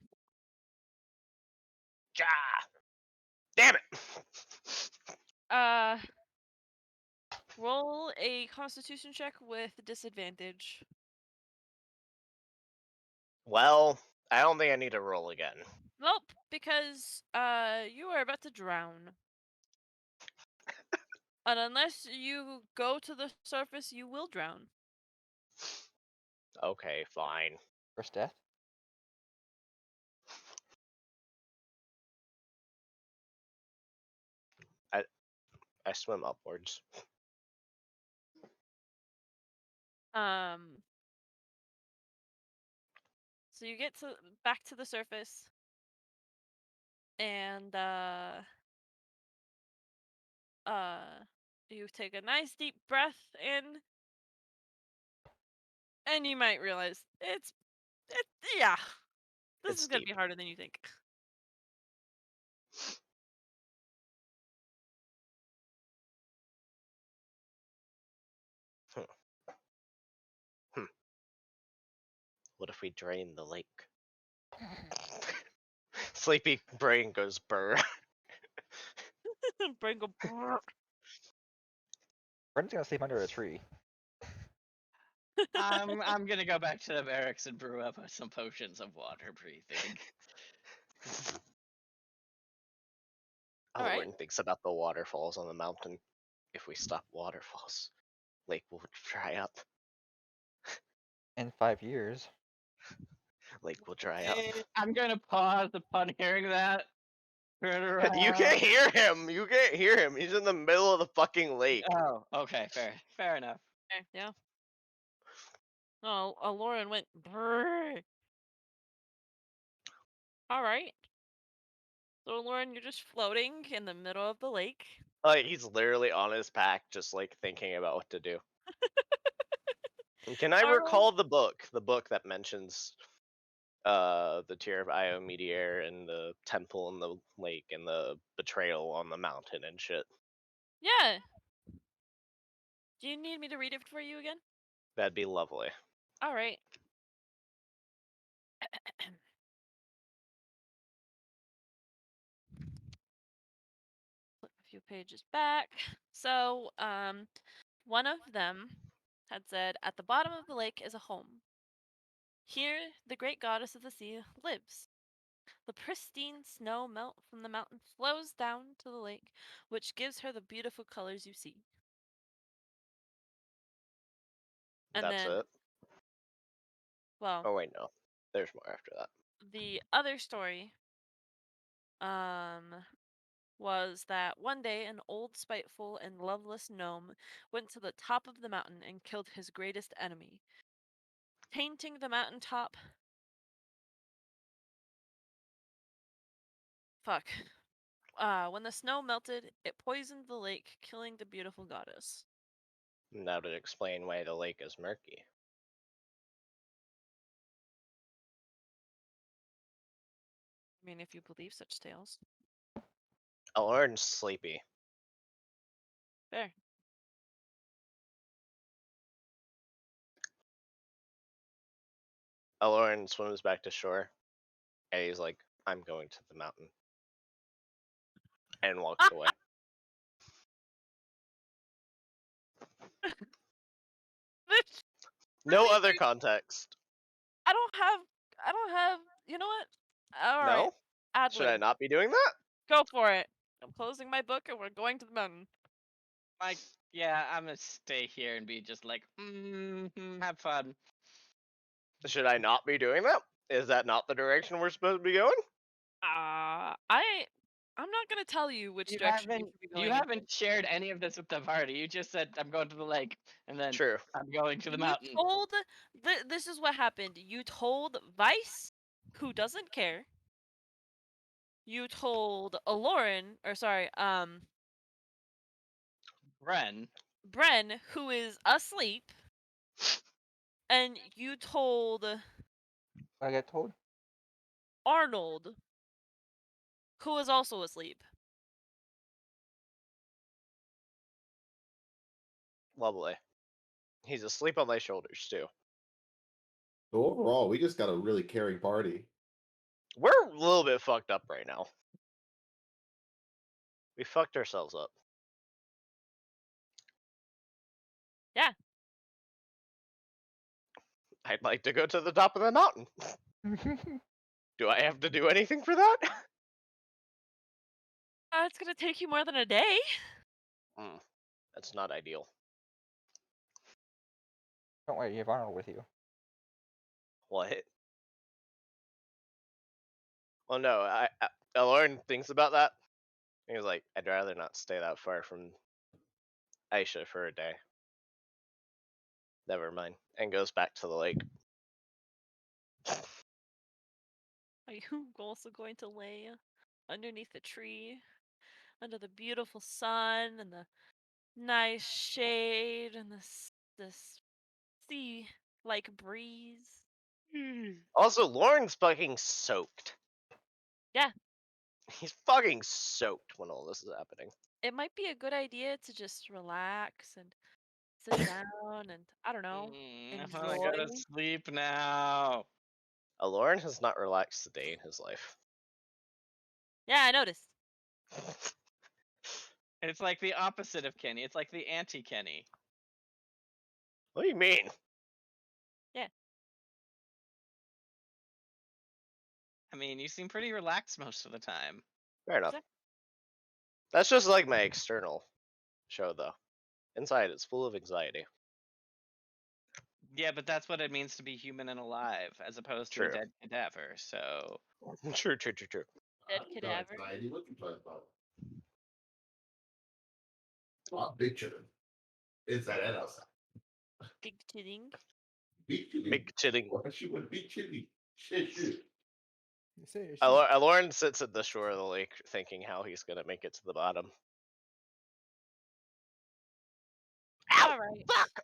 Ah, damn it! Uh, roll a Constitution check with disadvantage. Well, I don't think I need to roll again. Nope, because you are about to drown. And unless you go to the surface, you will drown. Okay, fine. First death? I swim upwards. Um, so you get back to the surface, and you take a nice deep breath in, and you might realize yeah, this It's is gonna deep. be harder than you think. Hmm. Hmm. What if we drain the lake? Sleepy brain goes burr. Brain go. Brendan's gonna sleep under a tree. I'm gonna go back to the barracks and brew up some potions of water breathing. All right. Aloran thinks about the waterfalls on the mountain. If we stop waterfalls, lake will dry up. In 5 years. Lake will dry up. I'm gonna pause upon hearing that. Turn You can't around. hear him. You can't hear him. He's in the middle of the fucking lake. Oh, okay, fair enough. Okay, yeah. Oh, Lauren went. Brrr. All right. So, Lauren, you're just floating in the middle of the lake. Like he's literally on his back, just like thinking about what to do. Can I All recall right. the book that mentions the Tear of Io Meteor and the temple in the lake and the betrayal on the mountain and shit? Yeah. Do you need me to read it for you again? That'd be lovely. All right. Flip a few pages back. So, one of them had said, "At the bottom of the lake is a home. Here, the great goddess of the sea lives. The pristine snow melt from the mountain flows down to the lake, which gives her the beautiful colors you see." And That's then, it. well, Oh wait, no. There's more after that. the other story, um, was that one day an old, spiteful, and loveless gnome went to the top of the mountain and killed his greatest enemy, tainting the mountaintop. Fuck. when the snow melted, it poisoned the lake, killing the beautiful goddess. And that would explain why the lake is murky. I mean, if you believe such tales. Alorn's sleepy. Fair. Alorn swims back to shore, and he's like, "I'm going to the mountain," and walks away. Which, No really, other context. I don't have. You know what? All right, No? ad Should I lib. not be doing that? Go for it. I'm closing my book and we're going to the mountain. Like, yeah, I'm gonna stay here and be just like, have fun. Should I not be doing that? Is that not the direction we're supposed to be going? I'm not gonna tell you which You direction you haven't should be you going in. haven't shared any of this with the party. You just said I'm going to the lake, and then True. I'm going to the You mountain. told this is what happened. You told Vice, who doesn't care. You told Aloran, or sorry, Ren, Bren, who is asleep, and you told I get told. Arnold, who is also asleep. Lovely. He's asleep on my shoulders too. So overall, we just got a really caring party. We're a little bit fucked up right now. We fucked ourselves up. Yeah. I'd like to go to the top of the mountain. Do I have to do anything for that? It's gonna take you more than a day. That's not ideal. Don't worry, you have Arnold with you. What? Well, no, Lauren thinks about that. He was like, I'd rather not stay that far from Aisha for a day. Never mind. And goes back to the lake. Are you also going to lay underneath the tree, under the beautiful sun and the nice shade and this sea-like breeze? Also, Lauren's fucking soaked. Yeah. He's fucking soaked when all this is happening. It might be a good idea to just relax and sit down and I don't know, I enjoy. gotta sleep now. Lauren has not relaxed a day in his life. Yeah, I noticed. It's like the opposite of Kenny. It's like the anti-Kenny. What do you mean? Yeah. I mean, you seem pretty relaxed most of the time. Fair enough. Exactly. That's just like my external show, though. Inside, it's full of anxiety. Yeah, but that's what it means to be human and alive, as opposed to a True. dead cadaver. So True. Dead I've got cadaver. anxiety. What you talking about? Not big chicken. Inside and outside. Big chilling. Big chili. Big chilling. Why she would big chili? Shit. You say she's Lauren sits at the shore of the lake thinking how he's gonna make it to the bottom. Ow! Alright. Fuck!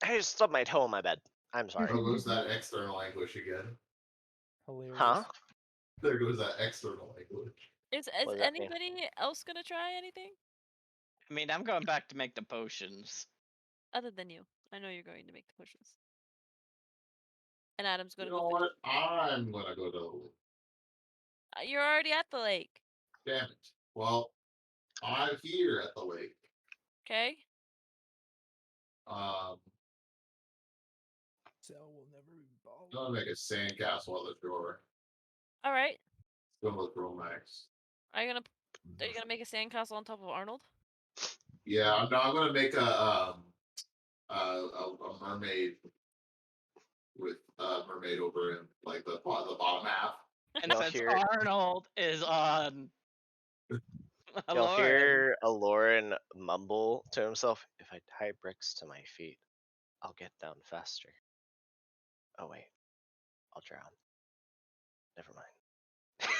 I just stubbed my toe on my bed. I'm sorry. There goes that external anguish again. hilarious. Huh? There goes that external anguish. Is What does that mean? anybody else gonna try anything? I mean, I'm going back to make the potions. Other than you. I know you're going to make the potions. And Adam's You gonna know go what? fishing. I'm gonna go to the lake. You're already at the lake. Damn it. Well, I'm here at the lake. Okay? Um, Cell will never be bald. I'm gonna make a sandcastle on the shore. Alright. Going with Romax. Are you gonna make a sandcastle on top of Arnold? Yeah, I'm gonna make a mermaid with mermaid over in like the bottom half. And You'll since hear- Arnold is on, You'll Lauren, hear a Lauren mumble to himself, if I tie bricks to my feet, I'll get down faster. Oh wait, I'll drown. Never mind.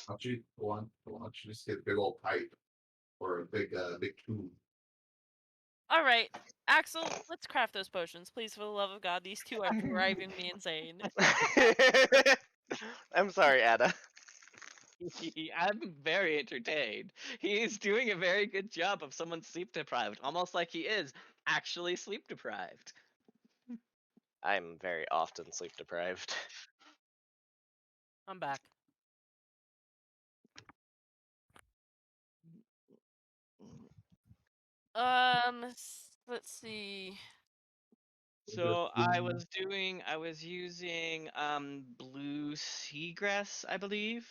Why don't you just get a big old pipe or a big tube? All right, Axel, let's craft those potions, please. For the love of God, these two are driving me insane. I'm sorry, Ada. I'm very entertained. He's doing a very good job of someone sleep deprived, almost like he is actually sleep deprived. I'm very often sleep deprived. I'm back. Let's see. So I was using blue seagrass, I believe,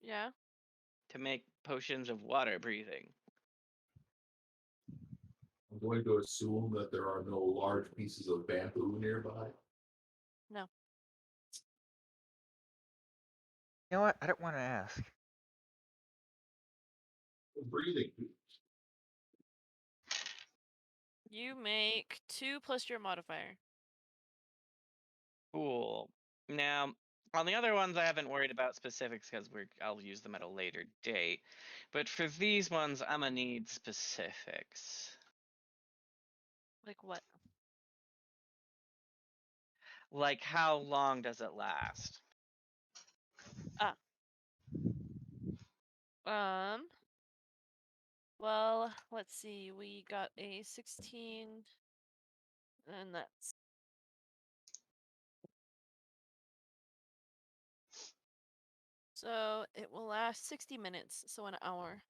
Yeah. to make potions of water breathing. I'm going to assume that there are no large pieces of bamboo nearby. No. You know what? I don't want to ask. Breathing tubes. You make 2 plus your modifier. Cool. Now, on the other ones, I haven't worried about specifics because I'll use them at a later date. But for these ones, I'm gonna need specifics. Like what? Like how long does it last? Um. Well, let's see. We got a 16, and that's so it will last 60 minutes, so an hour.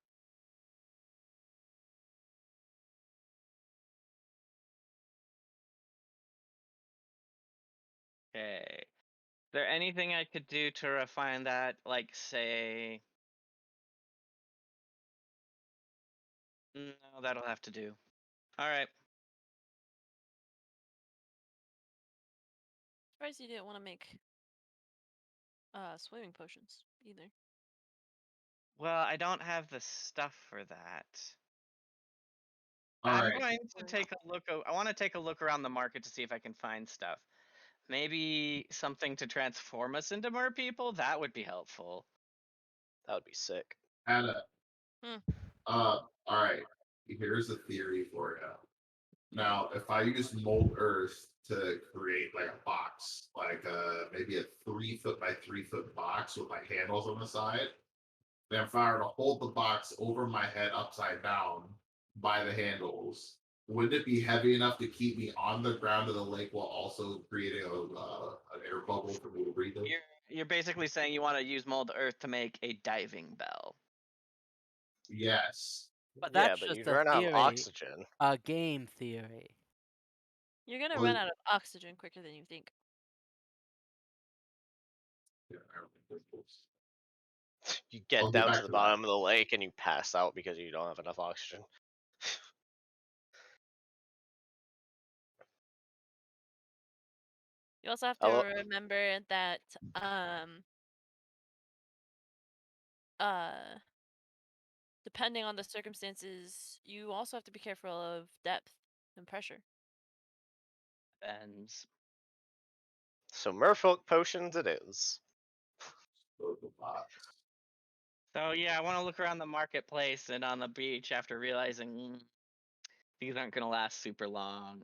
Okay. Is there anything I could do to refine that? Like, say. No, that'll have to do. Alright. Surprised you didn't want to make swimming potions either. Well, I don't have the stuff for that. All I'm right. going to take a look. I want to take a look around the market to see if I can find stuff. Maybe something to transform us into more people? That would be helpful. That would be sick. Anna. Hmm. All right. Here's a theory for you. Now, if I use mold earth to create like a box, like maybe a 3 foot by 3 foot box with my handles on the side, then if I were to hold the box over my head upside down by the handles, would it be heavy enough to keep me on the ground of the lake while also creating an air bubble for me to breathe in? You're basically saying you want to use mold earth to make a diving bell. Yes. But Yeah, that's but just you'd a run out of theory, oxygen. a game theory. You're gonna Well, run out of oxygen quicker than you think. yeah, I don't think that's close. You I'll get get down to back the to that. bottom of the lake and you pass out because you don't have enough oxygen. You also have to Hello? remember that uh depending on the circumstances, you also have to be careful of depth and pressure. And So merfolk potions it is. Go to the box. so yeah, I want to look around the marketplace and on the beach after realizing these aren't gonna last super long.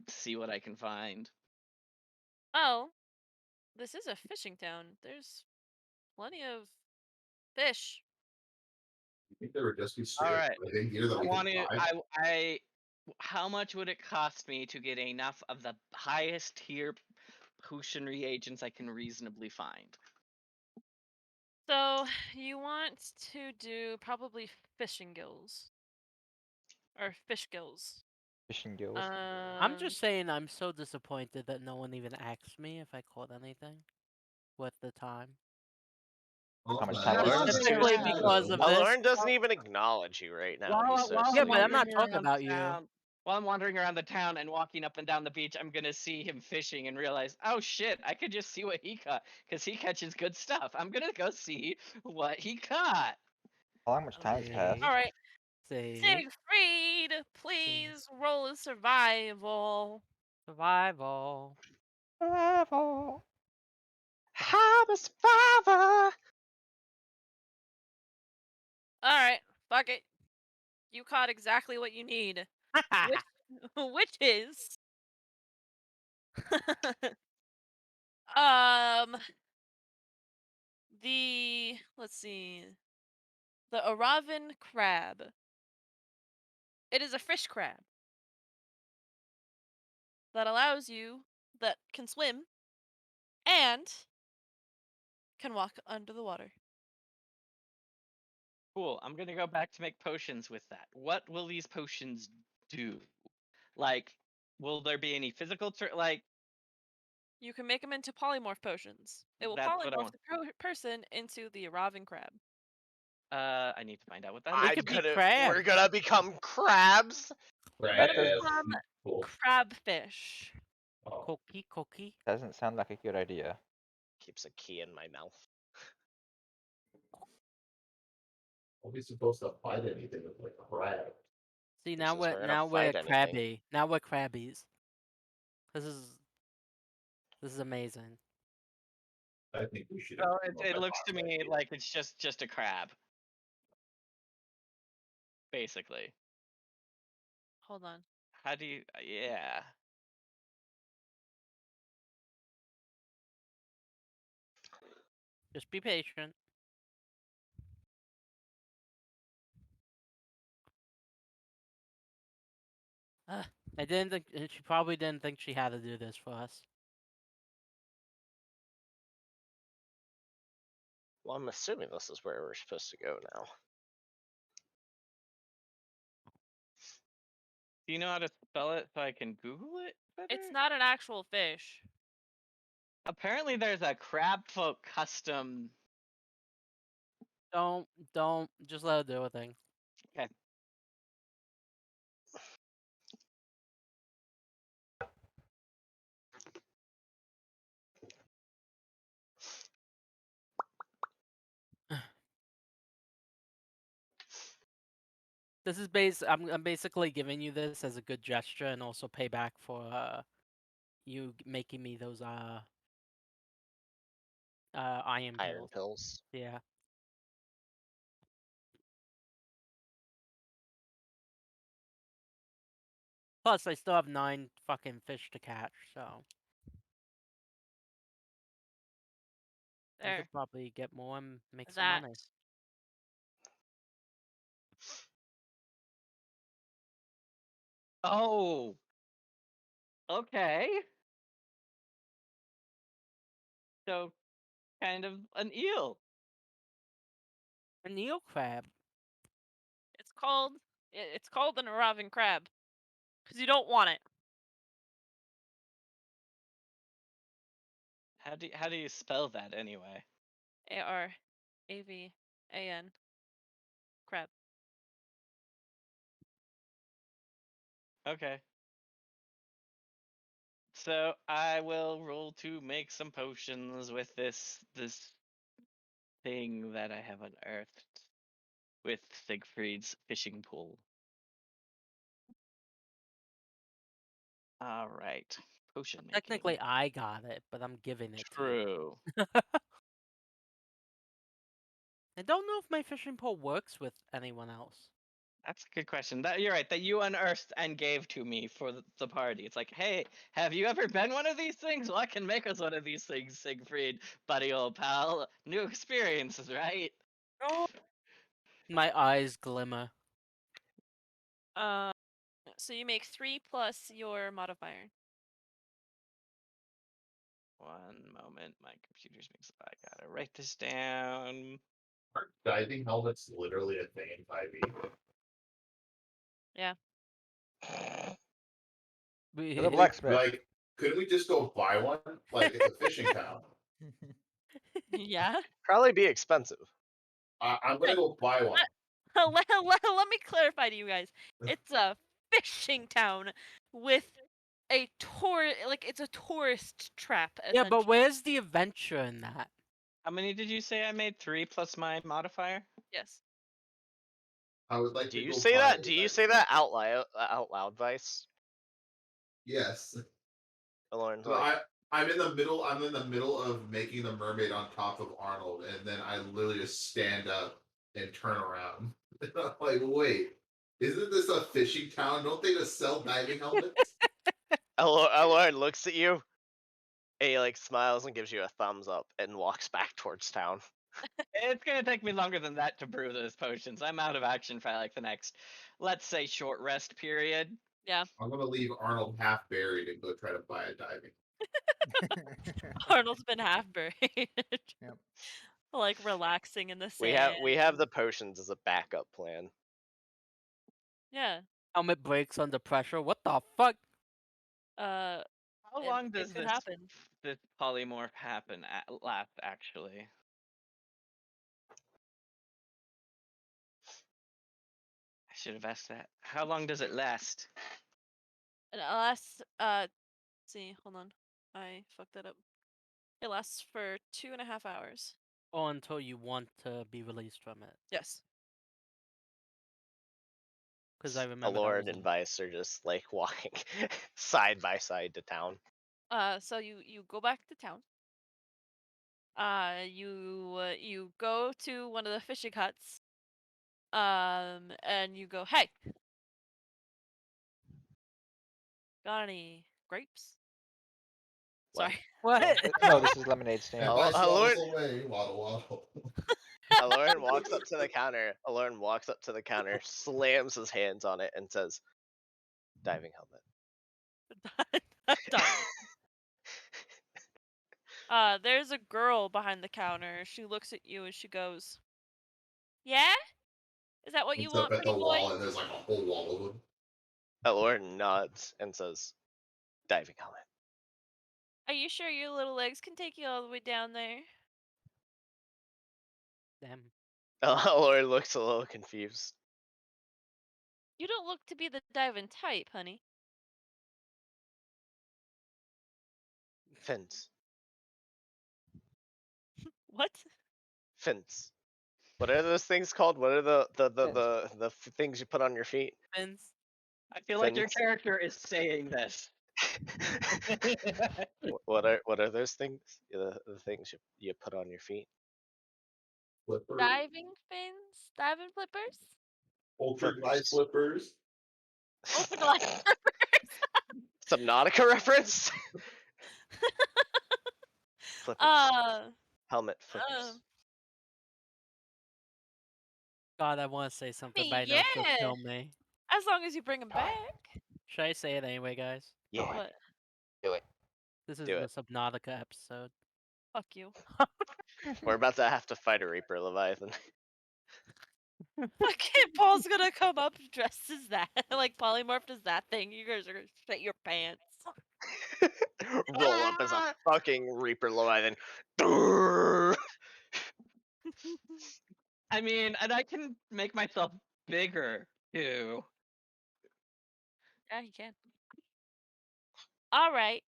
See what I can find. Oh, this is a fishing town. There's plenty of fish. You think there would just be straight All up right. living here that I we can want to. buy? How much would it cost me to get enough of the highest tier potion reagents I can reasonably find? So you want to do probably fishing gills or fish gills. Fishing gills. I'm just saying I'm so disappointed that no one even asked me if I caught anything with the time. How much Well, time that's has just passed? Specifically Shadow. because of this. Valorn doesn't even acknowledge you right now. He's so Yeah, I'm but I'm sad. not wandering talking around about you. town, while I'm wandering around the town and walking up and down the beach, I'm gonna see him fishing and realize, oh shit, I could just see what he caught because he catches good stuff. I'm gonna go see what he caught. How much time has passed? All right, See, Siegfried, please roll a survival. survival. Survival. I'm a survivor. All right, fuck it. You caught exactly what you need, which which is um let's see, the Aravan crab. It is a fish crab that allows you that can swim and can walk under the water. Cool. I'm gonna go back to make potions with that. What will these potions do? Like, will there be any physical like? You can make them into polymorph potions. It will That's what I polymorph want. the person into the Aravan crab. I need to find out what that It is. could be We're crab. gonna become crabs. You're That gonna doesn't become Cool. crabfish. Cookie. doesn't sound like a good idea. Keeps a key in my mouth. Are we supposed to fight anything with like crab? See, This is we're gonna now we're fight anything. crabby. Now we're crabbies. This is amazing. I think we should. So it looks to me like it's just a crab, basically. Hold on. How do you? Yeah. Just be patient. I didn't think she probably didn't think she had to do this for us. Well, I'm assuming this is where we're supposed to go now. Do you know how to spell it so I can Google it better? It's not an actual fish. Apparently, there's a crab folk custom. Don't just let her do a thing. Okay. This is I'm basically giving you this as a good gesture and also payback for you making me those iron Iron pills. pills. Yeah. Plus, I still have 9 fucking fish to catch, so I There. could probably get more and make some That. money. Oh. Okay. So, kind of an eel. A Neo crab. It's called an Aravan crab. Because you don't want it. How do you spell that anyway? Aravan. Crab. Okay. So I will roll to make some potions with this thing that I have unearthed with Siegfried's fishing pole. All right, potion making. Technically, I got it, but I'm giving it to you. True. I don't know if my fishing pole works with anyone else. That's a good question. That you're right. That you unearthed and gave to me for the party. It's like, hey, have you ever been one of these things? Well, I can make us one of these things, Siegfried, buddy, old pal. New experiences, right? Oh. My eyes glimmer. So you make 3 plus your modifier. One moment, my computer's being slow. I gotta write this down. Are diving helmets literally a thing in 5e? Yeah. For the blacksmith. Like, couldn't we just go buy one? Like, it's a fishing town. Yeah. Probably be expensive. I'm gonna go buy one. Let me clarify to you guys. It's a fishing town with it's a tourist trap. Yeah, but essentially. where's the adventure in that? How many did you say I made? 3 plus my modifier? Yes. I would like Do to you go say buy that? a Do you diving say helmet. that out loud, Vice? Yes. Lauren, So I'm in the middle. I'm in the middle of making the mermaid on top of Arnold, and then I literally just stand up and turn around. I'm like, wait, isn't this a fishing town? Don't they just sell diving helmets? Aloran looks at you, and he like smiles and gives you a thumbs up and walks back towards town. It's gonna take me longer than that to brew those potions. I'm out of action for like the next, let's say, short rest period. Yeah. I'm gonna leave Arnold half buried and go try to buy a diving. Arnold's been half buried. Yep. Like relaxing in the We sand. have the potions as a backup plan. Yeah. Helmet breaks under pressure. What the fuck? Uh, How it, long it does could this happen. this polymorph last? Actually, I should have asked that. How long does it last? And it lasts. Let's see, hold on. I fucked that up. It lasts for 2.5 hours. Or until you want to be released from it. Yes. Because I remember that Aloran was and Vice are just like walking side by side to town. So you go back to town. You go to one of the fishing huts. And you go, hey, got any grapes? What? Sorry. what? No, this is lemonade And stand. Al- Vice waddles Aloran away, waddle waddle. Aloran walks up to the counter. Aloran walks up to the counter, slams his hands on it, and says, "Diving helmet." Diving. There's a girl behind the counter. She looks at you and she goes, yeah? Is that what you Looks up want, at the pretty boy? wall and there's like a whole wall of them. Aloran nods and says, "Diving helmet." Are you sure your little legs can take you all the way down there? Damn. Aloran looks a little confused. You don't look to be the diving type, honey. Fins. What? Fins. What are those things called? What are Fins. the things you put on your feet? Fins. I feel like your Fins. character is saying this. What are those things? The things you put on your feet? Flipper, Diving fins? Diving flippers? ultra glide Flippers. flippers. Ultra glide Subnautica reference? Flippers. Uh, Helmet flippers. um, God, I want to say something, me, but I know she'll yeah. kill me. As long as you bring them back. Should I say it anyway, guys? Yeah. What? Do it. This is Do the it. Subnautica episode. Fuck you. We're about to have to fight a Reaper Leviathan. Fucking Paul's gonna come up dressed as that, like polymorphed as that thing. You guys are gonna shit your pants. Roll up as a fucking Reaper Leviathan. Durr. I mean, and I can make myself bigger too. Yeah, you can. All right.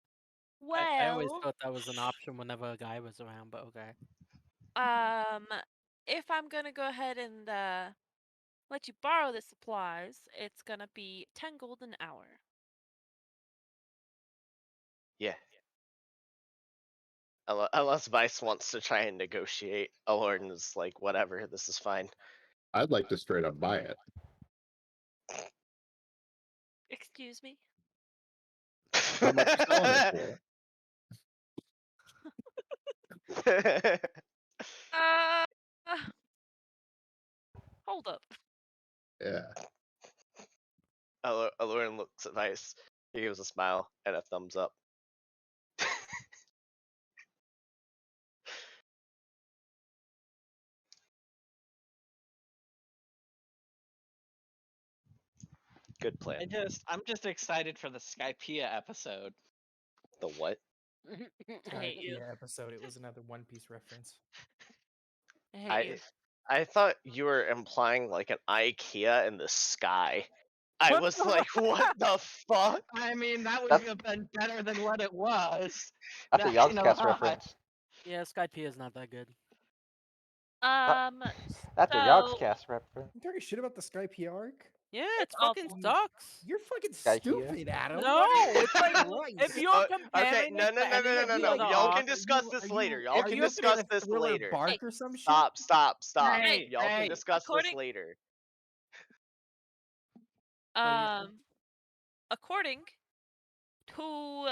I always Well, thought that was an option whenever a guy was around, but okay. um, if I'm gonna go ahead and let you borrow the supplies, it's gonna be 10 gold an hour. Yeah. Unless Vice wants to try and negotiate, Aloran is like, whatever, this is fine. I'd like to straight up buy it. Excuse me. How much you selling it for? Uh, hold up. Yeah. Aloran looks at Vice. He gives a smile and a thumbs up. Good plan. I'm just excited for the Skypea episode. The what? I hate you. Yeah, episode. It was another One Piece reference. I hate you. I thought you were implying like an IKEA in the sky. I What was the like, what the fuck? I mean, that would That's- have been better than what it was. That's a Not gonna Yogscast lie. reference. Yeah, Skypea is not that good. Um, That's a so Yogscast reference. You talking shit about the Sky PR arc? Yeah, It's it fucking awful. sucks. You're fucking IKEA. stupid, Adam. No, it's like if Christ. you're Okay, comparing no, it no, to no, no, any no, of no, the no. other Y'all arcs, can discuss this later. Y'all if can you're discuss playing a this thriller later. bark Hey, or some shit? Stop, stop, stop. Hey, Y'all can hey. discuss this According- later. According to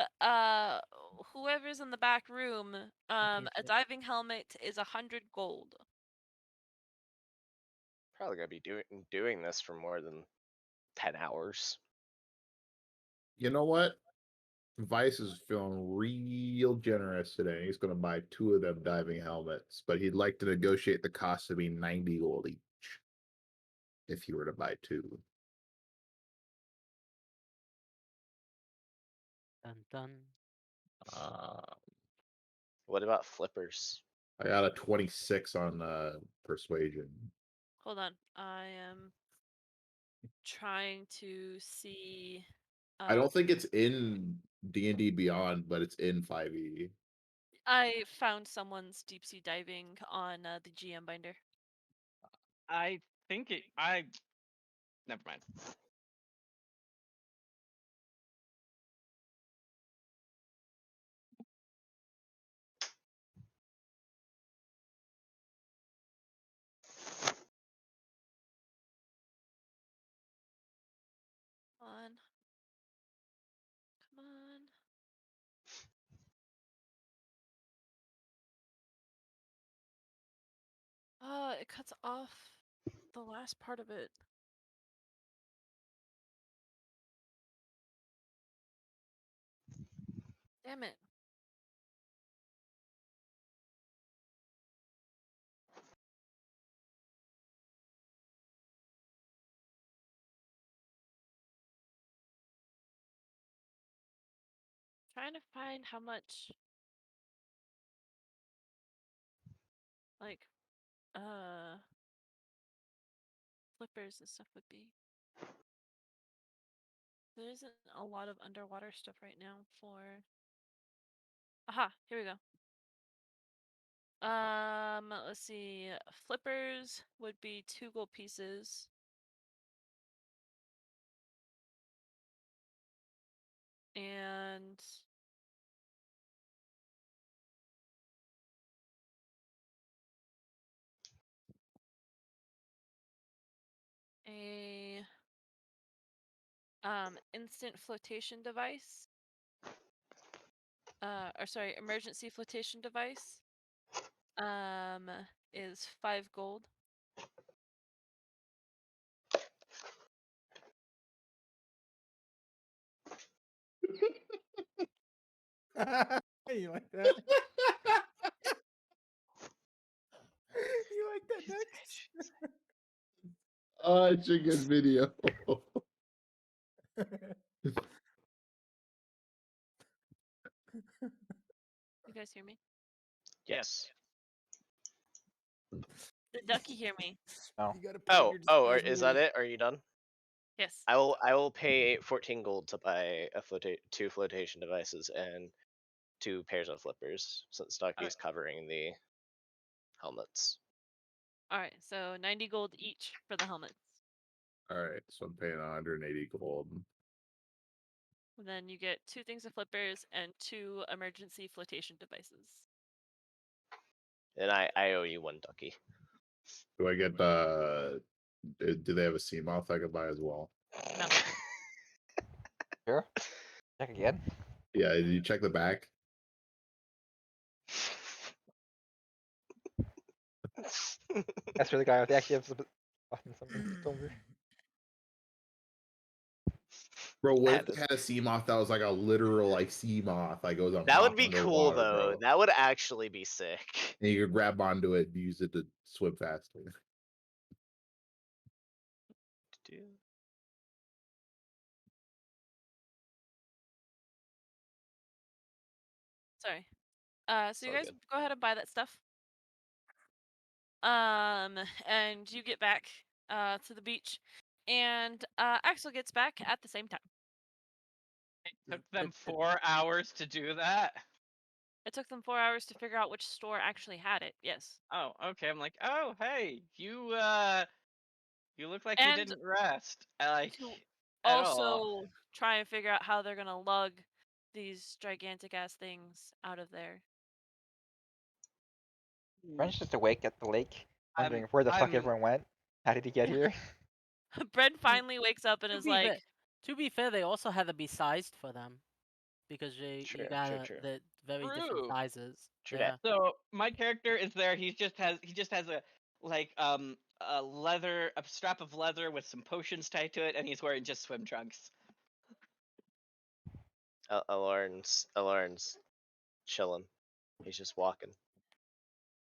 whoever's in the back room, a shit. diving helmet is 100 gold. Probably gonna be doing this for more than 10 hours. You know what? Vice is feeling real generous today. He's going to buy 2 of them diving helmets, but he'd like to negotiate the cost to be 90 gold each if he were to buy 2. Dun dun. Uh, What about flippers? I got a 26 on persuasion. Hold on, I am trying to see. I don't think it's in D&D Beyond, but it's in 5e. I found someone's deep sea diving on the GM binder. I think it. Never mind. Come on. Come on. It cuts off the last part of it. Damn it. Trying to find how much, like, flippers and stuff would be. There isn't a lot of underwater stuff right now for. Aha, here we go. Let's see. Flippers would be 2 gold pieces. And a instant flotation device. Or sorry, emergency flotation device. Is 5 gold. You like that? You like that next? Oh, it's a good video. You guys hear me? Yes. Did Ducky hear me? No. You gotta put on your disguise Is that moves. it? Are you done? Yes. I will pay 14 gold to buy 2 flotation devices and 2 pairs of flippers, since Ducky's covering the helmets. Alright, so 90 gold each for the helmets. Alright, so I'm paying 180 gold. And then you get 2 things of flippers and 2 emergency flotation devices. And I owe you 1 Ducky. Do I get do they have a sea moth I could buy as well? No. Sure. Check again. Yeah, did you check the back? That's for the guy with the actually have something silver. Bro, what if That they had a sea moth that was like a literal like sea moth, like goes on would top be cool underwater, though. bro. That would actually be sick. And you could grab onto it and use it to swim faster. Sorry. So you all guys good. go ahead and buy that stuff. And you get back to the beach, and Axel gets back at the same time. It took them 4 hours to do that. It took them 4 hours to figure out which store actually had it. Yes. Oh, okay. I'm like, oh, hey, you You look like you And didn't rest, like, to at all. also try and figure out how they're gonna lug these gigantic ass things out of there. Bren's just awake at the lake, wondering I'm where the fuck I'm everyone went. How did he get here? Brent finally wakes up and To is be fair, like, to be fair, they also had to be sized for them because you True, true, got true. the very different True. sizes. True Yeah. that. So my character is there. He just has a like a strap of leather with some potions tied to it, and he's wearing just swim trunks. Alorn's chilling. He's just walking.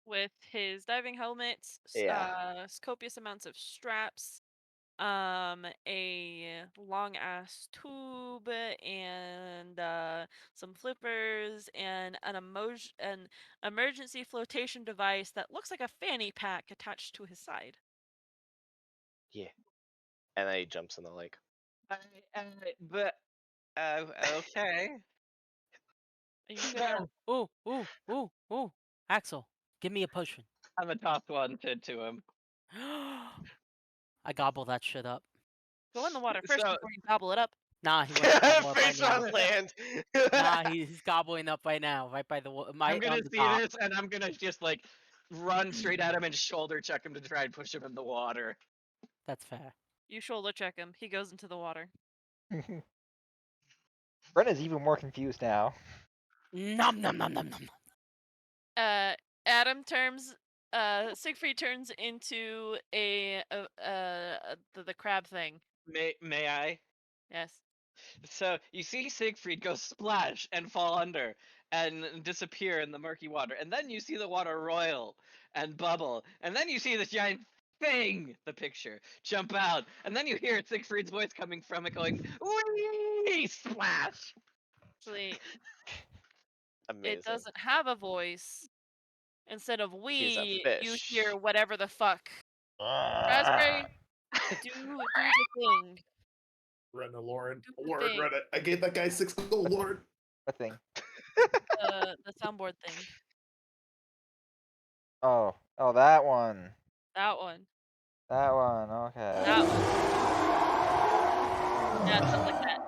with his diving helmet, Yeah. copious amounts of straps, a long ass tube, and some flippers, and an emergency flotation device that looks like a fanny pack attached to his side. Yeah. And then he jumps in the lake. But okay. Are you gonna? Ooh. Axel, give me a potion. I'm a toss one to him. I gobble that shit up. Go in the water first So before you gobble it up. Nah, he wants to gobble up right Face now. on land. Nah, he's gobbling up right now, right by the I'm gonna on the see top. this, and I'm gonna just like run straight at him and shoulder check him to try and push him in the water. That's fair. You shoulder check him. He goes into the water. Bren is even more confused now. Nom nom nom nom nom. Adam turns. Siegfried turns into the crab thing. May I? Yes. So you see Siegfried go splash and fall under and disappear in the murky water, and then you see the water roil and bubble, and then you see this giant thing, the picture, jump out, and then you hear Siegfried's voice coming from it going, "Wee!" Splash! Actually, it Amazing. doesn't have a voice. Instead of He's a we, you fish. hear whatever the fuck. Raspberry, do the thing. Run, Lauren. Do the Lauren, thing. run it. I gave that guy 6 gold, Lauren. What thing? The soundboard thing. Oh, that one. That one. That one. Okay. That one. Yeah, it sounds like that.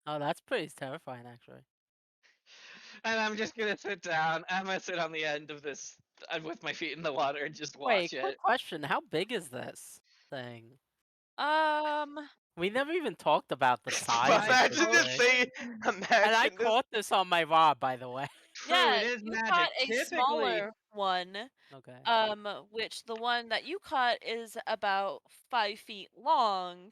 Oh, that's pretty terrifying, actually. And I'm just gonna sit down. I'm gonna sit on the end of this with my feet in the water and just Wait, watch it. quick question: how big is this thing? Um, We never even talked about the size of this Imagine this thing. thing. And I Imagine this. caught this on my rod, by the way. True, yeah, it is you magic. caught a Typically, smaller one. Okay. Which the one that you caught is about 5 feet long.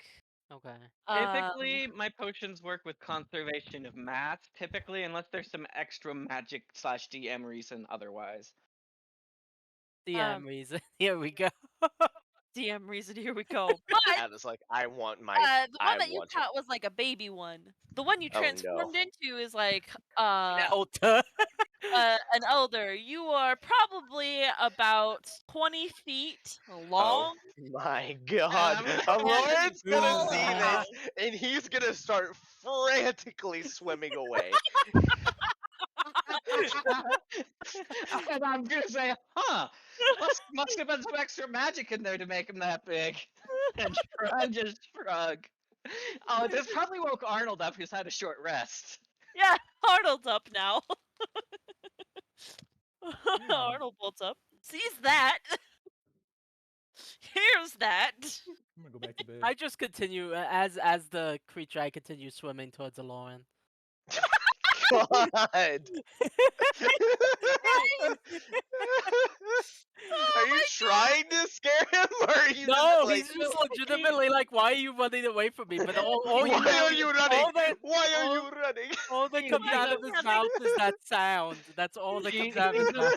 Okay. typically my potions work with conservation of mass. Typically, unless there's some extra magic / DM reason otherwise. DM reason. Here we go. DM reason, here we go. But That is like, I want my. the I one that you want it. caught was like a baby one. The one you Oh, no. transformed into is like Elta. an elder. You are probably about 20 feet Oh long. my god. Um, Lauren's gonna Oh, see wow. this and he's gonna start frantically swimming away. and I'm gonna say, huh? Must have been some extra magic in there to make him that big. And just shrug. Oh, this probably woke Arnold up who's had a short rest. Yeah, Arnold's up now. Arnold bolts up. Sees that. Hears that. I'm gonna go back to bed. I just continue as the creature. I continue swimming towards Aloran. God. Are you trying to scare him, or are you No, just like, he's just legitimately like, "Why are you running away from me?" But all you why are hear- you running? all that Why are all- you running? all that He's comes like out a- of his mouth is that sound. That's all that comes out of his mouth.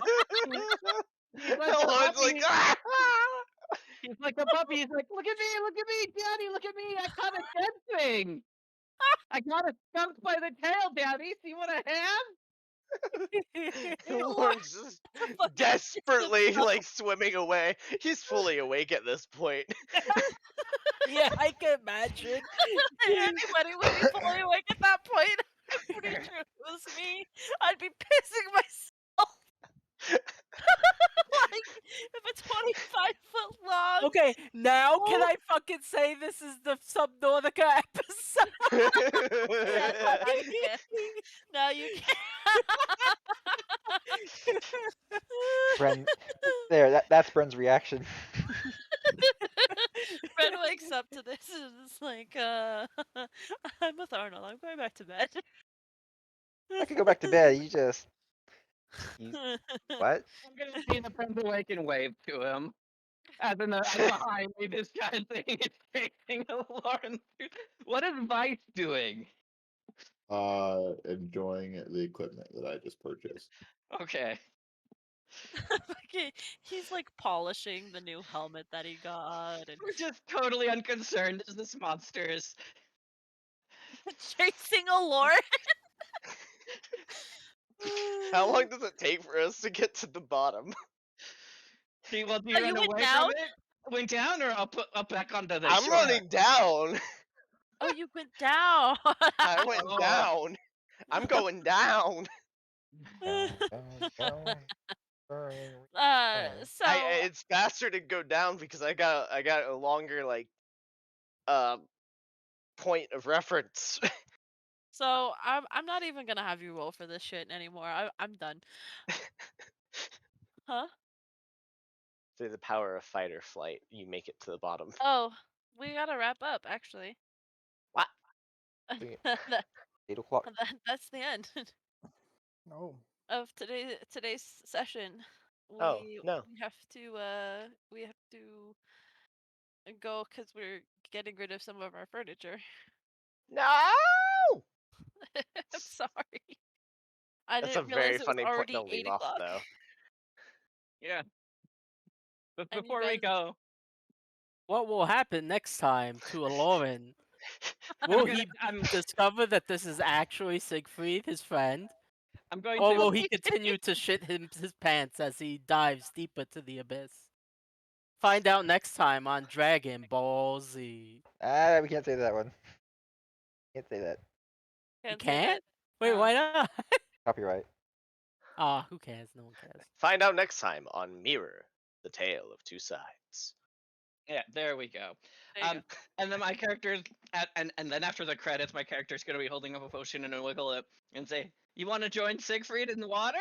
He's like a Lauren's like, puppy. ah! He's like a puppy. He's like, look at me, Daddy, look at me. I caught a dead thing. I got a skunk by the tail, Daddy. See what I have? Lauren's just Fucking desperately like swimming away. He's fully awake at this point. Yeah, I can imagine. Anybody would be fully awake at that point. I'm pretty sure if it was me, I'd be pissing myself. Like, if a 25-foot long dogs. Okay, now can I fucking say this is the Subnautica episode? Yes, now you can. Now you can. Bren, there. That's Bren's reaction. Fred wakes up to this and is like, I'm with Arnold. I'm going back to bed. I could go back to bed. You what? I'm gonna see the friends awake and wave to him. As behind me, this guy thing is chasing Lauren. What is Vice doing? Enjoying the equipment that I just purchased. Okay. Okay, he's like polishing the new helmet that he got and We're just totally unconcerned as this monsters. chasing a Lauren. How long does it take for us to get to the bottom? Do you want Oh, to you run went away down? from it? Went down or up back onto the I'm shore? running down. Oh, you went down. I went Oh. down. I'm going down. Down, down, burning. So It's faster to go down because I got a longer point of reference. so I'm not even gonna have you roll for this shit anymore. I'm done. Huh? Through the power of fight or flight, you make it to the bottom. Oh, we gotta wrap up actually. What? That- 8 o'clock. that's the end No. of today's session. Oh, no. We have to go because we're getting rid of some of our furniture. No. I'm sorry. I That's a didn't realize very it was funny point to already leave 8 off, o'clock. though. Yeah. But And you before we guys- go, What will happen next time to Lauren? Will he discover that this is actually Siegfried, his friend? I'm going Or to. will he continue to shit his pants as he dives deeper to the abyss? Find out next time on Dragon Ball Z. We can't say that one. Can't say that. You Can't say that. can't? Wait, No. why not? Copyright. Ah, who cares? No one cares. Find out next time on Mirror, the Tale of Two Sides. Yeah, there we go. There you go. And then my character's and then after the credits, my character's gonna be holding up a potion and a wiggle it and say, "You want to join Siegfried in the water?"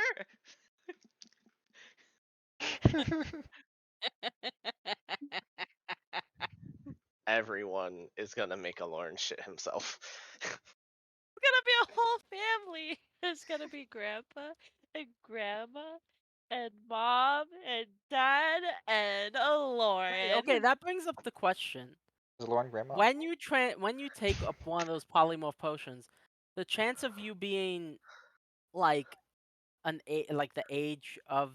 Everyone is gonna make a Lauren shit himself. It's gonna be a whole family. There's gonna be grandpa and grandma and mom and dad and a Lauren. Wait, okay, that brings up the question. Is Lauren grandma? When you take up one of those polymorph potions, the chance of you being like like the age of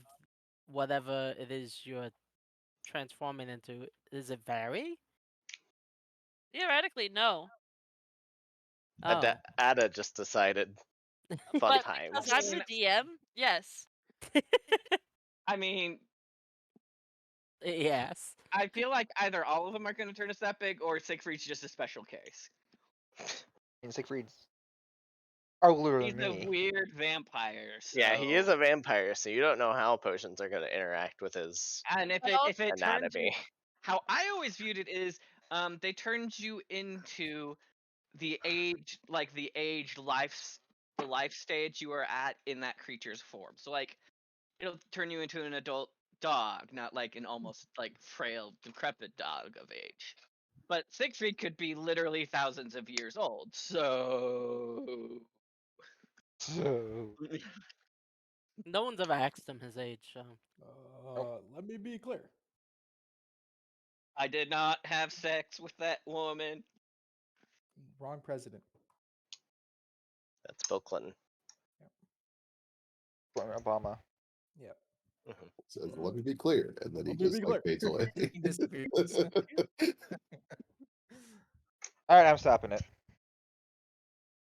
whatever it is you're transforming into, does it vary? Theoretically, no. Oh. Ada just decided. Fun But times. because I'm the DM, yes. I mean, Yes. I feel like either all of them are gonna turn us that big, or Siegfried's just a special case. And Siegfried's are literally He's a me. weird vampire. So... Yeah, he is a vampire, so you don't know how potions are gonna interact with his And if But it turns you, anatomy. how I always viewed it is, they turned you into the age, like the life stage you are at in that creature's form. So like, it'll turn you into an adult dog, not like an almost like frail, decrepit dog of age. But Siegfried could be literally thousands of years old. So So No one's ever asked him his age, so. Let me be clear. I did not have sex with that woman. Wrong president. That's Bill Clinton. Obama. Yep. Says, let me be clear, and then he Let me just be like clear. fades away. He disappears. All right, I'm stopping it.